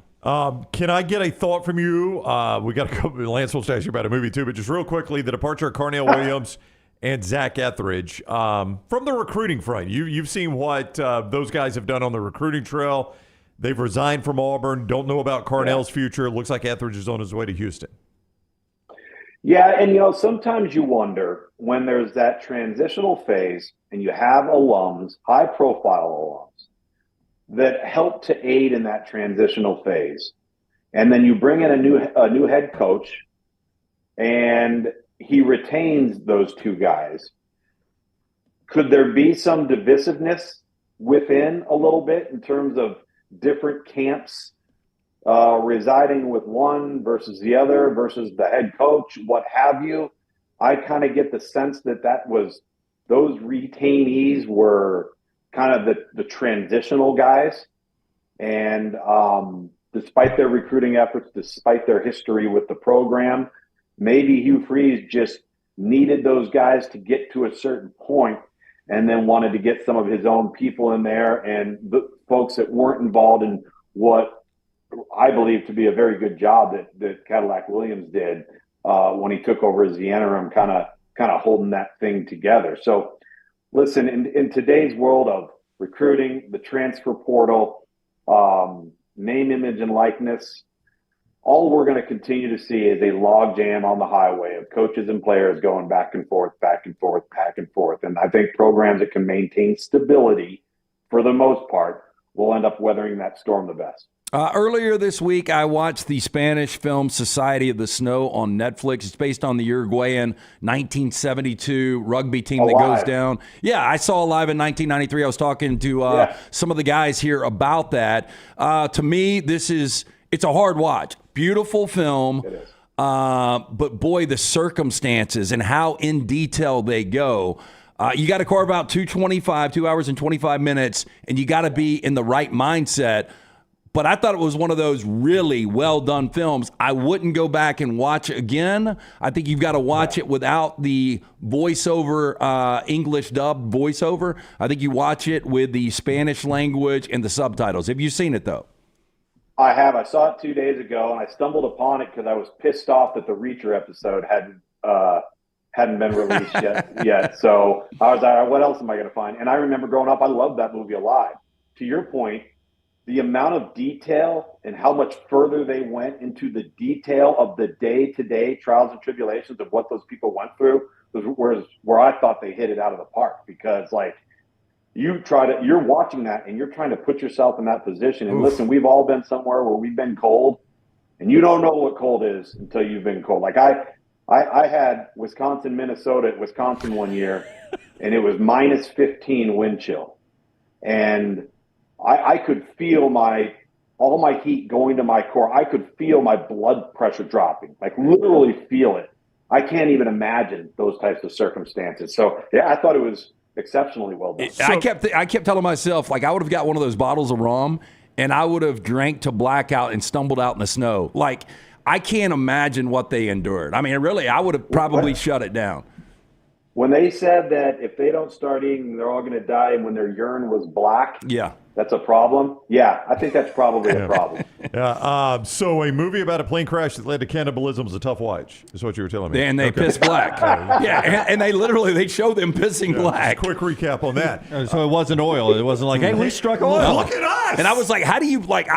Can I get a thought from you? We got to go. Lance will ask you about a movie too, but just real quickly, the departure of Carnell Williams and Zach Etheridge from the recruiting front. You've seen what those guys have done on the recruiting trail. They've resigned from Auburn. Don't know about Carnell's future. It looks like Etheridge is on his way to Houston. Yeah, and sometimes you wonder when there's that transitional phase and you have alums, high-profile alums, that help to aid in that transitional phase. and then you bring in a new head coach, and he retains those two guys. Could there be some divisiveness within a little bit in terms of different camps residing with one versus the other versus the head coach, what have you? I kind of get the sense that those retainees were kind of the transitional guys. And despite their recruiting efforts, despite their history with the program, maybe Hugh Freeze just needed those guys to get to a certain point and then wanted to get some of his own people in there and the folks that weren't involved in what I believe to be a very good job that Cadillac Williams did when he took over as the interim, kind of holding that thing together. So listen, in today's world of recruiting, the transfer portal, name, image, and likeness, all we're going to continue to see is a logjam on the highway of coaches and players going back and forth, back and forth, back and forth. And I think programs that can maintain stability for the most part will end up weathering that storm the best. Earlier this week, I watched the Spanish film Society of the Snow on Netflix. It's based on the Uruguayan 1972 rugby team that goes down. Yeah, I saw live in 1993. I was talking to some of the guys here about that. To me, it's a hard watch. Beautiful film. It is. But boy, the circumstances and how in detail they go. You got to carve out 2 hours and 25 minutes, and you got to be in the right mindset. But I thought it was one of those really well-done films. I wouldn't go back and watch it again. I think you've got to watch it without the voiceover, English dubbed voiceover. I think you watch it with the Spanish language and the subtitles. Have you seen it, though? I have. I saw it 2 days ago, and I stumbled upon it because I was pissed off that the Reacher episode hadn't been released yet. So I was like, what else am I going to find? And I remember growing up, I loved that movie a lot. To your point, the amount of detail and how much further they went into the detail of the day-to-day trials and tribulations of what those people went through was where I thought they hit it out of the park. Because like you're watching that and you're trying to put yourself in that position. And listen, we've all been somewhere where we've been cold, and you don't know what cold is until you've been cold. Like I had Wisconsin, Minnesota at Wisconsin one year, and it was minus 15 wind chill, and I could feel all my heat going to my core. I could feel my blood pressure dropping, like literally feel it. I can't even imagine those types of circumstances. So yeah, I thought it was exceptionally well done. I kept telling myself, like, I would have got one of those bottles of rum and I would have drank to blackout and stumbled out in the snow. Like, I can't imagine what they endured. I mean, really, I would have probably shut it down. When they said that if they don't start eating, they're all going to die, and when their urine was black, that's a problem. Yeah, I think that's probably a problem. So a movie about a plane crash that led to cannibalism was a tough watch, is what you were telling me. And they piss black. And they show them pissing black. Quick recap on that. So it wasn't oil. It wasn't like, hey, we struck oil. Look at us. And I was like, how do you, like,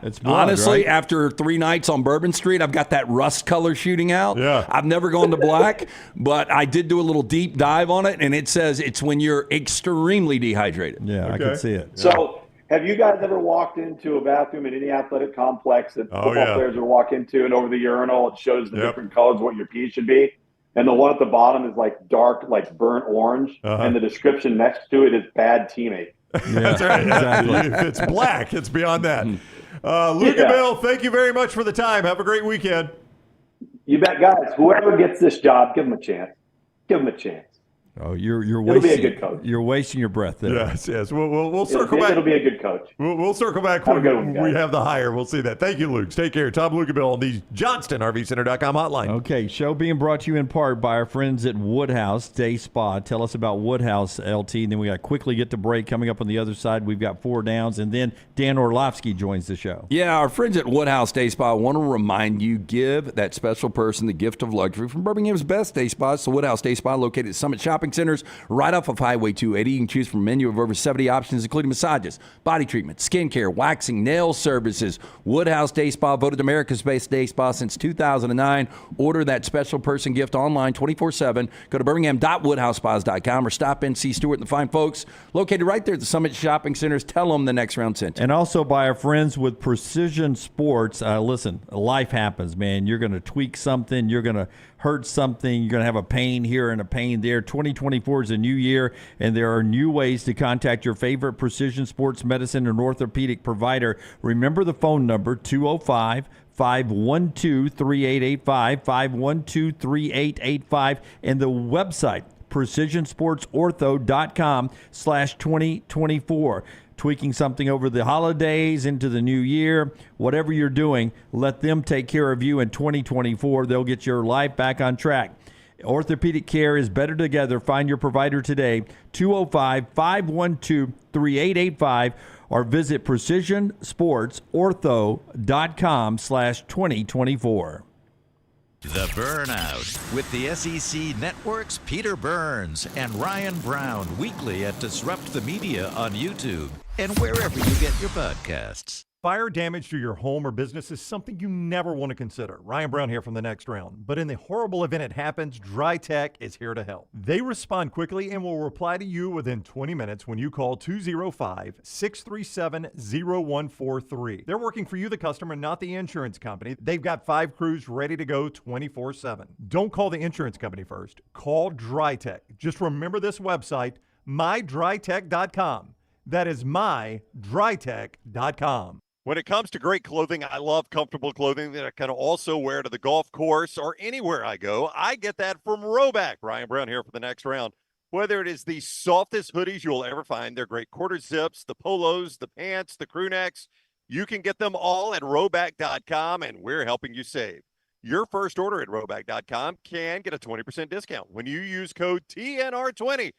it's blood, honestly, right? after 3 nights on Bourbon Street, I've got that rust color shooting out. Yeah. I've never gone to black, but I did do a little deep dive on it, and it says it's when you're extremely dehydrated. Yeah, I can see it. So have you guys ever walked into a bathroom in any athletic complex that football players would walk into, and over the urinal it shows the different colors what your pee should be? And the one at the bottom is like dark, like burnt orange, and the description next to it is bad teammate. That's right. Exactly. If it's black, it's beyond that. Luginbill, thank you very much for the time. Have a great weekend. You bet, guys. Whoever gets this job, give them a chance. Give them a chance. Oh, you're It'll be a good coach. You're wasting your breath there. Yes. We'll circle back. It'll be a good coach. We'll circle back when we have the hire. We'll see that. Thank you, Luke. Take care. Tom Luginbill on the JohnstonRVCenter.com hotline. Okay, show being brought to you in part by our friends at Woodhouse Day Spa. Tell us about Woodhouse, LT, and then we got to quickly get to break. Coming up on the other side, we've got 4 downs, and then Dan Orlovsky joins the show. Yeah, our friends at Woodhouse Day Spa want to remind you, give that special person the gift of luxury from Birmingham's best day spas, the Woodhouse Day Spa, located at Summit Shopping shopping centers right off of Highway 280. You can choose from a menu of over 70 options, including massages, body treatment, skincare, waxing, nail services. Woodhouse Day Spa, voted America's best day spa since 2009. Order that special person gift online 24/7. Go to birmingham.woodhousespas.com or stop in, see Stewart and the fine folks located right there at the Summit Shopping Centers. Tell them the Next Round sent you. And also by our friends with Precision Sports. Listen, life happens, man. You're going to tweak something. You're going to hurt something. You're going to have a pain here and a pain there. 2024 is a new year, and there are new ways to contact your favorite Precision Sports medicine and orthopedic provider. Remember the phone number, 205-512-3885, 512-3885, and the website, precisionsportsortho.com/2024. Tweaking something over the holidays into the new year, whatever you're doing, let them take care of you in 2024. They'll get your life back on track. Orthopedic care is better together. Find your provider today, 205-512-3885, or visit precisionsportsortho.com/2024. The Burnout with the SEC Network's Peter Burns and Ryan Brown weekly at Disrupt the Media on YouTube and wherever you get your podcasts. Fire damage to your home or business is something you never want to consider. Ryan Brown here from The Next Round. But in the horrible event it happens, Dry Tech is here to help. They respond quickly and will reply to you within 20 minutes when you call 205-637-0143. They're working for you, the customer, not the insurance company. They've got 5 crews ready to go 24/7. Don't call the insurance company first. Call Dry Tech. Just remember this website, mydrytech.com. That is mydrytech.com. When it comes to great clothing, I love comfortable clothing that I can also wear to the golf course or anywhere I go. I get that from Roback. Ryan Brown here for The Next Round. Whether it is the softest hoodies you'll ever find, they're great quarter zips, the polos, the pants, the crew necks, you can get them all at Roback.com, and we're helping you save. Your first order at Roback.com can get a 20% discount when you use code TNR20.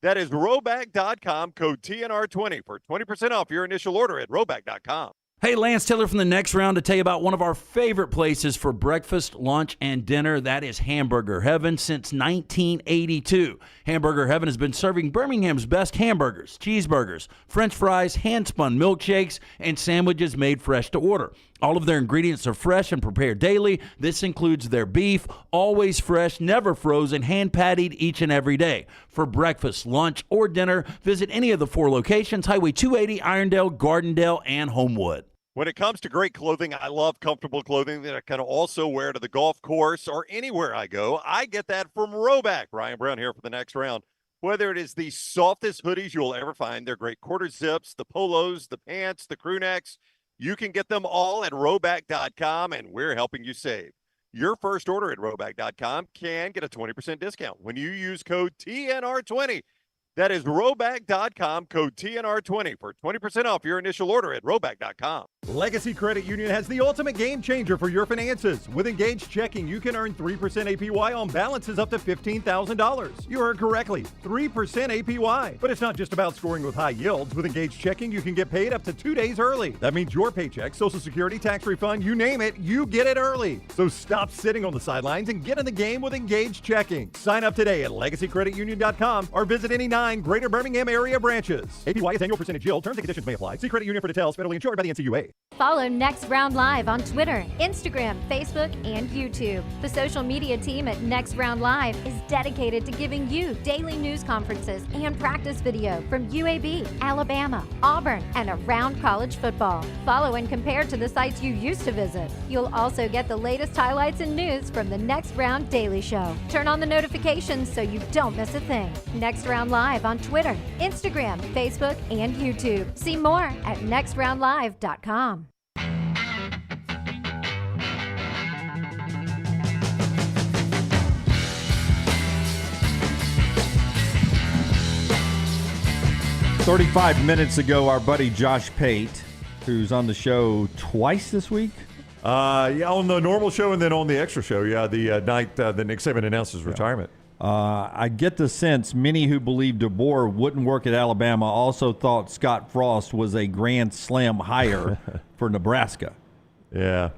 That is Roback.com, code TNR20 for 20% off your initial order at Roback.com. Hey, Lance Taylor from The Next Round to tell you about one of our favorite places for breakfast, lunch, and dinner. That is Hamburger Heaven since 1982. Hamburger Heaven has been serving Birmingham's best hamburgers, cheeseburgers, French fries, hand-spun milkshakes, and sandwiches made fresh to order. All of their ingredients are fresh and prepared daily. This includes their beef, always fresh, never frozen, hand-pattied each and every day. For breakfast, lunch, or dinner, visit any of the 4 locations, Highway 280, Irondale, Gardendale, and Homewood. When it comes to great clothing, I love comfortable clothing that I can also wear to the golf course or anywhere I go. I get that from Roback. Ryan Brown here for The Next Round. Whether it is the softest hoodies you'll ever find, they're great quarter zips, the polos, the pants, the crew necks, you can get them all at Roback.com, and we're helping you save. Your first order at Roback.com can get a 20% discount when you use code TNR20. That is Roback.com, code TNR20 for 20% off your initial order at Roback.com. Legacy Credit Union has the ultimate game changer for your finances. With Engaged Checking, you can earn 3% APY on balances up to $15,000. You heard correctly, 3% APY. But it's not just about scoring with high yields. With Engaged Checking, you can get paid up to 2 days early. That means your paycheck, Social Security, tax refund, you name it, you get it early. So stop sitting on the sidelines and get in the game with Engaged Checking. Sign up today at LegacyCreditUnion.com or visit any 9 Greater Birmingham area branches. APY is annual percentage yield. Terms and conditions may apply. See Credit Union for details. Federally insured by the NCUA. Follow Next Round Live on Twitter, Instagram, Facebook, and YouTube. The social media team at Next Round Live is dedicated to giving you daily news conferences and practice video from UAB, Alabama, Auburn, and around college football. Follow and compare to the sites you used to visit. You'll also get the latest highlights and news from the Next Round Daily Show. Turn on the notifications so you don't miss a thing. Next Round Live on Twitter, Instagram, Facebook, and YouTube. See more at nextroundlive.com. "35 minutes ago, our buddy Josh Pate, who's on the show twice this week. Yeah, on the normal show and then on the extra show. Yeah, the night that Nick Saban announced his retirement. I get the sense many who believed DeBoer wouldn't work at Alabama also thought Scott Frost was a grand slam hire for Nebraska. Yeah.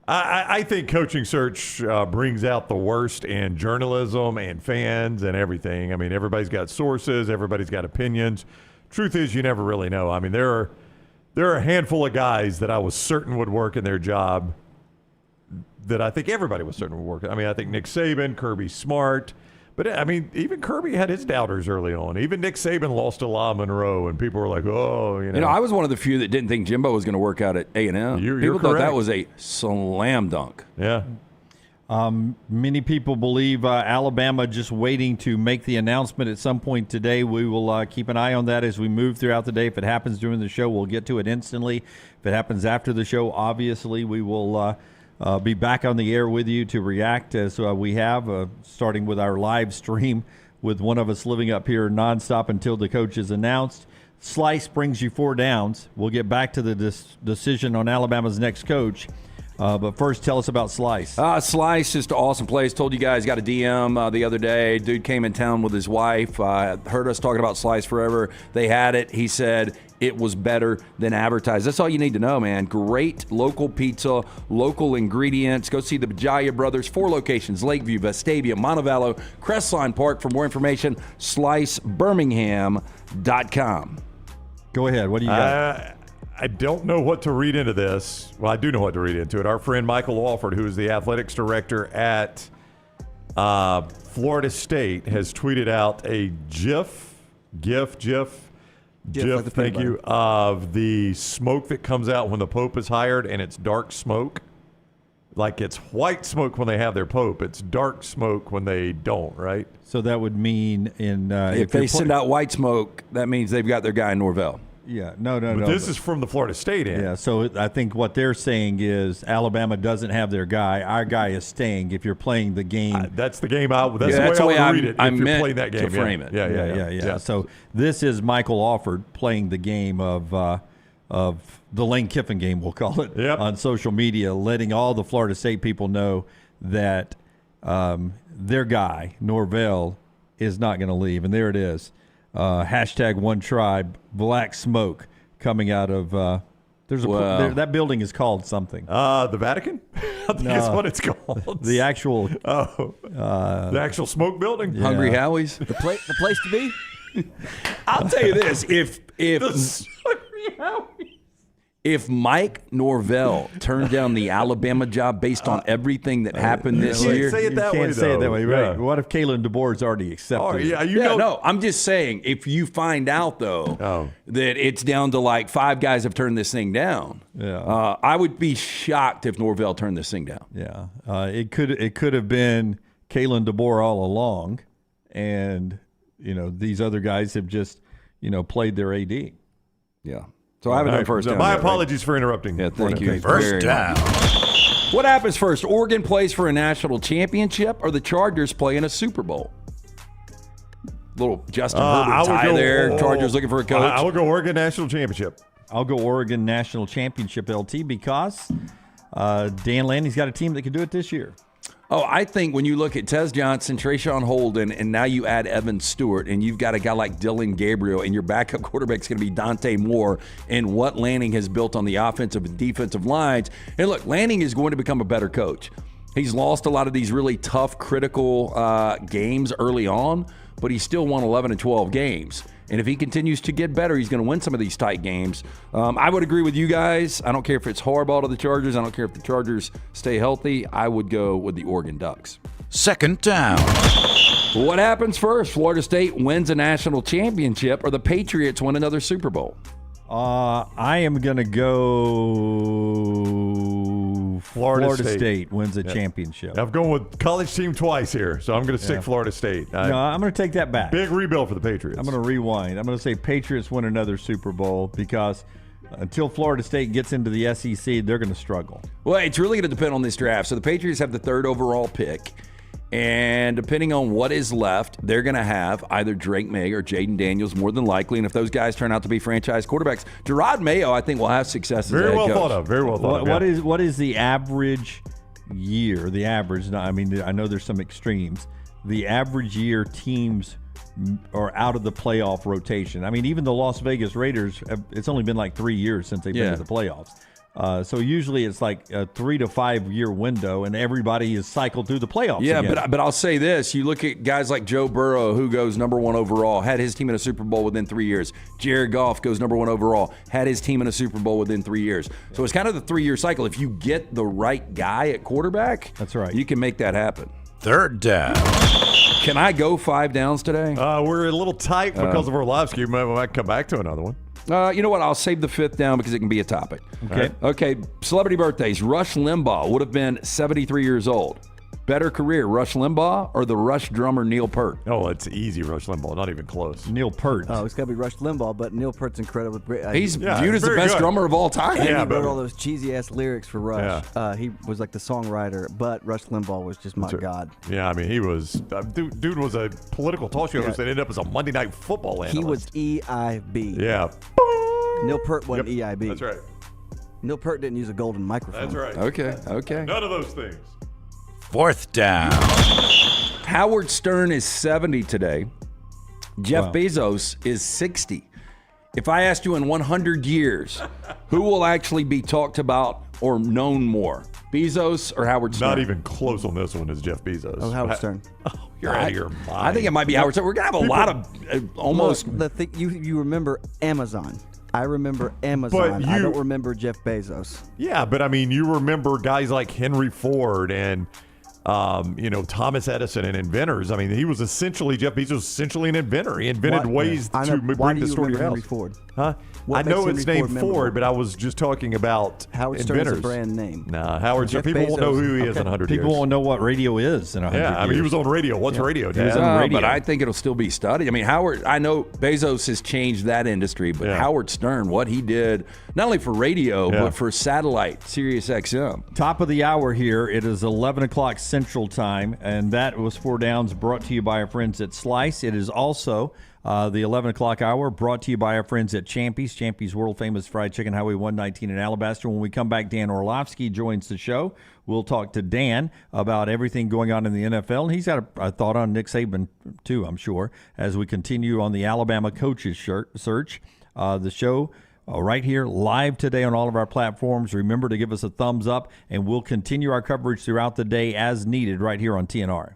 I think coaching search brings out the worst in journalism and fans and everything. I mean, everybody's got sources, everybody's got opinions. Truth is, you never really know. I mean, there are a handful of guys that I was certain would work in their job that I think everybody was certain would work. I mean, I think Nick Saban, Kirby Smart. But, I mean, even Kirby had his doubters early on. Even Nick Saban lost to La Monroe, and people were like, oh, You know, I was one of the few that didn't think Jimbo was going to work out at A&M. People thought that was a slam dunk. Yeah. Many people believe Alabama just waiting to make the announcement at some point today. We will keep an eye on that as we move throughout the day. If it happens during the show, we'll get to it instantly. If it happens after the show, obviously, we will be back on the air with you to react as we have, starting with our live stream with one of us living up here nonstop until the coach is announced. Slice brings you 4 downs. We'll get back to the decision on Alabama's next coach. But first, tell us about Slice. Slice, just an awesome place. Told you guys, got a DM the other day. Dude came in town with his wife. Heard us talking about Slice forever. They had it. He said it was better than advertised. That's all you need to know, man. Great local pizza, local ingredients. Go see the Bajaya Brothers. 4 locations: Lakeview, Vestavia, Montevallo, Crestline Park. For more information, slicebirmingham.com. Go ahead. What do you got? I don't know what to read into this. Well, I do know what to read into it. Our friend Michael Alford, who is the athletics director at Florida State, has tweeted out a GIF, like thank you, of the smoke that comes out when the Pope is hired, and it's dark smoke. Like it's white smoke when they have their Pope. It's dark smoke when they don't, right? So that would mean if they send out white smoke, that means they've got their guy in Norvell. Yeah, no. This is from the Florida State end. Yeah, so I think what they're saying is Alabama doesn't have their guy. Our guy is staying. If you're playing the game, that's the game. That's the way I would read it. I if you're meant playing that game, to frame it. Yeah. So this is Michael Alford playing the game of the Lane Kiffin game, we'll call it, on social media, letting all the Florida State people know that their guy Norvell is not going to leave, and there it is. Hashtag one tribe, black smoke coming out of that building is called something. The Vatican? I think that's what it's called. The actual the actual smoke building? Hungry Howie's? The place to be? I'll tell you this, if Mike Norvell turned down the Alabama job based on everything that happened this year, say it that way, can't say it that way, right? Yeah. What if Kalen DeBoer's already accepted? No, I'm just saying, if you find out though that it's down to like 5 guys have turned this thing down, I would be shocked if Norvell turned this thing down. Yeah, it could have been Kalen DeBoer all along, and these other guys have just played their AD. Yeah. So I haven't done first down. My apologies for interrupting. Yeah, thank you. First down. What happens first? Oregon plays for a national championship, or the Chargers play in a Super Bowl? Little Justin Herbert tie there. Chargers looking for a coach. I would go Oregon National Championship. I'll go Oregon National Championship, LT, because Dan Lanning's got a team that can do it this year. Oh, I think when you look at Tez Johnson, Trayshawn Holden, and now you add Evan Stewart, and you've got a guy like Dylan Gabriel, and your backup quarterback's going to be Dante Moore, and what Lanning has built on the offensive and defensive lines. And look, Lanning is going to become a better coach. He's lost a lot of these really tough, critical games early on, but he still won 11 and 12 games. And if he continues to get better, he's going to win some of these tight games. I would agree with you guys. I don't care if it's Harbaugh to the Chargers. I don't care if the Chargers stay healthy. I would go with the Oregon Ducks. Second down. What happens first? Florida State wins a national championship, or the Patriots win another Super Bowl? I am going to go Florida State wins a championship. I'm going with college team twice here, so I'm going to stick Florida State. No, I'm going to take that back. Big rebuild for the Patriots. I'm going to rewind. I'm going to say Patriots win another Super Bowl because until Florida State gets into the SEC, they're going to struggle. Well, it's really going to depend on this draft. So the Patriots have the 3rd overall pick. And depending on what is left, they're going to have either Drake May or Jaden Daniels more than likely. And if those guys turn out to be franchise quarterbacks, Gerard Mayo, I think, will have success as a head coach. Very well thought of. What is the average year? The average, I mean, I know there's some extremes. The average year teams are out of the playoff rotation. I mean, even the Las Vegas Raiders, it's only been like 3 years since they've been to the playoffs. So usually it's like a 3 to 5 year window, and everybody is cycled through the playoffs. Yeah, again. but I'll say this. You look at guys like Joe Burrow, who goes number 1 overall, had his team in a Super Bowl within 3 years. Jared Goff goes number 1 overall, had his team in a Super Bowl within 3 years. So it's kind of the 3-year cycle. If you get the right guy at quarterback, that's right, you can make that happen. Third down. Can I go 5 downs today? We're a little tight because of Orlovsky. We might come back to another one. You know what? I'll save the 5th down because it can be a topic. Okay. Celebrity birthdays. Rush Limbaugh would have been 73 years old. Better career, Rush Limbaugh or the Rush drummer Neil Peart? Oh, it's easy, Rush Limbaugh. Not even close. Neil Peart. Oh, it's got to be Rush Limbaugh, but Neil Peart's incredible. He's viewed as the best drummer of all time. And he wrote all those cheesy-ass lyrics for Rush. Yeah. He was like the songwriter, but Rush Limbaugh was just my god. Yeah, I mean, he was... dude was a political talk show host that ended up as a Monday Night Football analyst. He was EIB. Yeah. Neil Peart wasn't EIB. That's right. Neil Peart didn't use a golden microphone. That's right. Okay. None of those things. 4th down. Howard Stern is 70 today. Jeff Bezos is 60. If I asked you in 100 years, who will actually be talked about or known more, Bezos or Howard Stern? Not even close on this one is Jeff Bezos. Oh, Howard Stern. Oh, you're out of your mind. I think it might be Howard Stern. We're going to have a lot of almost... Look, the thing, you remember Amazon. I remember Amazon. I don't remember Jeff Bezos. Yeah, but I mean, you remember guys like Henry Ford and... Thomas Edison and inventors. I mean, he was essentially, Jeff Bezos was essentially an inventor. He invented ways to bring the story to Henry house. Ford? Huh? What I know makes it's Henry named Ford Ford, memorable? but I was just talking about Howard Stern inventors. is a brand name. Nah, Howard Stern. Jeff People won't know Bezos. who he is in 100 years. People won't know what radio is in 100 years. Yeah, I mean, he was on radio. What's radio, Dad? He was on radio. But I think it'll still be studied. I mean, I know Bezos has changed that industry, but Howard Stern, what he did, not only for radio, but for satellite, Sirius XM. Top of the hour here. It is 11 o'clock Central Time, and that was 4 Downs brought to you by our friends at Slice. It is also the 11 o'clock hour brought to you by our friends at Champy's. Champy's world-famous fried chicken, Highway 119 in Alabaster. When we come back, Dan Orlovsky joins the show. We'll talk to Dan about everything going on in the NFL. And he's got a thought on Nick Saban, too, I'm sure, as we continue on the Alabama coaches search. The show right here, live today on all of our platforms. Remember to give us a thumbs up, and we'll continue our coverage throughout the day as needed right here on TNR.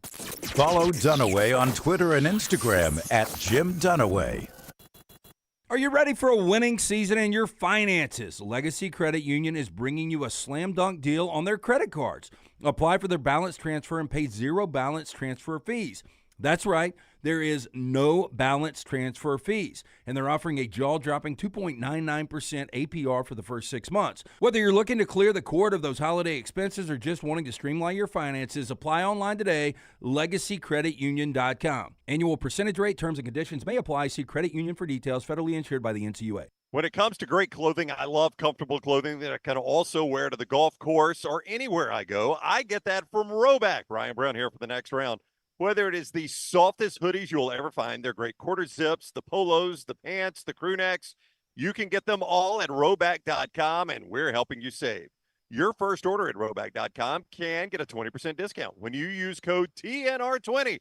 Follow Dunaway on Twitter and Instagram at Jim Dunaway. Are you ready for a winning season in your finances? Legacy Credit Union is bringing you a slam dunk deal on their credit cards. Apply for their balance transfer and pay 0 balance transfer fees. That's right, there is no balance transfer fees, and they're offering a jaw-dropping 2.99% APR for the first 6 months. Whether you're looking to clear the cord of those holiday expenses or just wanting to streamline your finances, apply online today, LegacyCreditUnion.com. Annual percentage rate, terms and conditions may apply. See Credit Union for details, federally insured by the NCUA. When it comes to great clothing, I love comfortable clothing that I can also wear to the golf course or anywhere I go. I get that from Roback. Ryan Brown here for the next round. Whether it is the softest hoodies you'll ever find, they're great quarter zips, the polos, the pants, the crew necks, you can get them all at Roback.com, and we're helping you save. Your first order at Roback.com can get a 20% discount when you use code TNR20.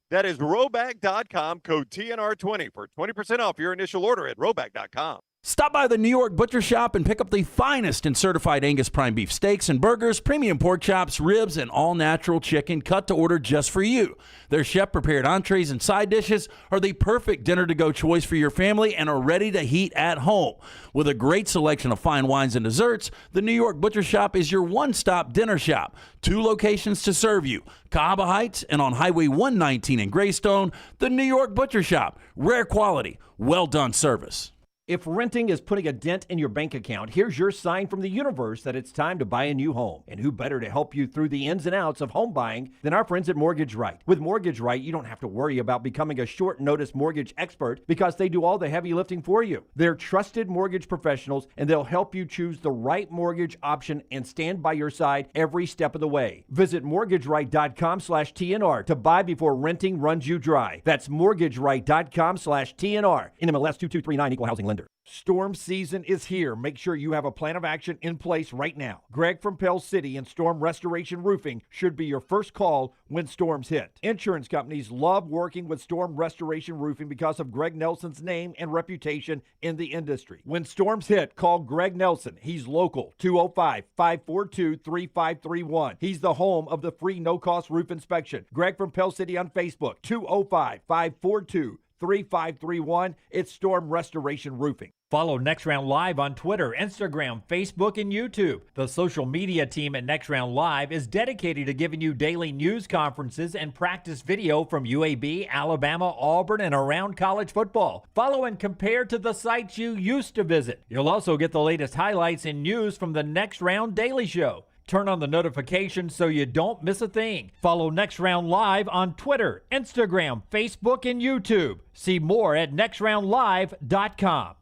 That is Roback.com, code TNR20 for 20% off your initial order at Roback.com. Stop by the New York Butcher Shop and pick up the finest in certified Angus prime beef steaks and burgers, premium pork chops, ribs, and all-natural chicken cut to order just for you. Their chef-prepared entrees and side dishes are the perfect dinner-to-go choice for your family and are ready to heat at home. With a great selection of fine wines and desserts, the New York Butcher Shop is your one-stop dinner shop. 2 locations to serve you, Cahaba Heights and on Highway 119 in Greystone. The New York Butcher Shop, rare quality, well-done service. If renting is putting a dent in your bank account, here's your sign from the universe that it's time to buy a new home. And who better to help you through the ins and outs of home buying than our friends at Mortgage Right. With Mortgage Right, you don't have to worry about becoming a short notice mortgage expert because they do all the heavy lifting for you. They're trusted mortgage professionals, and they'll help you choose the right mortgage option and stand by your side every step of the way. Visit mortgageright.com/TNR to buy before renting runs you dry. That's mortgageright.com/TNR. NMLS 2239, Equal Housing Lender. weather. Storm season is here. Make sure you have a plan of action in place right now. Greg from Pell City and Storm Restoration Roofing should be your first call when storms hit. Insurance companies love working with Storm Restoration Roofing because of Greg Nelson's name and reputation in the industry. When storms hit, call Greg Nelson. He's local, 205-542-3531. He's the home of the free no-cost roof inspection. Greg from Pell City on Facebook, 205-542-3531. It's Storm Restoration Roofing. Follow Next Round Live on Twitter, Instagram, Facebook, and YouTube. The social media team at Next Round Live is dedicated to giving you daily news conferences and practice video from UAB, Alabama, Auburn, and around college football. Follow and compare to the sites you used to visit. You'll also get the latest highlights and news from the Next Round Daily Show. Turn on the notifications so you don't miss a thing. Follow Next Round Live on Twitter, Instagram, Facebook, and YouTube. See more at nextroundlive.com.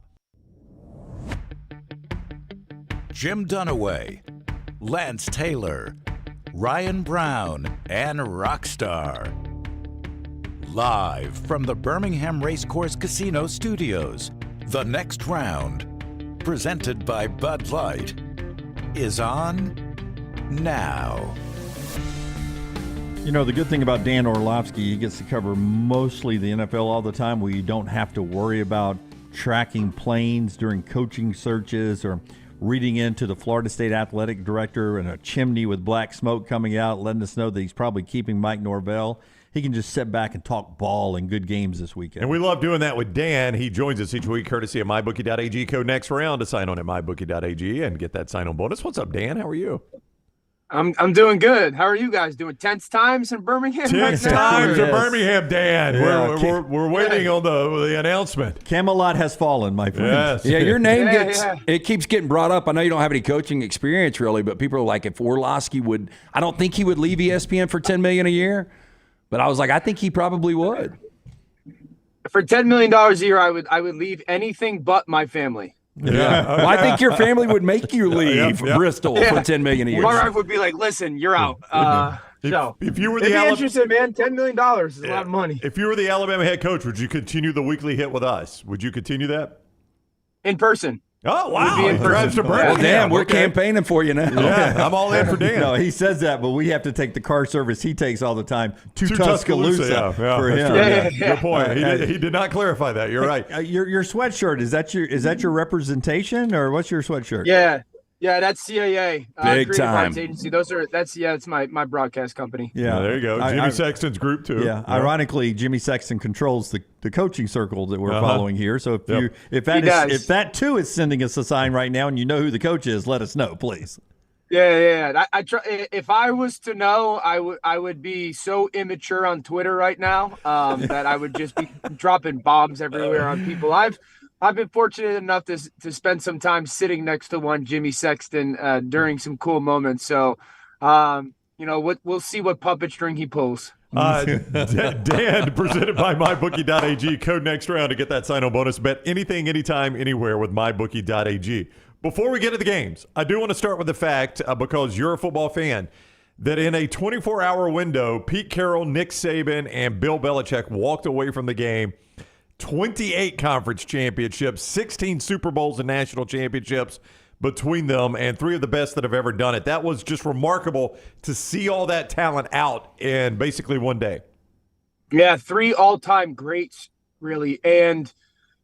Jim Dunaway, Lance Taylor, Ryan Brown, and Rockstar. Live from the Birmingham Racecourse Casino Studios, the Next Round, presented by Bud Light, is on now. You know, the good thing about Dan Orlovsky, he gets to cover mostly the NFL all the time, where you don't have to worry about tracking planes during coaching searches or reading into the Florida State athletic director and a chimney with black smoke coming out, letting us know that he's probably keeping Mike Norvell. He can just sit back and talk ball and good games this weekend. And we love doing that with Dan. He joins us each week courtesy of MyBookie.ag. Code Next Round to sign on at MyBookie.ag and get that sign-on bonus. What's up, Dan? How are you? I'm doing good. How are you guys doing? Tense times in Birmingham. Tense times in Birmingham, Dan. Yeah, we're waiting on the announcement. Camelot has fallen, my friend. Yes. Yeah, your name it keeps getting brought up. I know you don't have any coaching experience really, but people are like, if Orlovsky would, I don't think he would leave ESPN for $10 million a year, but I was like, I think he probably would. For $10 million a year, I would leave anything but my family. Yeah, well, I think your family would make you leave Bristol for $10 million a year. My wife would be like, "Listen, you're out." If you were if you're interested, man, $10 million is a lot of money. If you were the Alabama head coach, would you continue the weekly hit with us? Would you continue that in person? Oh, wow. Well, damn, we're campaigning for you now. Yeah, I'm all in for Dan. No, he says that, but we have to take the car service he takes all the time to Tuscaloosa for him. Good point. He did not clarify that. You're right. Your sweatshirt, is that your representation, or what's your sweatshirt? Yeah, that's CAA. Big time. Agency. That's my broadcast company. Yeah, there you go. Jimmy Sexton's group too. Yeah. Ironically, Jimmy Sexton controls the coaching circle that we're following here. So if that too is sending us a sign right now, and you know who the coach is, let us know, please. Yeah. I try. If I was to know, I would be so immature on Twitter right now that I would just be dropping bombs everywhere on people. I've been fortunate enough to spend some time sitting next to one Jimmy Sexton during some cool moments. So, we'll see what puppet string he pulls. Dan, presented by MyBookie.ag. Code Next Round to get that sign-on bonus. Bet anything, anytime, anywhere with MyBookie.ag. Before we get to the games, I do want to start with the fact, because you're a football fan, that in a 24-hour window, Pete Carroll, Nick Saban, and Bill Belichick walked away from the game 28 conference championships, 16 Super Bowls and national championships between them, and 3 of the best that have ever done it. That was just remarkable to see all that talent out in basically one day. Yeah, 3 all-time greats, really. And,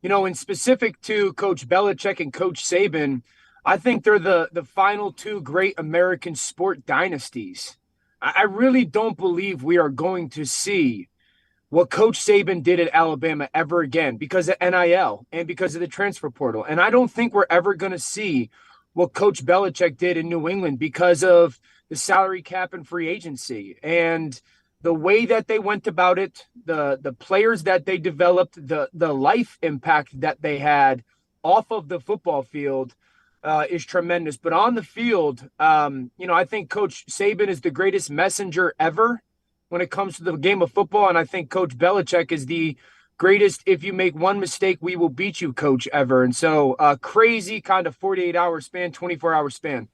in specific to Coach Belichick and Coach Saban, I think they're the final 2 great American sport dynasties. I really don't believe we are going to see what Coach Saban did at Alabama ever again because of NIL and because of the transfer portal. And I don't think we're ever going to see what Coach Belichick did in New England because of the salary cap and free agency. And the way that they went about it, the players that they developed, the life impact that they had off of the football field is tremendous. But on the field, I think Coach Saban is the greatest messenger ever when it comes to the game of football. And I think Coach Belichick is the greatest, if you make one mistake, we will beat you coach ever. And so crazy kind of 48-hour span, 24-hour span.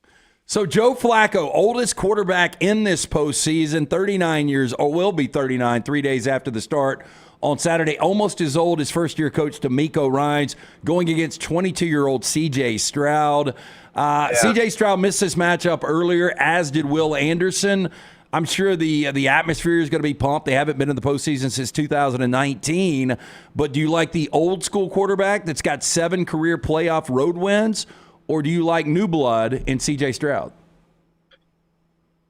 So Joe Flacco, oldest quarterback in this postseason, 39 years old, will be 39 3 days after the start on Saturday. Almost as old as first-year coach D'Amico Ryans, going against 22-year-old C.J. Stroud. C.J. Stroud missed this matchup earlier, as did Will Anderson. I'm sure the atmosphere is going to be pumped. They haven't been in the postseason since 2019. But do you like the old-school quarterback that's got 7 career playoff road wins, or do you like new blood in C.J. Stroud?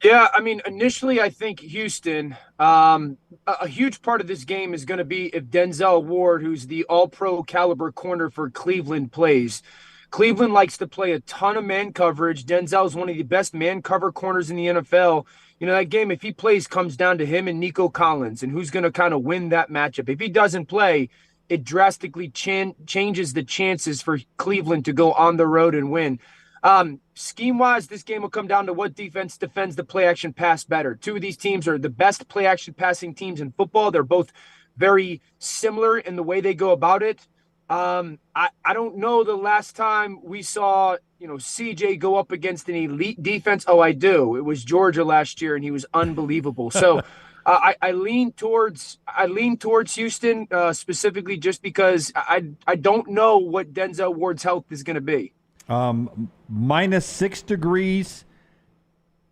Yeah, I mean, initially I think Houston, a huge part of this game is going to be if Denzel Ward, who's the all-pro caliber corner for Cleveland, plays. Cleveland likes to play a ton of man coverage. Denzel's one of the best man cover corners in the NFL. You know, that game, if he plays, comes down to him and Nico Collins and who's going to kind of win that matchup. If he doesn't play, it drastically changes the chances for Cleveland to go on the road and win. Scheme-wise, this game will come down to what defense defends the play-action pass better. Two of these teams are the best play-action passing teams in football. They're both very similar in the way they go about it. I don't know the last time we saw, CJ go up against an elite defense. Oh, I do. It was Georgia last year, and he was unbelievable. So I lean towards Houston specifically just because I don't know what Denzel Ward's health is going to be. -6 degrees,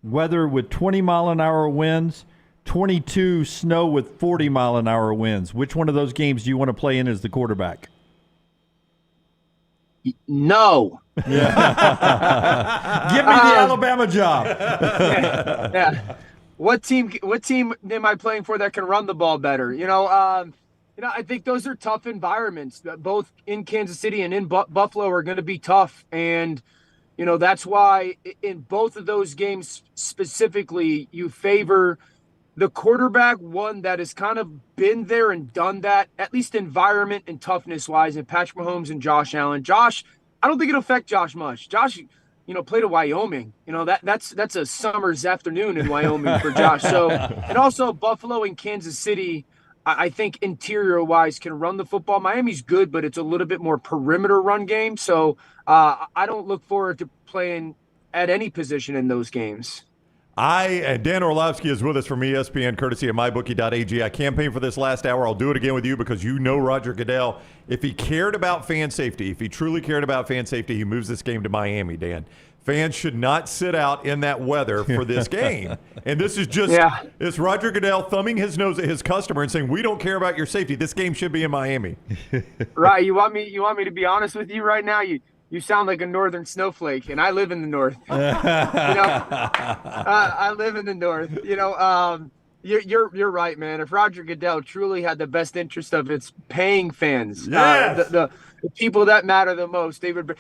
weather with 20-mile-an-hour winds, 22 snow with 40-mile-an-hour winds. Which one of those games do you want to play in as the quarterback? No. Yeah. Give me the Alabama job. Yeah. What team am I playing for that can run the ball better? I think those are tough environments. Both in Kansas City and in Buffalo are going to be tough. And, that's why in both of those games specifically, you favor the quarterback, one that has kind of been there and done that, at least environment and toughness-wise, and Patrick Mahomes and Josh Allen. Josh, I don't think it'll affect Josh much. Josh, played at Wyoming. That's a summer's afternoon in Wyoming for Josh. So, and also Buffalo and Kansas City, I think interior-wise can run the football. Miami's good, but it's a little bit more perimeter run game. So I don't look forward to playing at any position in those games. Dan Orlovsky is with us from ESPN, courtesy of MyBookie.ag. I campaigned for this last hour. I'll do it again with you because Roger Goodell. If he cared about fan safety, if he truly cared about fan safety, he moves this game to Miami, Dan. Fans should not sit out in that weather for this game. And this is just it's Roger Goodell thumbing his nose at his customer and saying, we don't care about your safety. This game should be in Miami. Right. You want me to be honest with you right now? You sound like a northern snowflake, and I live in the north. I live in the north. You're right, man. If Roger Goodell truly had the best interest of its paying fans, the people that matter the most, they would.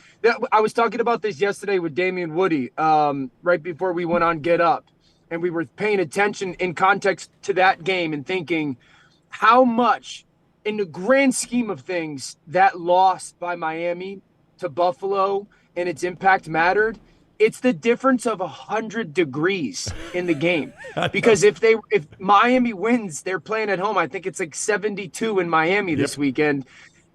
I was talking about this yesterday with Damian Woody, right before we went on Get Up, and we were paying attention in context to that game and thinking how much, in the grand scheme of things, that loss by Miami to Buffalo and its impact mattered. It's the difference of 100 degrees in the game. Because if Miami wins, they're playing at home. I think it's like 72 in Miami this weekend.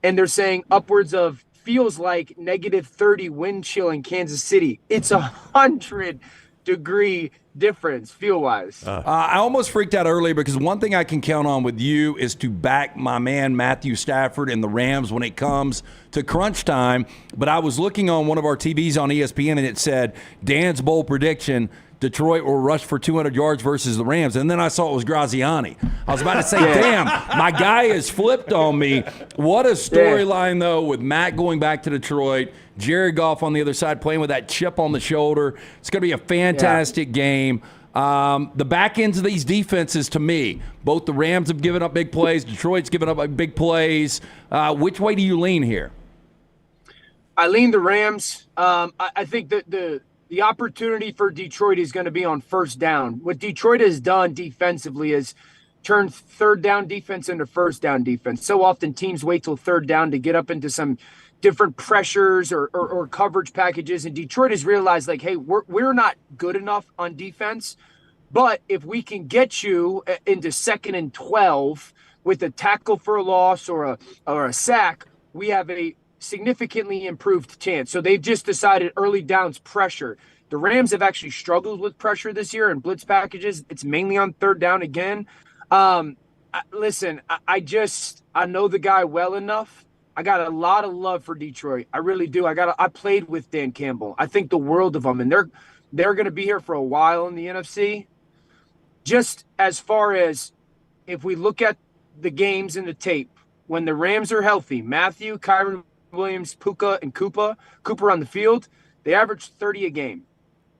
And they're saying upwards of feels like -30 wind chill in Kansas City. It's 100-degree difference feel-wise. I almost freaked out earlier because one thing I can count on with you is to back my man Matthew Stafford and the Rams when it comes to crunch time. But I was looking on one of our TVs on ESPN and it said Dan's bold prediction, Detroit will rush for 200 yards versus the Rams. And then I saw it was Graziani. I was about to say, damn, my guy has flipped on me. What a storyline, though, with Matt going back to Detroit, Jared Goff on the other side playing with that chip on the shoulder. It's going to be a fantastic game. The back ends of these defenses, to me, both the Rams have given up big plays, Detroit's given up big plays. Which way do you lean here? I lean the Rams. I think that the opportunity for Detroit is going to be on first down. What Detroit has done defensively is turned third down defense into first down defense. So often teams wait till third down to get up into some different pressures or coverage packages. And Detroit has realized, like, hey, we're not good enough on defense. But if we can get you into 2nd and 12 with a tackle for a loss or a sack, we have a significantly improved chance. So they've just decided early downs pressure. The Rams have actually struggled with pressure this year in blitz packages. It's mainly on third down again. Listen, I know the guy well enough. I got a lot of love for Detroit. I really do. I played with Dan Campbell. I think the world of them, and they're going to be here for a while in the NFC. Just as far as if we look at the games in the tape, when the Rams are healthy, Matthew, Kyron Williams, Puka, and Cooper on the field, they average 30 a game.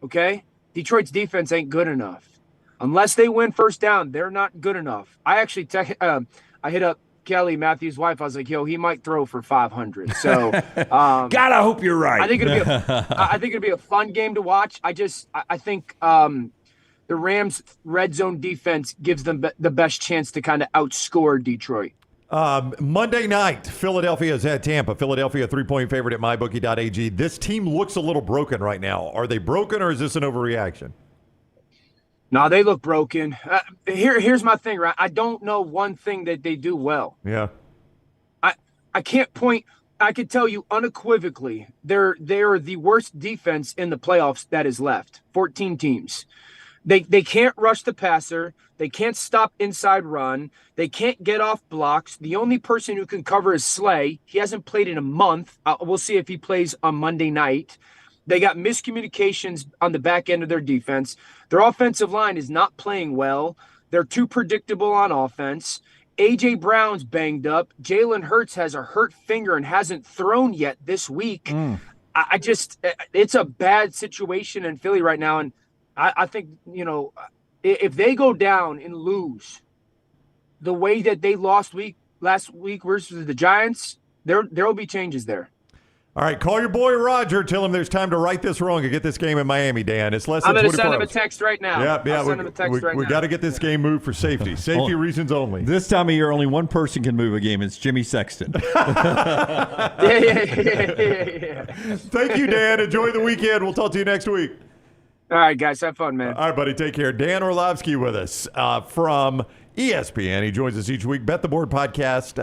Okay? Detroit's defense ain't good enough. Unless they win first down, they're not good enough. I actually I hit up Kelly, Matthew's wife. I was like, yo, he might throw for 500. So God, I hope you're right. I think it'll be a fun game to watch. I think the Rams' red zone defense gives them the best chance to kind of outscore Detroit. Monday night, Philadelphia is at Tampa. Philadelphia 3-point favorite at mybookie.ag. This team looks a little broken right now. Are they broken, or is this an overreaction? No, they look broken. Here's my thing, right? I don't know one thing that they do well. Yeah. I can't point. I could tell you unequivocally, they're the worst defense in the playoffs that is left. 14 teams. They can't rush the passer. They can't stop inside run. They can't get off blocks. The only person who can cover is Slay. He hasn't played in a month. We'll see if he plays on Monday night. They got miscommunications on the back end of their defense. Their offensive line is not playing well. They're too predictable on offense. A.J. Brown's banged up. Jalen Hurts has a hurt finger and hasn't thrown yet this week. It's a bad situation in Philly right now. And I think, if they go down and lose the way that they lost last week versus the Giants, there will be changes there. All right, call your boy Roger. Tell him there's time to right this wrong and get this game in Miami, Dan. It's less than 24 hours. I'm going to send him a text right now. Yeah. Send him a text right now. We got to get this game moved for safety. Safety reasons only. This time of year, only one person can move a game. It's Jimmy Sexton. Yeah. Thank you, Dan. Enjoy the weekend. We'll talk to you next week. All right, guys. Have fun, man. All right, buddy. Take care. Dan Orlovsky with us from ESPN. He joins us each week. Bet the Board podcast,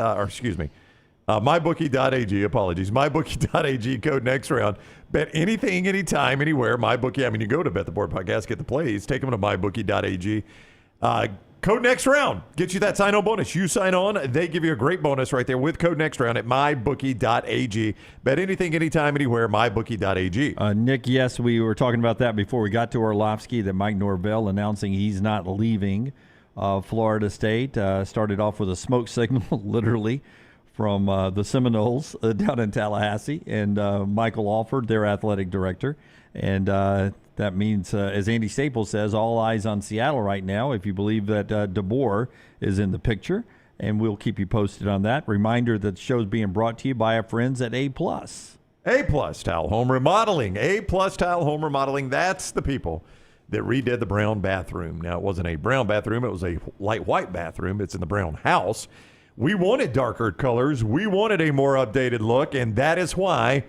mybookie.ag, apologies. Mybookie.ag, code next round. Bet anything, anytime, anywhere. MyBookie, you go to Bet the Board podcast, get the plays, take them to mybookie.ag. Code next round. Get you that sign-on bonus. You sign on, they give you a great bonus right there with code next round at mybookie.ag. Bet anything, anytime, anywhere, mybookie.ag. Nick, yes, we were talking about that before we got to Orlovsky, that Mike Norvell announcing he's not leaving Florida State. Started off with a smoke signal, literally, from the Seminoles down in Tallahassee, and Michael Alford, their athletic director. And that means, as Andy Staples says, all eyes on Seattle right now, if you believe that DeBoer is in the picture. And we'll keep you posted on that. Reminder that the show's being brought to you by our friends at A+. A+ Tile Home Remodeling. A+ Tile Home Remodeling. That's the people that redid the brown bathroom. Now, it wasn't a brown bathroom. It was a light white bathroom. It's in the brown house. We wanted darker colors. We wanted a more updated look, and that is why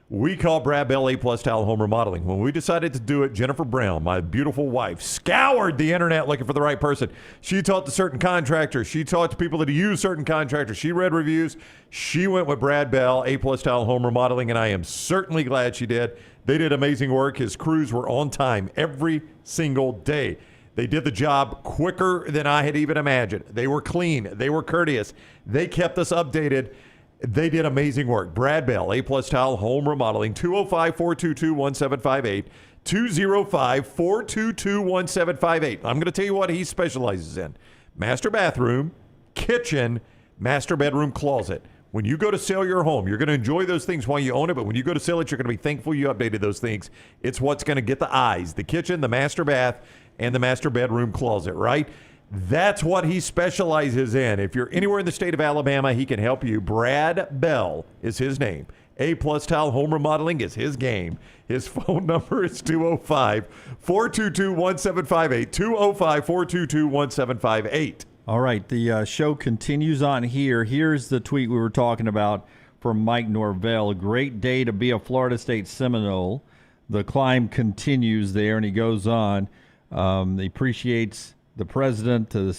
we call Brad Bell A+ Tile Home Remodeling. When we decided to do it, Jennifer Brown, my beautiful wife, scoured the internet looking for the right person. She talked to certain contractors. She talked to people that use certain contractors. She read reviews. She went with Brad Bell, A+ Tile Home Remodeling, and I am certainly glad she did. They did amazing work. His crews were on time every single day. They did the job quicker than I had even imagined. They were clean. They were courteous. They kept us updated. They did amazing work. Brad Bell, A+ Tile Home Remodeling, 205-422-1758, 205-422-1758. I'm going to tell you what he specializes in. Master bathroom, kitchen, master bedroom closet. When you go to sell your home, you're going to enjoy those things while you own it, but when you go to sell it, you're going to be thankful you updated those things. It's what's going to get the eyes, the kitchen, the master bath, and the master bedroom closet, right? That's what he specializes in. If you're anywhere in the state of Alabama, he can help you. Brad Bell is his name. A+ Tile Home Remodeling is his game. His phone number is 205-422-1758, 205-422-1758. All right, the show continues on here. Here's the tweet we were talking about from Mike Norvell. A great day to be a Florida State Seminole. The climb continues there, and he goes on. He appreciates the president, the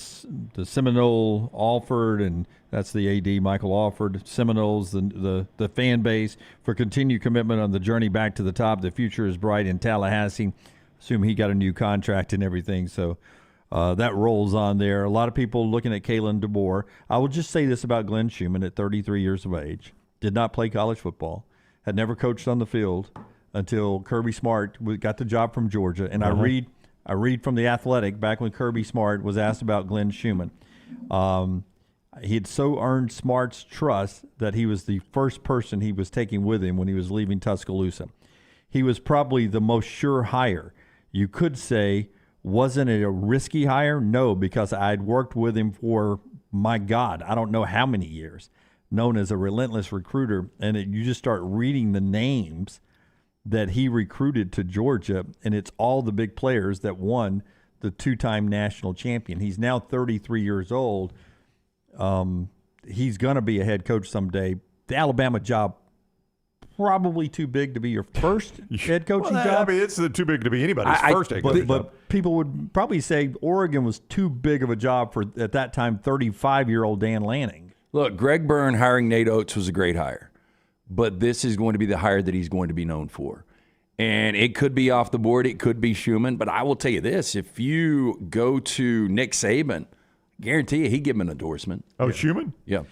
Seminole, Alford, and that's the AD, Michael Alford, Seminoles, the fan base, for continued commitment on the journey back to the top. The future is bright in Tallahassee. Assume he got a new contract and everything, so that rolls on there. A lot of people looking at Kalen DeBoer. I will just say this about Glenn Schumann at 33 years of age. Did not play college football. Had never coached on the field until Kirby Smart got the job from Georgia. And I read from The Athletic back when Kirby Smart was asked about Glenn Schumann. He had so earned Smart's trust that he was the first person he was taking with him when he was leaving Tuscaloosa. He was probably the most sure hire. You could say, wasn't it a risky hire? No, because I'd worked with him for, my God, I don't know how many years, known as a relentless recruiter. And you just start reading the names that he recruited to Georgia, and it's all the big players that won the two-time national champion. He's now 33 years old. He's going to be a head coach someday. The Alabama job, probably too big to be your first head coaching job. I mean, it's too big to be anybody's first head coaching job. But people would probably say Oregon was too big of a job for, at that time, 35-year-old Dan Lanning. Look, Greg Byrne hiring Nate Oates was a great hire, but this is going to be the hire that he's going to be known for. And it could be off the board. It could be Schumann. But I will tell you this. If you go to Nick Saban, guarantee you he'd give him an endorsement. Oh, Schumann? Yeah.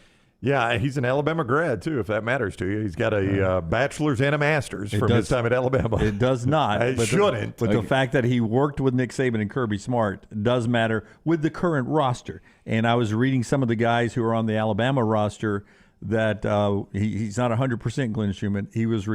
Yeah, he's an Alabama grad, too, if that matters to you. He's got a bachelor's and a master's from his time at Alabama. It does not. It shouldn't. But the fact that he worked with Nick Saban and Kirby Smart does matter with the current roster. And I was reading some of the guys who are on the Alabama roster that he's not 100% Glenn Schumann. He was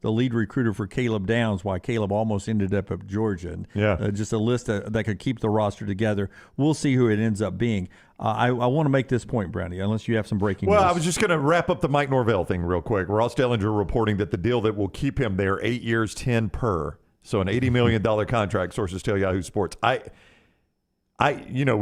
the lead recruiter for Caleb Downs, why Caleb almost ended up at Georgia. And, just a list that could keep the roster together. We'll see who it ends up being. I want to make this point, Brownie, unless you have some breaking news. Well, I was just going to wrap up the Mike Norvell thing real quick. Ross Dellinger reporting that the deal that will keep him there 8 years, 10 per. So an $80 million contract, sources tell Yahoo Sports. We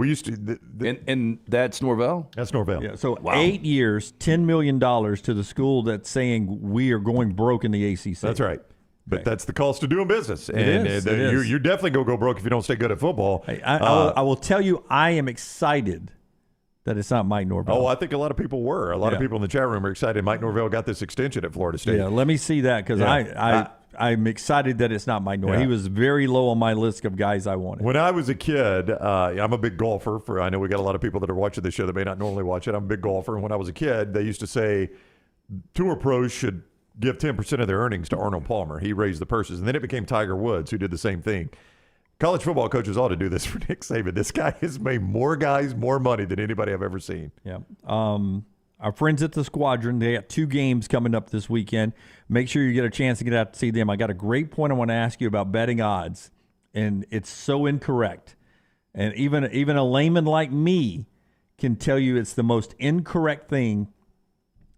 used to. And that's Norvell? That's Norvell. Yeah, so 8 years, $10 million to the school that's saying we are going broke in the ACC. That's right. But that's the cost of doing business. It is. You're definitely going to go broke if you don't stay good at football. I will tell you, I am excited that it's not Mike Norvell. Oh, I think a lot of people were. A lot of people in the chat room are excited Mike Norvell got this extension at Florida State. Yeah, let me see that because I'm excited that it's not Mike Norvell. He was very low on my list of guys I wanted. When I was a kid, I'm a big golfer. I know we got a lot of people that are watching this show that may not normally watch it. I'm a big golfer. And when I was a kid, they used to say tour pros should give 10% of their earnings to Arnold Palmer. He raised the purses. And then it became Tiger Woods who did the same thing. College football coaches ought to do this for Nick Saban. This guy has made more guys more money than anybody I've ever seen. Yeah. Our friends at the Squadron, they got 2 games coming up this weekend. Make sure you get a chance to get out to see them. I got a great point I want to ask you about betting odds, and it's so incorrect. And even a layman like me can tell you it's the most incorrect thing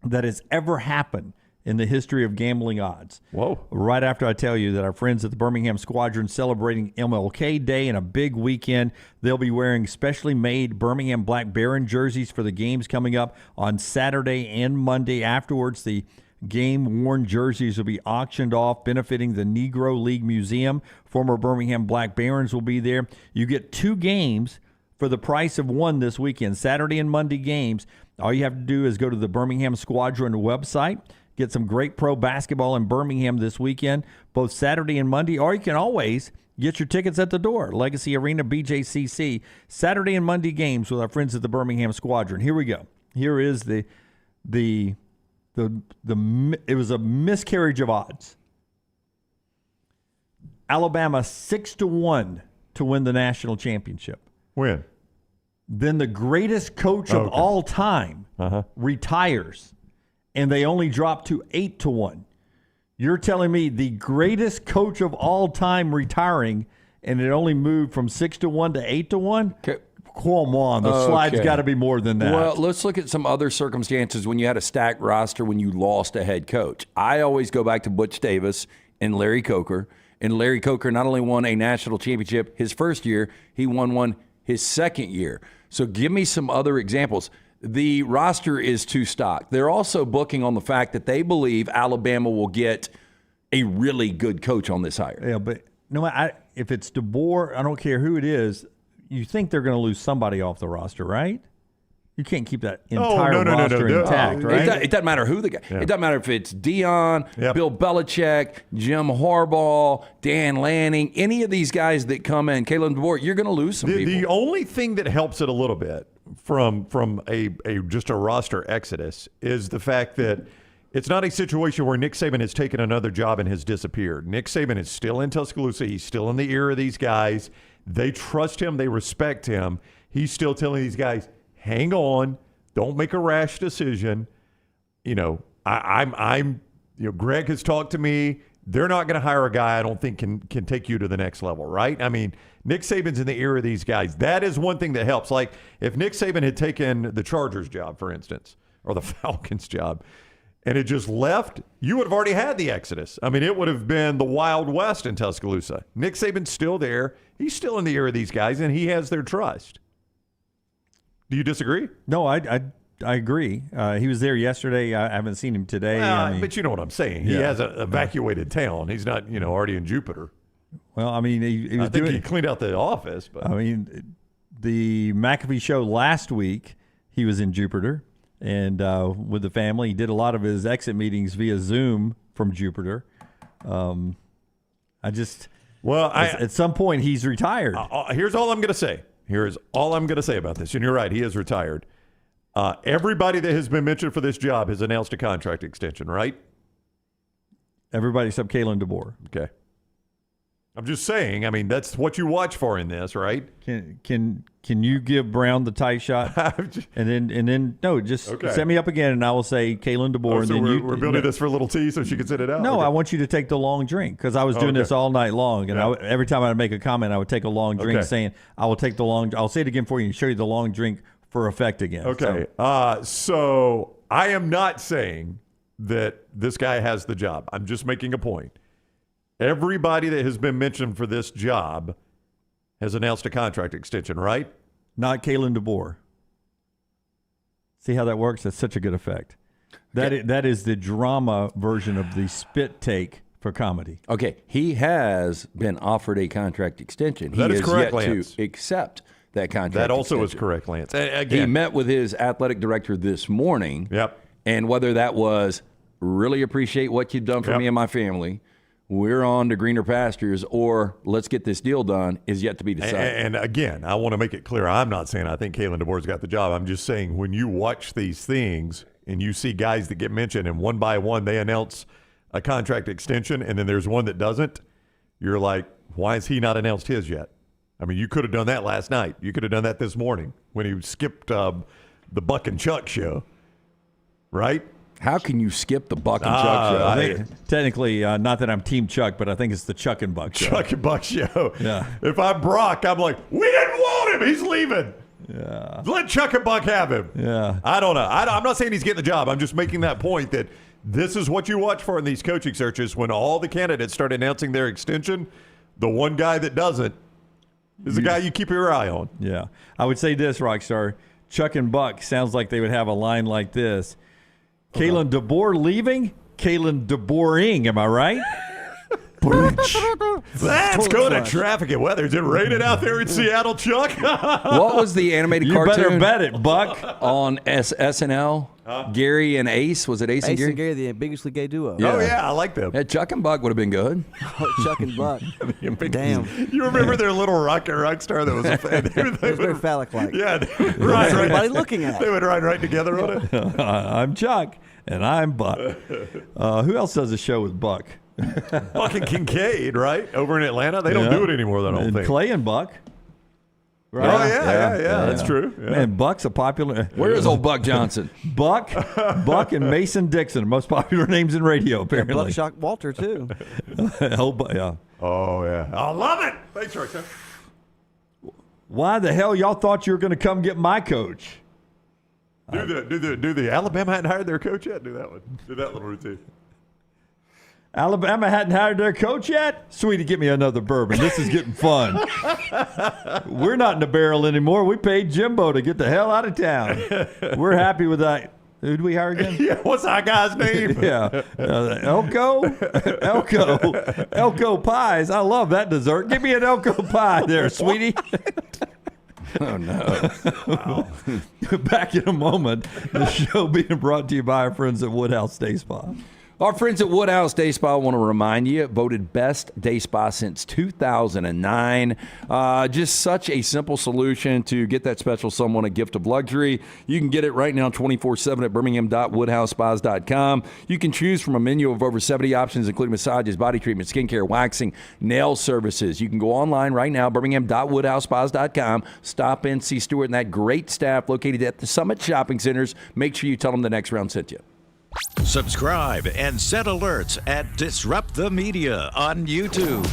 that has ever happened in the history of gambling odds. Whoa. Right after I tell you that our friends at the Birmingham Squadron celebrating MLK Day and a big weekend, they'll be wearing specially made Birmingham Black Baron jerseys for the games coming up on Saturday and Monday. Afterwards, the game-worn jerseys will be auctioned off, benefiting the Negro League Museum. Former Birmingham Black Barons will be there. You get 2 games for the price of 1 this weekend, Saturday and Monday games. All you have to do is go to the Birmingham Squadron website, get some great pro basketball in Birmingham this weekend, both Saturday and Monday, or you can always get your tickets at the door. Legacy Arena, BJCC, Saturday and Monday games with our friends at the Birmingham Squadron. Here we go. Here is it was a miscarriage of odds. Alabama 6-1 to win the national championship. When? Then the greatest coach of all time retires, and they only drop to 8-1. You're telling me the greatest coach of all time retiring, and it only moved from 6-1 to 8-1? Okay. Come on, the slide's got to be more than that. Well, let's look at some other circumstances when you had a stacked roster when you lost a head coach. I always go back to Butch Davis and Larry Coker. And Larry Coker not only won a national championship his first year, he won one his second year. So give me some other examples. The roster is too stocked. They're also booking on the fact that they believe Alabama will get a really good coach on this hire. Yeah, but if it's DeBoer, I don't care who it is, you think they're going to lose somebody off the roster, right? You can't keep that entire roster intact, right? It doesn't matter who the guy. Yeah. It doesn't matter if it's Dion, Bill Belichick, Jim Harbaugh, Dan Lanning, any of these guys that come in, Kalen DeBoer, you're going to lose some people. The only thing that helps it a little bit from just a roster exodus is the fact that it's not a situation where Nick Saban has taken another job and has disappeared. Nick Saban is still in Tuscaloosa. He's still in the ear of these guys. They trust him. They respect him. He's still telling these guys, hang on, don't make a rash decision. Greg has talked to me. They're not going to hire a guy I don't think can take you to the next level, right? I mean, Nick Saban's in the ear of these guys. That is one thing that helps. Like if Nick Saban had taken the Chargers job, for instance, or the Falcons job, and it just left, you would have already had the exodus. I mean, it would have been the Wild West in Tuscaloosa. Nick Saban's still there. He's still in the ear of these guys, and he has their trust. Do you disagree? No, I agree. He was there yesterday. I haven't seen him today. But you know what I'm saying. He has an evacuated town. He's not, already in Jupiter. Well, I mean, he was he cleaned out the office. But I mean, the McAfee show last week, he was in Jupiter and with the family. He did a lot of his exit meetings via Zoom from Jupiter. At some point, he's retired. Here's all I'm going to say. Here's all I'm going to say about this. And you're right, he is retired. Everybody that has been mentioned for this job has announced a contract extension, right? Everybody except Kalen DeBoer. Okay. I'm just saying, I mean, that's what you watch for in this, right? Can you give Brown the tight shot? and then just set me up again and I will say Kalen DeBoer. And so then we're building this for a little T so she can sit it out? No, I want you to take the long drink because I was doing this all night long. And every time I would make a comment, I would take a long drink saying, I'll say it again for you and show you the long drink for effect again. Okay. So I am not saying that this guy has the job. I'm just making a point. Everybody that has been mentioned for this job has announced a contract extension, right? Not Kalen DeBoer. See how that works? That's such a good effect. That is the drama version of the spit take for comedy. Okay, he has been offered a contract extension. That is correct, yet Lance. to accept that contract That also extension. is correct, Lance. Again, he met with his athletic director this morning. Yep. And whether that was really appreciate what you've done for me and my family, we're on to greener pastures, or let's get this deal done is yet to be decided. And again, I want to make it clear, I'm not saying I think Kalen DeBoer's got the job. I'm just saying when you watch these things and you see guys that get mentioned and one by one they announce a contract extension and then there's one that doesn't, you're like, why has he not announced his yet? I mean, you could have done that last night. You could have done that this morning when he skipped the Buck and Chuck show, right? How can you skip the Buck and Chuck show? Technically, not that I'm Team Chuck, but I think it's the Chuck and Buck show. Chuck and Buck show. Yeah. If I'm Brock, I'm like, we didn't want him. He's leaving. Yeah. Let Chuck and Buck have him. Yeah. I don't know. I'm not saying he's getting the job. I'm just making that point that this is what you watch for in these coaching searches. When all the candidates start announcing their extension, the one guy that doesn't is the guy you keep your eye on. Yeah. I would say this, Rockstar. Chuck and Buck sounds like they would have a line like this. Kalen DeBoer leaving, Kalen DeBoering, am I right? Let's go to traffic and weather. Is it raining out there in Seattle, Chuck? What was the animated cartoon? You better bet it, Buck. On SNL? Gary and Ace? Was it Ace and Gary? Ace and Gary, the ambiguously gay duo. Oh, yeah, I like them. Yeah, Chuck and Buck would have been good. Chuck and Buck. Damn. You remember their little rock star that was a fan? It was very phallic-like. Yeah. They would ride everybody looking at? They would ride right together on it. I'm Chuck, and I'm Buck. Who else does a show with Buck? Buck and Kincaid, right? Over in Atlanta. They don't do it anymore, I don't think. Clay and Buck. Right? Oh, yeah. That's true. Yeah. Man, Buck's a popular... Where is old Buck Johnson? Buck and Mason Dixon, most popular names in radio, apparently. And Buckshot Walter, too. Yeah. Oh, yeah. I love it. Thanks, Roxanne. Why the hell y'all thought you were going to come get my coach? Do the Alabama hadn't hired their coach yet? Do that one. Do that little routine. Alabama hadn't hired their coach yet? Sweetie, get me another bourbon. This is getting fun. We're not in the barrel anymore. We paid Jimbo to get the hell out of town. We're happy with that. Who did we hire again? Yeah, what's that guy's name? Yeah. Elko pies. I love that dessert. Give me an Elko pie there, sweetie. Oh, no. Wow. Back in a moment, the show being brought to you by our friends at Woodhouse Day Spa. Our friends at Woodhouse Day Spa want to remind you, voted best day spa since 2009. Just such a simple solution to get that special someone a gift of luxury. You can get it right now 24/7 at birmingham.woodhousespas.com. You can choose from a menu of over 70 options, including massages, body treatment, skincare, waxing, nail services. You can go online right now, birmingham.woodhousespas.com. Stop in, see Stuart and that great staff located at the Summit Shopping Centers. Make sure you tell them the next round sent you. Subscribe and set alerts at Disrupt the Media on YouTube.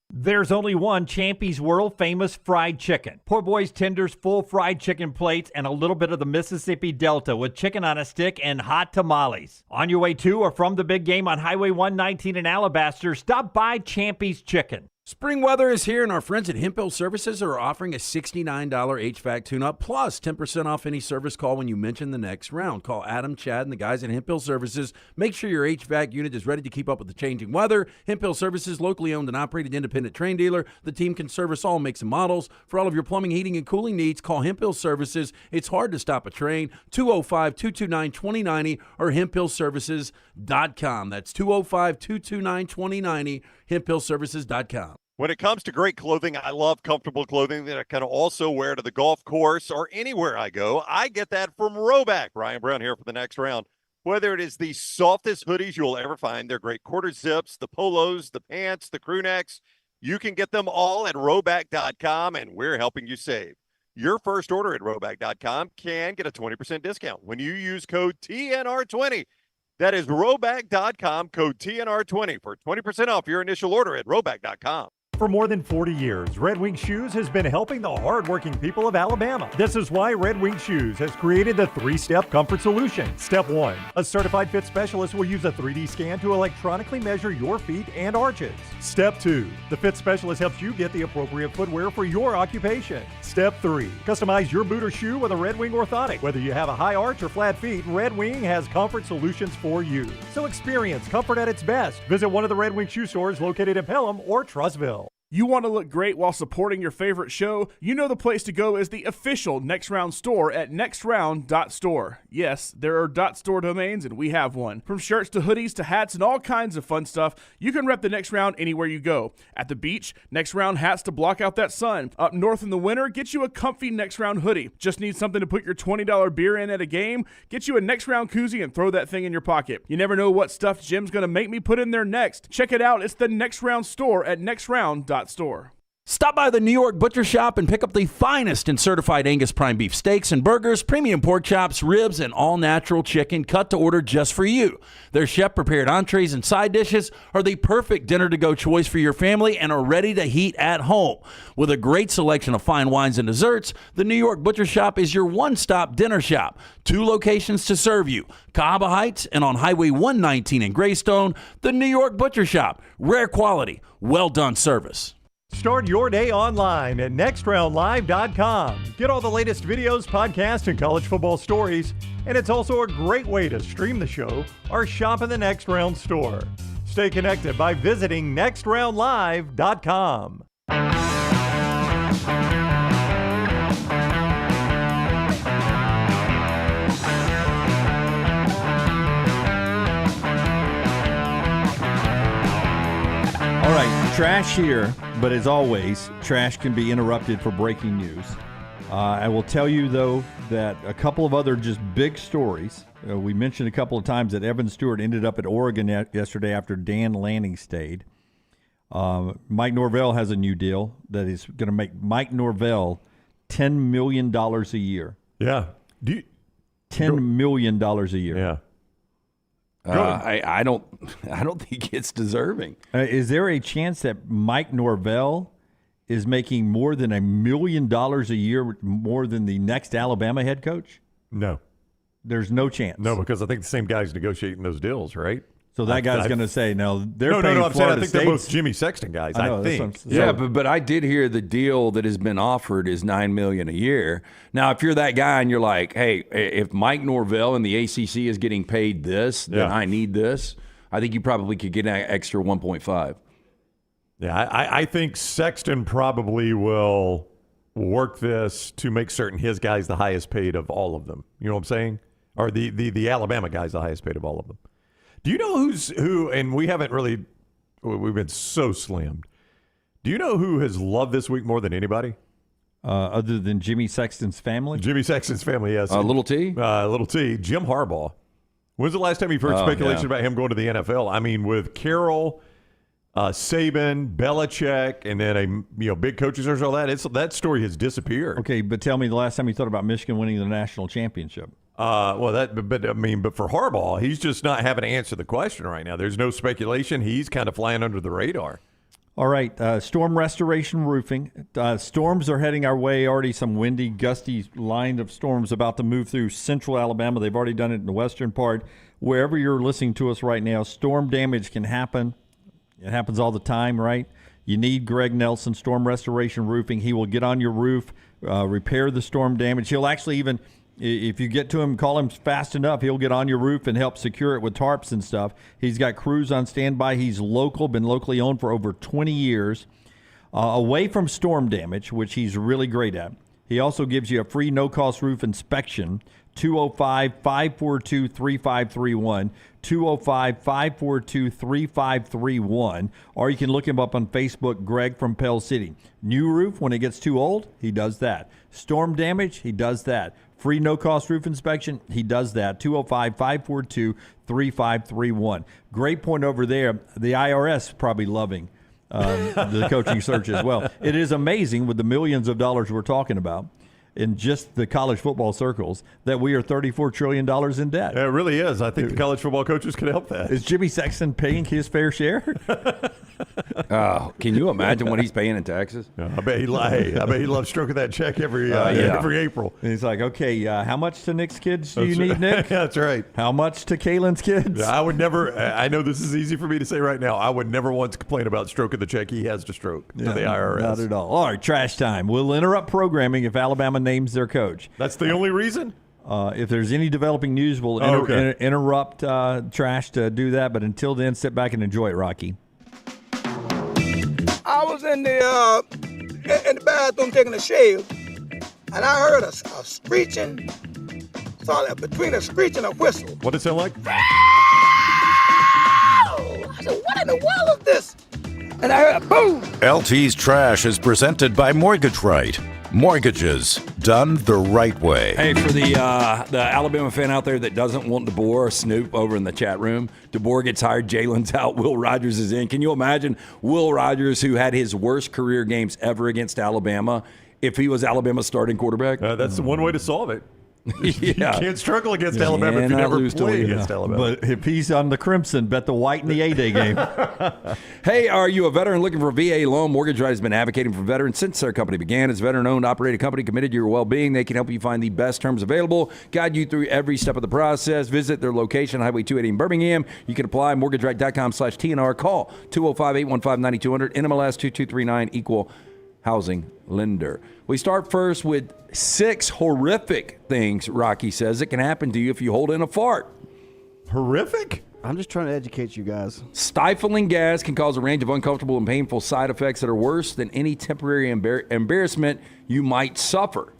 There's only one Champy's world famous fried chicken. Poor boy's tenders, full fried chicken plates, and a little bit of the Mississippi Delta with chicken on a stick and hot tamales. On your way to or from the big game on Highway 119 in Alabaster, stop by Champy's Chicken. Spring weather is here, and our friends at Hemp Hill Services are offering a $69 HVAC tune-up plus 10% off any service call when you mention the next round. Call Adam, Chad, and the guys at Hemp Hill Services. Make sure your HVAC unit is ready to keep up with the changing weather. Hemp Hill Services, locally owned and operated independent train dealer. The team can service all makes and models. For all of your plumbing, heating, and cooling needs, call Hemp Hill Services. It's hard to stop a train. 205-229-2090 or hemphillservices.com. That's 205-229-2090, hemphillservices.com. When it comes to great clothing, I love comfortable clothing that I can also wear to the golf course or anywhere I go. I get that from Roback. Ryan Brown here for the next round. Whether it is the softest hoodies you'll ever find, they're great quarter zips, the polos, the pants, the crew necks, you can get them all at Roback.com, and we're helping you save. Your first order at Roback.com can get a 20% discount when you use code TNR20. That is Roback.com, code TNR20 for 20% off your initial order at Roback.com. For more than 40 years, Red Wing Shoes has been helping the hardworking people of Alabama. This is why Red Wing Shoes has created the 3-step comfort solution. Step 1, a certified fit specialist will use a 3D scan to electronically measure your feet and arches. Step 2, the fit specialist helps you get the appropriate footwear for your occupation. Step 3, customize your boot or shoe with a Red Wing orthotic. Whether you have a high arch or flat feet, Red Wing has comfort solutions for you. So experience comfort at its best. Visit one of the Red Wing shoe stores located in Pelham or Trussville. You want to look great while supporting your favorite show? You know the place to go is the official Next Round store at nextround.store. Yes, there are .store domains, and we have one. From shirts to hoodies to hats and all kinds of fun stuff, you can rep the Next Round anywhere you go. At the beach, Next Round hats to block out that sun. Up north in the winter, get you a comfy Next Round hoodie. Just need something to put your $20 beer in at a game? Get you a Next Round koozie and throw that thing in your pocket. You never know what stuff Jim's going to make me put in there next. Check it out. It's the Next Round store at nextround.store. Stop by the New York Butcher Shop and pick up the finest in certified Angus prime beef steaks and burgers, premium pork chops, ribs, and all-natural chicken cut to order just for you. Their chef-prepared entrees and side dishes are the perfect dinner-to-go choice for your family and are ready to heat at home. With a great selection of fine wines and desserts, the New York Butcher Shop is your one-stop dinner shop. 2 locations to serve you, Cahaba Heights and on Highway 119 in Greystone. The New York Butcher Shop, rare quality, well-done service. Start your day online at nextroundlive.com. Get all the latest videos, podcasts, and college football stories. And it's also a great way to stream the show or shop in the Next Round store. Stay connected by visiting nextroundlive.com. All right, trash here, but as always, trash can be interrupted for breaking news. I will tell you, though, that a couple of other just big stories. We mentioned a couple of times that Evan Stewart ended up at Oregon yesterday after Dan Lanning stayed. Mike Norvell has a new deal that is going to make Mike Norvell $10 million a year. Yeah. $10 million a year. Yeah. I don't think it's deserving. Is there a chance that Mike Norvell is making more than $1 million a year more than the next Alabama head coach? No. There's no chance. No, because I think the same guy's negotiating those deals, right? So that guy's going to say, no, they're paying I'm saying I think they're both State's- Jimmy Sexton guys, I think. Yeah, but I did hear the deal that has been offered is $9 million a year. Now, if you're that guy and you're like, hey, if Mike Norvell in the ACC is getting paid this, then I need this. I think you probably could get an extra 1.5. Yeah, I think Sexton probably will work this to make certain his guy's the highest paid of all of them. You know what I'm saying? Or the Alabama guy's the highest paid of all of them. Do you know who? And we haven't really. We've been so slammed. Do you know who has loved this week more than anybody? Other than Jimmy Sexton's family? Jimmy Sexton's family, yes. Little T? Little T. Jim Harbaugh. When's the last time you've heard speculation about him going to the NFL? I mean, with Carroll, Saban, Belichick, and then big coaches or all that, that story has disappeared. Okay, but tell me the last time you thought about Michigan winning the national championship. But for Harbaugh, he's just not having to answer the question right now. There's no speculation. He's kind of flying under the radar. All right, storm restoration roofing. Storms are heading our way. Already some windy, gusty line of storms about to move through central Alabama. They've already done it in the western part. Wherever you're listening to us right now, storm damage can happen. It happens all the time, right? You need Greg Nelson, Storm Restoration Roofing. He will get on your roof, repair the storm damage. He'll actually even, if you get to him, call him fast enough, he'll get on your roof and help secure it with tarps and stuff. He's got crews on standby. He's local, been locally owned for over 20 years. Away from storm damage, which he's really great at, he also gives you a free no-cost roof inspection, 205-542-3531, 205-542-3531, or you can look him up on Facebook, Greg from Pell City. New roof, when it gets too old, he does that. Storm damage, he does that. Free no-cost roof inspection, he does that. 205-542-3531. Great point over there. The IRS probably loving the coaching search as well. It is amazing with the millions of dollars we're talking about in just the college football circles that we are $34 trillion in debt. It really is. I think the college football coaches can help that. Is Jimmy Sexton paying his fair share? Can you imagine what he's paying in taxes? I bet he loves stroking that check every April. And he's like, okay, how much to Nick's kids do you need, Nick? That's right. How much to Kalen's kids? I would never, I know this is easy for me to say right now, I would never once complain about stroking the check he has to stroke to the IRS. Not at all. All right, trash time. We'll interrupt programming if Alabama names their coach. That's the only reason? If there's any developing news, we'll interrupt trash to do that. But until then, sit back and enjoy it, Rocky. I was in the bathroom taking a shave, and I heard a screeching. Saw that between a screech and a whistle. What did it sound like? I said, what in the world is this? And I heard a boom. LT's Trash is presented by Mortgage Right. Mortgages done the right way. Hey, for the Alabama fan out there that doesn't want DeBoer or Snoop over in the chat room, DeBoer gets hired, Jalen's out, Will Rogers is in. Can you imagine Will Rogers, who had his worst career games ever against Alabama, if he was Alabama's starting quarterback? That's the one way to solve it. You Yeah. can't struggle against Alabama if you never play against Alabama. But if he's on the crimson, bet the white in the A-Day game. Hey, are you a veteran looking for a VA loan? Mortgage Right has been advocating for veterans since their company began. It's a veteran-owned, operated company committed to your well-being. They can help you find the best terms available, guide you through every step of the process. Visit their location, Highway 280 in Birmingham. You can apply, mortgageright.com/TNR. Call 205-815-9200, NMLS 2239, equal housing lender. We start first with 6 horrific things, Rocky says, that can happen to you if you hold in a fart. Horrific? I'm just trying to educate you guys. Stifling gas can cause a range of uncomfortable and painful side effects that are worse than any temporary embarrassment you might suffer.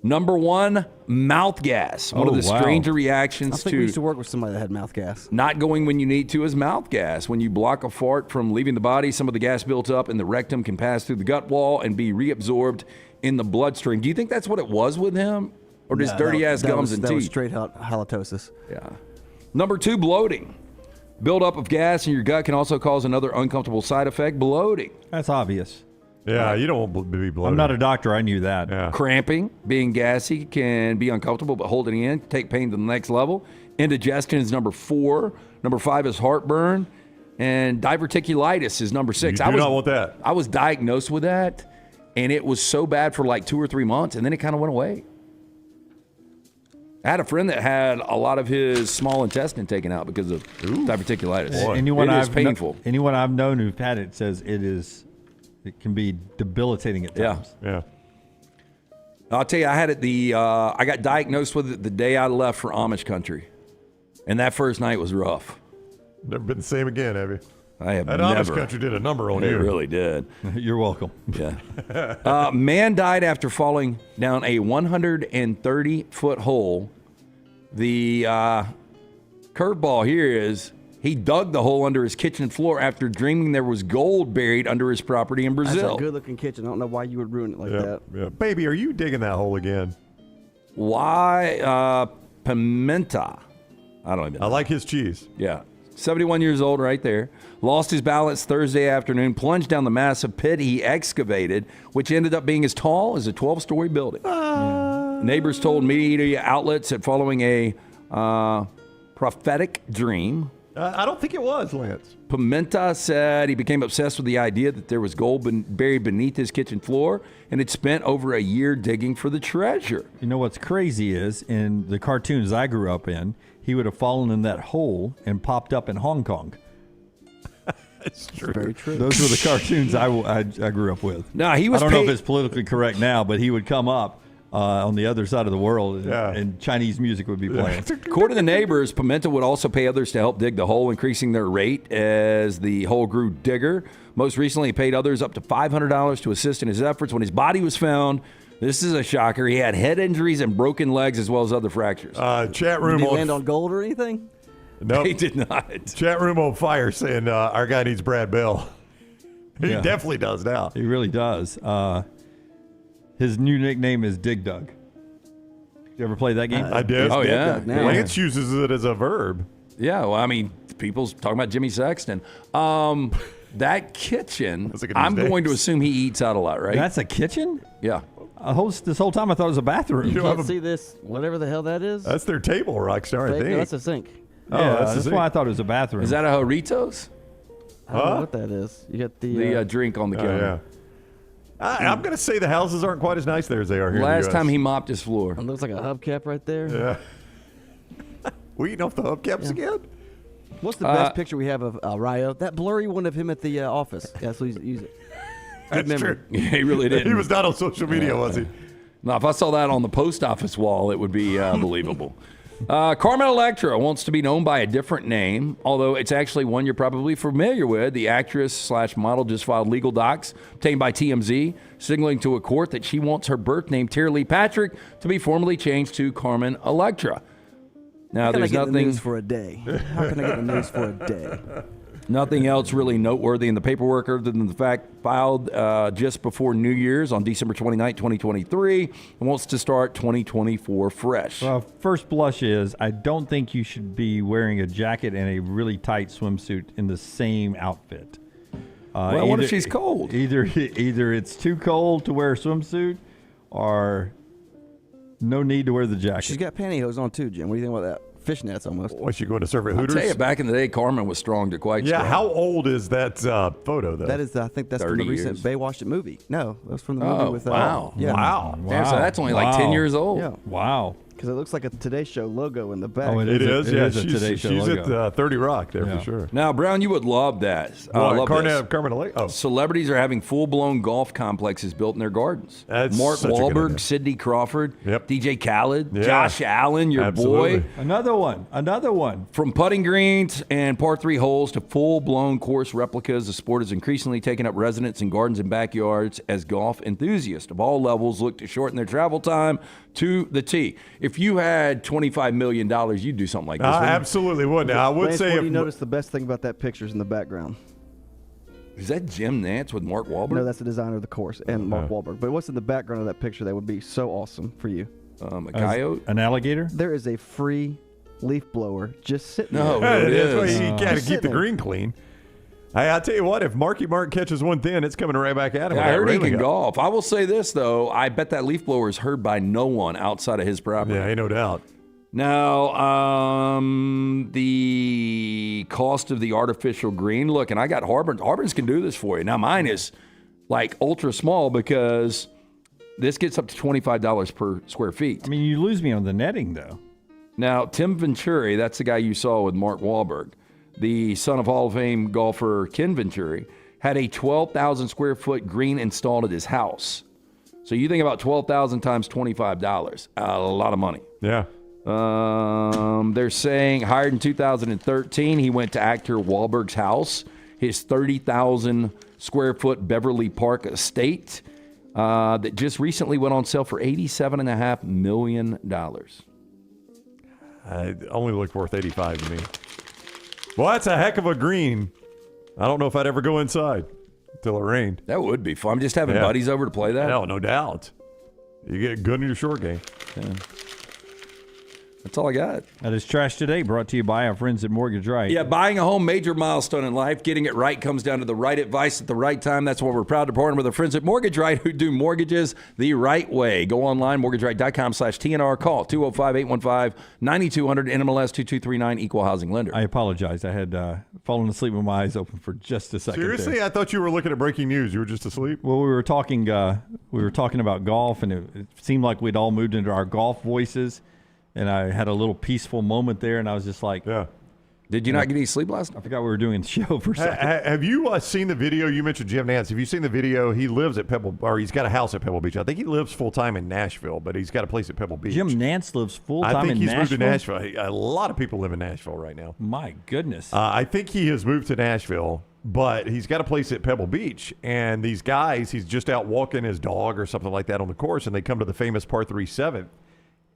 Number 1, mouth gas. One of the stranger reactions I think we used to work with somebody that had mouth gas. Not going when you need to is mouth gas. When you block a fart from leaving the body, some of the gas built up in the rectum can pass through the gut wall and be reabsorbed in the bloodstream. Do you think that's what it was with him? Or just dirty-ass gums and teeth? That was straight halitosis. Yeah. Number 2, bloating. Buildup of gas in your gut can also cause another uncomfortable side effect, bloating. That's obvious. Yeah, you don't want to be bloated. I'm not a doctor. I knew that. Yeah. Cramping, being gassy can be uncomfortable, but holding in, take pain to the next level. Indigestion is number 4. Number 5 is heartburn. And diverticulitis is number 6. You do not want that. I was diagnosed with that, and it was so bad for like 2 or 3 months, and then it kind of went away. I had a friend that had a lot of his small intestine taken out because of diverticulitis. Anyone it is painful. Anyone I've known who've had it says it can be debilitating at times. Yeah. I'll tell you, I had it I got diagnosed with it the day I left for Amish country. And that first night was rough. Never been the same again, have you? I have That never. Amish country did a number on It you. really did. You're welcome. Yeah. Man died after falling down a 130-foot hole. The curveball here is he dug the hole under his kitchen floor after dreaming there was gold buried under his property in Brazil. That's a good-looking kitchen. I don't know why you would ruin it like that. Yeah. Baby, are you digging that hole again? Why Pimenta? I don't even know. I like his cheese. Yeah. 71 years old right there. Lost his balance Thursday afternoon, plunged down the massive pit he excavated, which ended up being as tall as a 12-story building. Neighbors told media outlets that following a prophetic dream. I don't think it was, Lance. Pimenta said he became obsessed with the idea that there was gold buried beneath his kitchen floor and had spent over a year digging for the treasure. You know what's crazy is, in the cartoons I grew up in, he would have fallen in that hole and popped up in Hong Kong. It's true. Very true. Those were the cartoons I grew up with. No, he was I don't know if it's politically correct now, but he would come up on the other side of the world, and Chinese music would be playing. According to the neighbors, Pimenta would also pay others to help dig the hole, increasing their rate as the hole grew digger. Most recently, he paid others up to $500 to assist in his efforts. When his body was found, this is a shocker, he had head injuries and broken legs as well as other fractures. Chat room Did he land on gold or anything? No, he did not. Chat room on fire saying our guy needs Brad Bell. He definitely does now. He really does. His new nickname is Dig Dug. You ever play that game? I did. Oh, yeah. Lance uses it as a verb. Yeah, well, I mean, people's talking about Jimmy Sexton. That kitchen, I'm going to assume he eats out a lot, right? That's a kitchen? Yeah. This whole time I thought it was a bathroom. You can't see this, whatever the hell that is. That's their table, Rockstar, I Fake? think. No, that's a sink. Yeah, that's why I thought it was a bathroom. Is that a Jarritos? I don't know what that is. You got The drink on the counter. I'm going to say the houses aren't quite as nice there as they are here in the Last US. time he mopped his floor. It looks like a hubcap right there. Yeah. We eating off the hubcaps again? What's the best picture we have of Ryo? That blurry one of him at the office. That's what he's using. Good That's memory. true. Yeah, he really didn't. He was not on social media, was he? No, if I saw that on the post office wall, it would be believable. Carmen Electra wants to be known by a different name, although it's actually one you're probably familiar with. The actress/model just filed legal docs obtained by TMZ, signaling to a court that she wants her birth name, Tara Lee Patrick, to be formally changed to Carmen Electra. Now, How can there's I get nothing the news for a day? How can I get the news for a day? Nothing else really noteworthy in the paperwork other than the fact filed just before New Year's on December 29, 2023, and wants to start 2024 fresh. Well, first blush is I don't think you should be wearing a jacket and a really tight swimsuit in the same outfit. Well, what if she's cold? Either it's too cold to wear a swimsuit, or no need to wear the jacket. She's got pantyhose on too, Jim. What do you think about that? Fishnets almost. Was she going to serve at I'll Hooters? tell you, back in the day, Carmen was strong to quite strong. How old is that photo, though? That is, I think that's from the 30 recent years. Baywatch movie. No, that was from the movie with. Wow. Yeah. Wow. Damn, so that's only like 10 years old. Yeah. Wow. Because it looks like a Today Show logo in the back. Oh, It is. It Yeah, is a Today Show she's logo. at 30 Rock there Yeah. for sure. Now, Brown, you would love that. Love this. Carmen Electra. Oh, Celebrities are having full-blown golf complexes built in their gardens. That's Mark such a good Wahlberg, idea. Sidney Crawford, Yep. DJ Khaled, Yeah. Josh Allen, your Absolutely. boy. Another one. From putting greens and par 3 holes to full-blown course replicas, the sport is increasingly taking up residence in gardens and backyards as golf enthusiasts of all levels look to shorten their travel time to the tee. If you had $25 million, you'd do something like this. I wouldn't you? absolutely would. Now, I would Lance, say what if do you notice the best thing about that picture is in the background? Is that Jim Nance with Mark Wahlberg? No, that's the designer of the course and Mark Wahlberg. But what's in the background of that picture that would be so awesome for you? A coyote? An alligator? There is a free leaf blower just sitting No, there. it That's why is. you got to Just keep the sitting there. green clean. Hey, I tell you what, if Marky Mark catches one thin, it's coming right back at him. I heard he can go. golf. I will say this, though. I bet that leaf blower is heard by no one outside of his property. Yeah, ain't no doubt. Now, the cost of the artificial green. Look, and I got Harbin's. Harbin's can do this for you. Now, mine is like ultra small because this gets up to $25 per square feet. I mean, you lose me on the netting, though. Now, Tim Venturi, that's the guy you saw with Mark Wahlberg, the son of Hall of Fame golfer Ken Venturi, had a 12,000 square foot green installed at his house. So you think about 12,000 times $25, a lot of money. Yeah. They're saying hired in 2013, he went to actor Wahlberg's house. his 30,000 square foot Beverly Park estate that just recently went on sale for $87.5 million. Only looked worth 85 to me. Well, that's a heck of a green. I don't know if I'd ever go inside until it rained. That would be fun. Just having buddies over to play that. No doubt. You get good in your short game. Yeah. That's all I got. That is Trash Today, brought to you by our friends at Mortgage Right. Yeah, buying a home, major milestone in life. Getting it right comes down to the right advice at the right time. That's why we're proud to partner with our friends at Mortgage Right, who do mortgages the right way. Go online, mortgageright.com/TNR. Call 205-815-9200, NMLS 2239, Equal Housing Lender. I apologize. I had fallen asleep with my eyes open for just a second. Seriously? there. I thought you were looking at breaking news. You were just asleep? Well, we were talking about golf, and it seemed like we'd all moved into our golf voices. And I had a little peaceful moment there, and I was just like, yeah. Did you not get any sleep last night? I forgot we were doing the show for a second. Have you seen the video? You mentioned Jim Nance. Have you seen the video? He lives at he's got a house at Pebble Beach. I think he lives full-time in Nashville, but he's got a place at Pebble Beach. Jim Nance lives full-time in Nashville? I think he's moved to Nashville. A lot of people live in Nashville right now. My goodness. I think he has moved to Nashville, but he's got a place at Pebble Beach. And these guys, he's just out walking his dog or something like that on the course, and they come to the famous par 3 7th.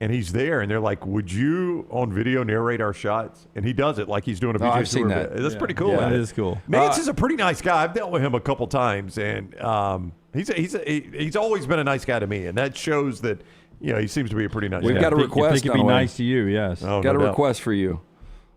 And he's there, and they're like, would you, on video, narrate our shots? And he does it like he's doing a PGA I've seen Tour. that. That's pretty cool. Yeah, that is cool. Nance is a pretty nice guy. I've dealt with him a couple times, and he's always been a nice guy to me. And that shows that, he seems to be a pretty nice guy. We've got a request. He could be nice to you, yes. Oh, got no a doubt. request for you.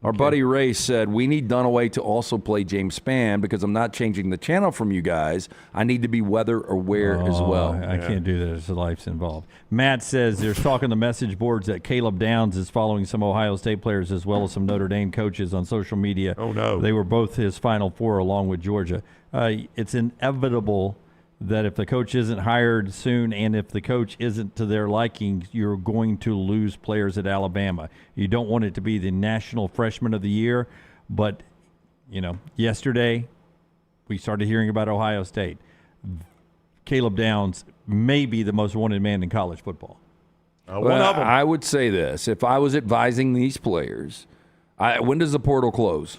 Our buddy Ray said, we need Dunaway to also play James Spann because I'm not changing the channel from you guys. I need to be weather aware as well. I can't do that. There's life's involved. Matt says there's talk on the message boards that Caleb Downs is following some Ohio State players as well as some Notre Dame coaches on social media. Oh, no. They were both his Final Four along with Georgia. It's inevitable that if the coach isn't hired soon and if the coach isn't to their liking, you're going to lose players at Alabama. You don't want it to be the National Freshman of the Year, but, yesterday we started hearing about Ohio State. Caleb Downs may be the most wanted man in college football. One of them. I would say this. If I was advising these players, when does the portal close?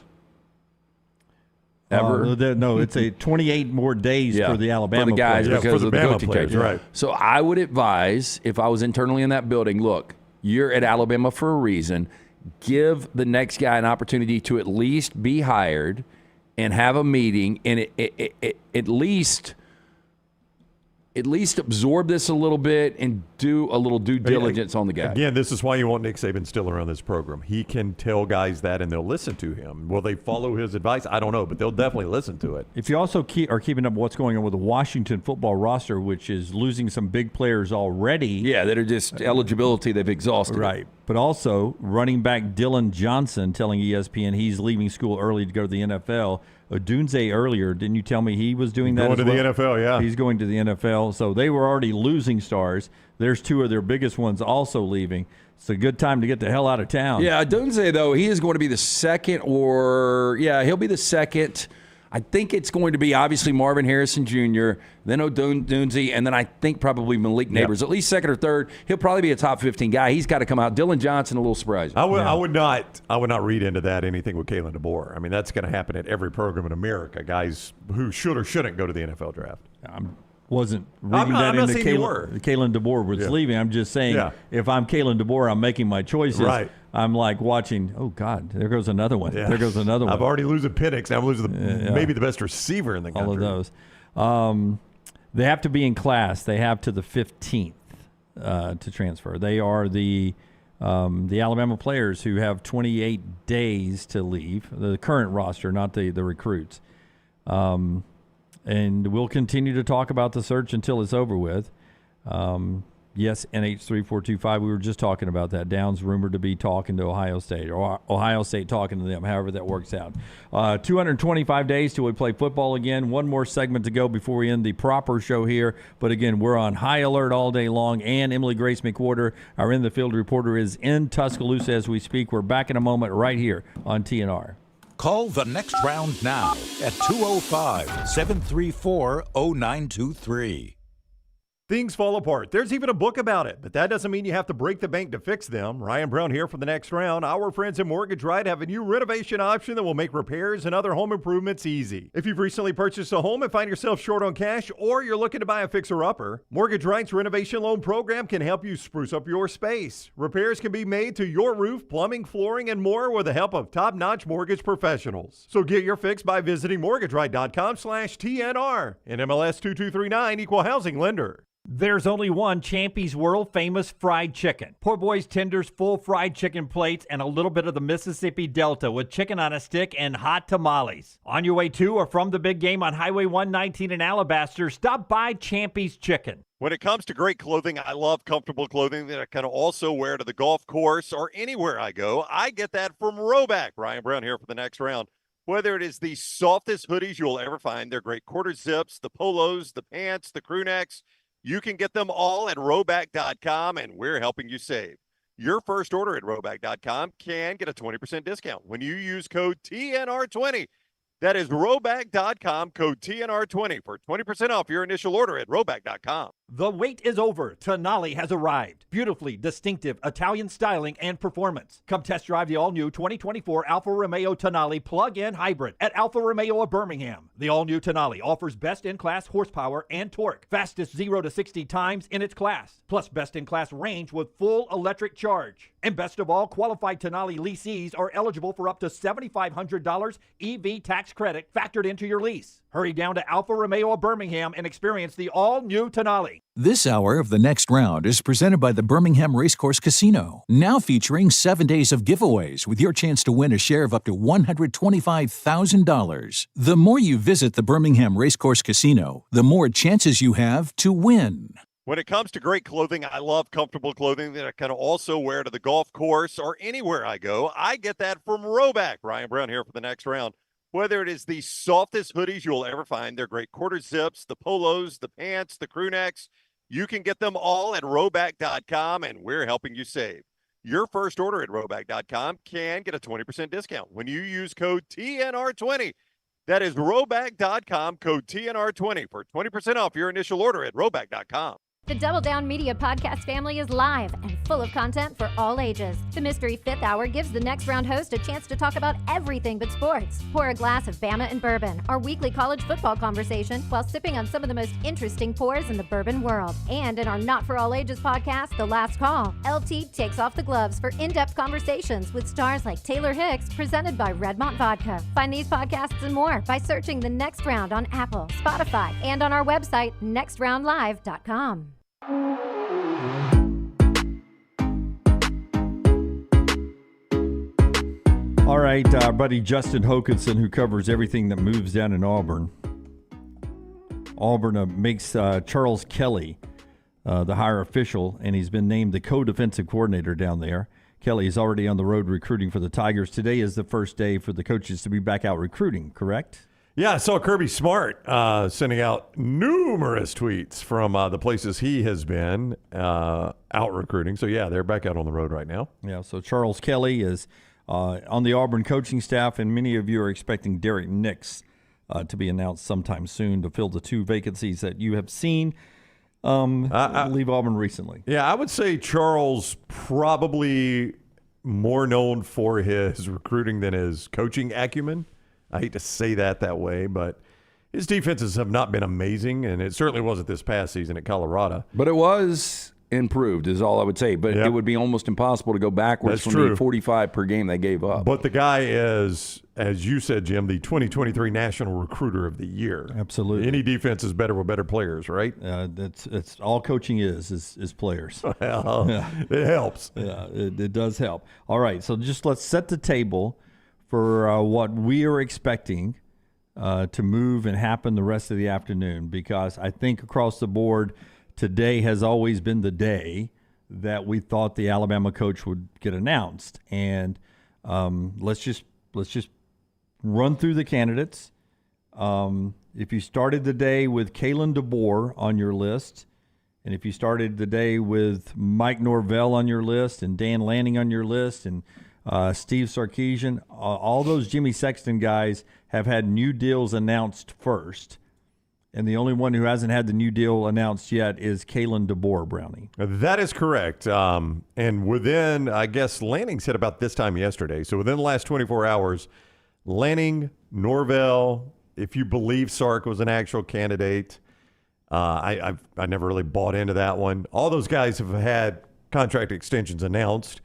Ever? No, it's a 28 more days for the Alabama for the guys players. because for the of the Bama coaching players, coach. right. So I would advise, if I was internally in that building, look, you're at Alabama for a reason. Give the next guy an opportunity to at least be hired and have a meeting and at least absorb this a little bit and do a little due diligence on the guy. Again, this is why you want Nick Saban still around this program. He can tell guys that, and they'll listen to him. Will they follow his advice? I don't know, but they'll definitely listen to it. If you also are keeping up with what's going on with the Washington football roster, which is losing some big players already. Yeah, that are just eligibility they've exhausted. Right. But also, running back Dylan Johnson telling ESPN he's leaving school early to go to the NFL. Odunze earlier, didn't you tell me he was doing that Going as to well? the NFL, yeah. He's going to the NFL. So they were already losing stars. There's two of their biggest ones also leaving. It's a good time to get the hell out of town. Yeah, Odunze, though, he is going to be the second he'll be the second. I think it's going to be obviously Marvin Harrison Jr., then Odunze, and then I think probably Malik Neighbors. At least second or third. He'll probably be a top 15 guy. He's got to come out. Dylan Johnson, a little surprising. I would not read into that anything with Kalen DeBoer. I mean, that's going to happen at every program in America. Guys who should or shouldn't go to the NFL draft. Wasn't reading that into Kalen DeBoer was leaving. I'm just saying if I'm Kalen DeBoer, I'm making my choices. Right. I'm like watching, oh, God, there goes another one. Yeah. There goes another one. I'm already losing Penix. I'm losing maybe the best receiver in the country. All of those. They have to be in class. They have to the 15th to transfer. They are the Alabama players who have 28 days to leave, the current roster, not the recruits. And we'll continue to talk about the search until it's over with. Yes, NH3425, we were just talking about that. Downs rumored to be talking to Ohio State, or Ohio State talking to them, however that works out. 225 days till we play football again. One more segment to go before we end the proper show here. But again, we're on high alert all day long. And Emily Grace McWhorter, our In the Field reporter, is in Tuscaloosa as we speak. We're back in a moment right here on TNR. Call the next round now at 205-734-0923. Things fall apart. There's even a book about it, but that doesn't mean you have to break the bank to fix them. Ryan Brown here for the next round. Our friends at Mortgage Right have a new renovation option that will make repairs and other home improvements easy. If you've recently purchased a home and find yourself short on cash, or you're looking to buy a fixer-upper, Mortgage Right's renovation loan program can help you spruce up your space. Repairs can be made to your roof, plumbing, flooring, and more with the help of top-notch mortgage professionals. So get your fix by visiting mortgageright.com/TNR. And MLS 2239, Equal Housing Lender. There's only one Champy's world famous fried chicken. Poor Boy's Tenders, full fried chicken plates, and a little bit of the Mississippi Delta with chicken on a stick and hot tamales. On your way to or from the big game on Highway 119 in Alabaster, stop by Champy's Chicken. When it comes to great clothing, I love comfortable clothing that I can also wear to the golf course or anywhere I go. I get that from Roback. Ryan Brown here for the next round. Whether it is the softest hoodies you'll ever find, they're great quarter zips, the polos, the pants, the crew necks, you can get them all at Roback.com, and we're helping you save. Your first order at Roback.com can get a 20% discount when you use code TNR20. That is Roback.com, code TNR20 for 20% off your initial order at Roback.com. The wait is over. Tonali has arrived. Beautifully distinctive Italian styling and performance. Come test drive the all-new 2024 Alfa Romeo Tonali plug-in hybrid at Alfa Romeo of Birmingham. The all-new Tonali offers best-in-class horsepower and torque, fastest 0 to 60 times in its class, plus best-in-class range with full electric charge. And best of all, qualified Tonali leasees are eligible for up to $7,500 EV tax credit factored into your lease. Hurry down to Alfa Romeo of Birmingham and experience the all-new Tonali. This hour of the next round is presented by the Birmingham Racecourse Casino, now featuring 7 days of giveaways with your chance to win a share of up to $125,000. The more you visit the Birmingham Racecourse Casino, the more chances you have to win. When it comes to great clothing, I love comfortable clothing that I can also wear to the golf course or anywhere I go. I get that from Roback. Ryan Brown here for the next round. Whether it is the softest hoodies you'll ever find, they're great quarter zips, the polos, the pants, the crew necks, you can get them all at Roback.com, and we're helping you save. Your first order at Roback.com can get a 20% discount when you use code TNR20. That is Roback.com, code TNR20 for 20% off your initial order at Roback.com. The Double Down Media podcast family is live and full of content for all ages. The Mystery Fifth Hour gives the next round host a chance to talk about everything but sports. Pour a glass of Bama and Bourbon, our weekly college football conversation, while sipping on some of the most interesting pours in the bourbon world. And in our Not For All Ages podcast, The Last Call, LT takes off the gloves for in-depth conversations with stars like Taylor Hicks, presented by Redmont Vodka. Find these podcasts and more by searching The Next Round on Apple, Spotify, and on our website, nextroundlive.com. All right, our buddy Justin Hokanson, who covers everything that moves down in Auburn. Auburn makes Charles Kelly the higher official, and he's been named the co-defensive coordinator down there. Kelly is already on the road recruiting for the Tigers. Today is the first day for the coaches to be back out recruiting, correct? Yeah, I saw Kirby Smart sending out numerous tweets from the places he has been out recruiting. So, yeah, they're back out on the road right now. Yeah, so Charles Kelly is on the Auburn coaching staff, and many of you are expecting Derek Nix to be announced sometime soon to fill the 2 vacancies that you have seen leave Auburn recently. Yeah, I would say Charles probably more known for his recruiting than his coaching acumen. I hate to say that way, but his defenses have not been amazing, and it certainly wasn't this past season at Colorado. But it was improved is all I would say. But it would be almost impossible to go backwards from the 45 per game they gave up. But the guy is, as you said, Jim, the 2023 National Recruiter of the Year. Absolutely. Any defense is better with better players, right? That's all coaching is players. Well, it helps. Yeah, it does help. All right, so just let's set the table for what we are expecting to move and happen the rest of the afternoon, because I think across the board, today has always been the day that we thought the Alabama coach would get announced. And let's just run through the candidates. If you started the day with Kalen DeBoer on your list, and if you started the day with Mike Norvell on your list and Dan Lanning on your list and Steve Sarkisian, all those Jimmy Sexton guys have had new deals announced first. And the only one who hasn't had the new deal announced yet is Kalen DeBoer, Brownie. That is correct. And within, I guess, Lanning said about this time yesterday. So within the last 24 hours, Lanning, Norvell, if you believe Sark was an actual candidate, I never really bought into that one. All those guys have had contract extensions announced.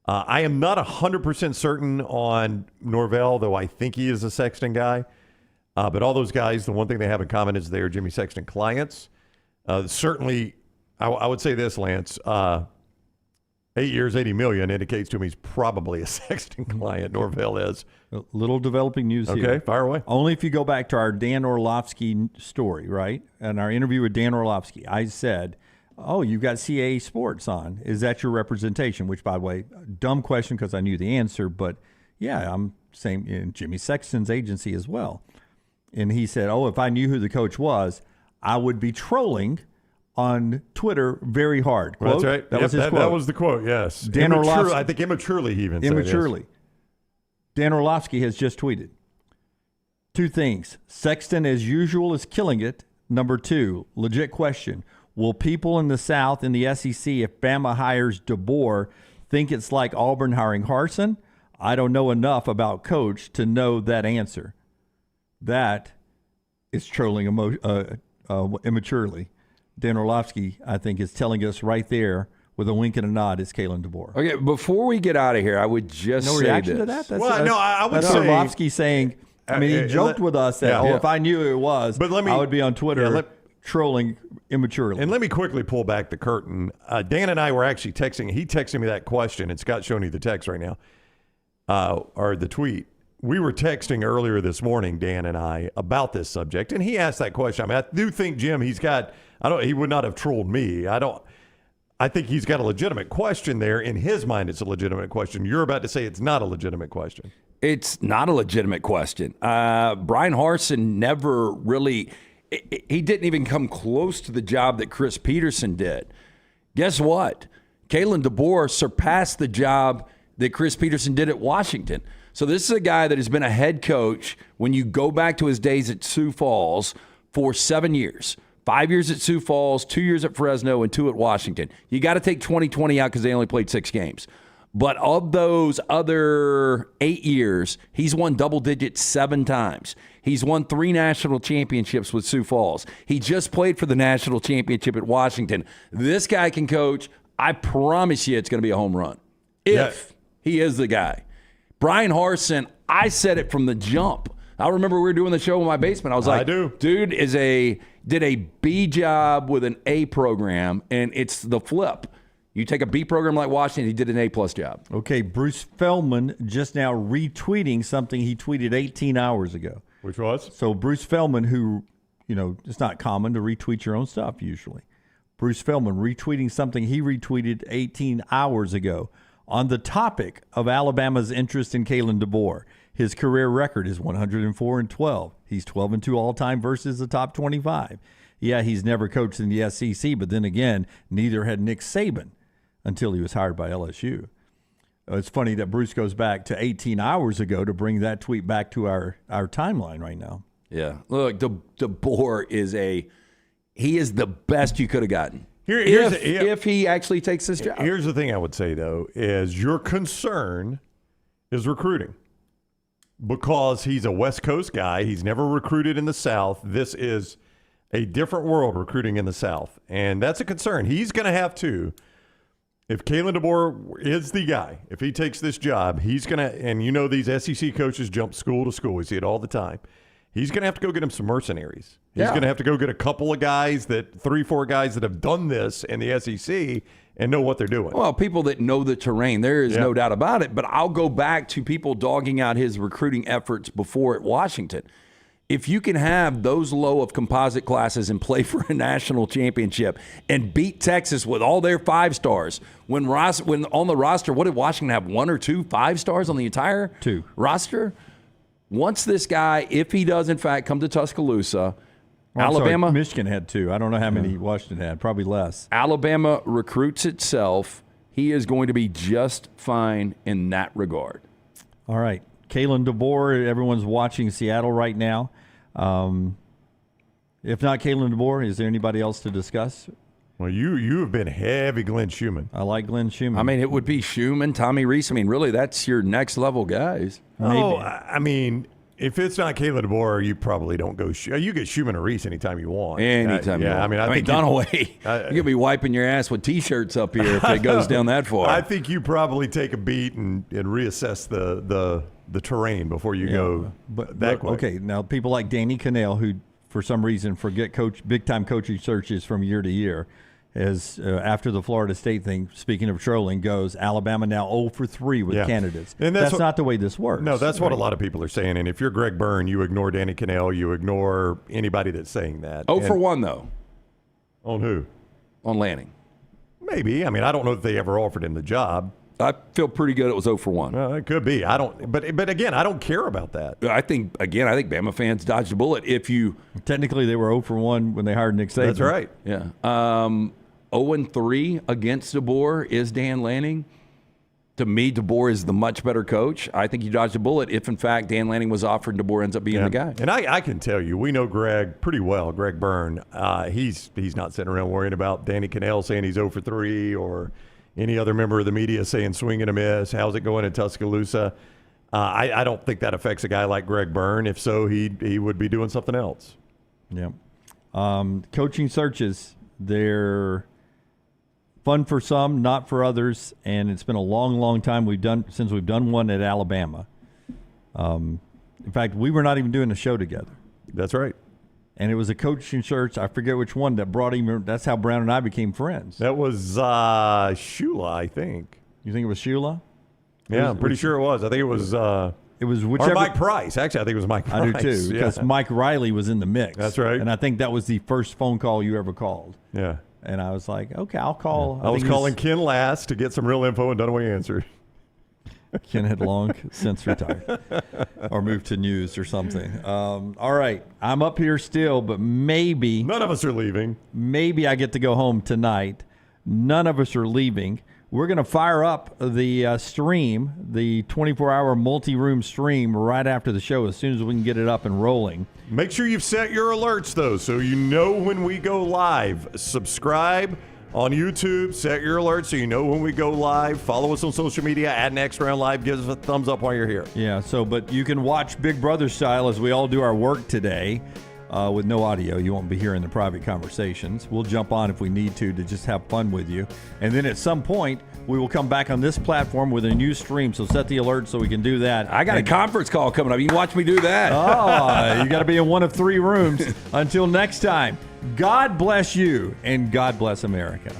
I am not 100% certain on Norvell, though I think he is a Sexton guy. But all those guys, the one thing they have in common is they are Jimmy Sexton clients. Certainly, I would say this, Lance. 8 years, $80 million indicates to me he's probably a Sexton client. Norvell is. A little developing news here. Okay, fire away. Only if you go back to our Dan Orlovsky story, right? And our interview with Dan Orlovsky, I said, oh, you've got CAA Sports on. Is that your representation? Which, by the way, dumb question because I knew the answer. But, yeah, I'm saying in Jimmy Sexton's agency as well. And he said, oh, if I knew who the coach was, I would be trolling on Twitter very hard. Quote. That's right. That was his quote. That was the quote, yes. Dan Orlovsky, I think immaturely he even said immaturely. Yes. Dan Orlovsky has just tweeted 2 things. Sexton, as usual, is killing it. Number 2, legit question. Will people in the South in the SEC, if Bama hires DeBoer, think it's like Auburn hiring Harsin? I don't know enough about Coach to know that answer. That is trolling immaturely. Dan Orlovsky, I think, is telling us right there with a wink and a nod is Kalen DeBoer. Okay, before we get out of here, I would just no say reaction this. to that? That's, well, no, I would that's say Orlovsky saying. I mean, he joked with us that if I knew who it was, but I would be on Twitter trolling immaturely. And let me quickly pull back the curtain. Dan and I were actually texting. He texted me that question, and Scott's showing you the text right now, or the tweet. We were texting earlier this morning, Dan and I, about this subject, and he asked that question. I mean, I do think, Jim, he would not have trolled me. I think he's got a legitimate question there. In his mind, it's a legitimate question. You're about to say it's not a legitimate question. It's not a legitimate question. Brian Harsin never really, he didn't even come close to the job that Chris Peterson did. Guess what? Kalen DeBoer surpassed the job that Chris Peterson did at Washington. So this is a guy that has been a head coach when you go back to his days at Sioux Falls for 7 years. 5 years at Sioux Falls, 2 years at Fresno, and 2 at Washington. You got to take 2020 out because they only played 6 games. But of those other 8 years, he's won double digits 7 times. He's won 3 national championships with Sioux Falls. He just played for the national championship at Washington. This guy can coach. I promise you it's going to be a home run if he is the guy. Brian Harsin, I said it from the jump. I remember we were doing the show in my basement. I was like, dude did a B job with an A program, and it's the flip. You take a B program like Washington, he did an A-plus job. Okay, Bruce Feldman just now retweeting something he tweeted 18 hours ago. Which was? So Bruce Feldman, who, it's not common to retweet your own stuff usually. Bruce Feldman retweeting something he retweeted 18 hours ago on the topic of Alabama's interest in Kalen DeBoer. His career record is 104-12. He's 12-2 all-time versus the top 25. Yeah, he's never coached in the SEC, but then again, neither had Nick Saban until he was hired by LSU. It's funny that Bruce goes back to 18 hours ago to bring that tweet back to our timeline right now. Yeah. Look, DeBoer is he is the best you could have gotten. If he actually takes this job. Here's the thing I would say, though, is your concern is recruiting. Because he's a West Coast guy. He's never recruited in the South. This is a different world recruiting in the South. And that's a concern. He's going to have to. If Kalen DeBoer is the guy, if he takes this job, he's going to, and these SEC coaches jump school to school. We see it all the time. He's going to have to go get him some mercenaries. He's going to have to go get a couple of guys 3-4 guys that have done this in the SEC and know what they're doing. Well, people that know the terrain, there is no doubt about it. But I'll go back to people dogging out his recruiting efforts before at Washington. If you can have those low of composite classes and play for a national championship and beat Texas with all their 5 stars, when on the roster, what did Washington have, 1 or 2 5 stars on the entire 2 roster? Once this guy, if he does in fact come to Tuscaloosa, Alabama. Michigan had 2. I don't know how many Washington had, probably less. Alabama recruits itself. He is going to be just fine in that regard. All right. Kalen DeBoer, everyone's watching Seattle right now. If not Kalen DeBoer, is there anybody else to discuss? Well, you have been heavy Glenn Schumann. I like Glenn Schumann. I mean, it would be Schumann, Tommy Reese. I mean, really, that's your next level guys. Oh, I mean, if it's not Kalen DeBoer, you probably don't go. You get Schumann or Reese anytime you want. Anytime you want. I mean, I think Dunaway, you're going to be wiping your ass with T-shirts up here if it goes down that far. I think you probably take a beat and reassess the terrain before you go that quick. Okay, now people like Danny Cannell, who for some reason forget big-time coaching searches from year to year, as after the Florida State thing, speaking of trolling, goes Alabama now 0 for 3 with candidates. And that's not the way this works. No, that's what a lot of people are saying. And if you're Greg Byrne, you ignore Danny Cannell, you ignore anybody that's saying that. 0 for 1, though. On who? On Lanning. Maybe. I mean, I don't know if they ever offered him the job. I feel pretty good it was 0 for 1. It could be. I don't. But again, I don't care about that. I think Bama fans dodged a bullet. If you technically they were 0 for 1 when they hired Nick Saban. That's right. Yeah. 0-3 against DeBoer is Dan Lanning. To me, DeBoer is the much better coach. I think you dodged a bullet if, in fact, Dan Lanning was offered and DeBoer ends up being the guy. And I can tell you, we know Greg pretty well, Greg Byrne. He's not sitting around worrying about Danny Cannell saying he's 0 for 3 or any other member of the media saying swing and a miss. How's it going in Tuscaloosa? I don't think that affects a guy like Greg Byrne. If so, he would be doing something else. Yeah. Coaching searches, they're fun for some, not for others, and it's been a long, long time since we've done one at Alabama. In fact, we were not even doing a show together. That's right. And it was a coaching search. I forget which one that brought him. That's how Brown and I became friends. That was Shula, I think. You think it was Shula? Yeah, I'm pretty sure it was. I think it was. It was whichever. Or Mike Price. Actually, I think it was Mike Price. I do too, because Mike Riley was in the mix. That's right. And I think that was the first phone call you ever called. Yeah. And I was like, okay, I'll call. I was calling Ken last to get some real info, and Dunaway answered. Ken had long since retired or moved to news or something. All right. I'm up here still, but maybe. None of us are leaving. Maybe I get to go home tonight. None of us are leaving. We're going to fire up the stream, the 24-hour multi-room stream right after the show as soon as we can get it up and rolling. Make sure you've set your alerts, though, so you know when we go live. Subscribe on YouTube. Set your alerts so you know when we go live. Follow us on social media at Next Round Live. Give us a thumbs up while you're here. Yeah, but you can watch Big Brother style as we all do our work today. With no audio. You won't be hearing the private conversations. We'll jump on if we need to just have fun with you. And then at some point, we will come back on this platform with a new stream. So set the alert so we can do that. I got a conference call coming up. You can watch me do that. Oh, you got to be in one of 3 rooms. Until next time, God bless you and God bless America.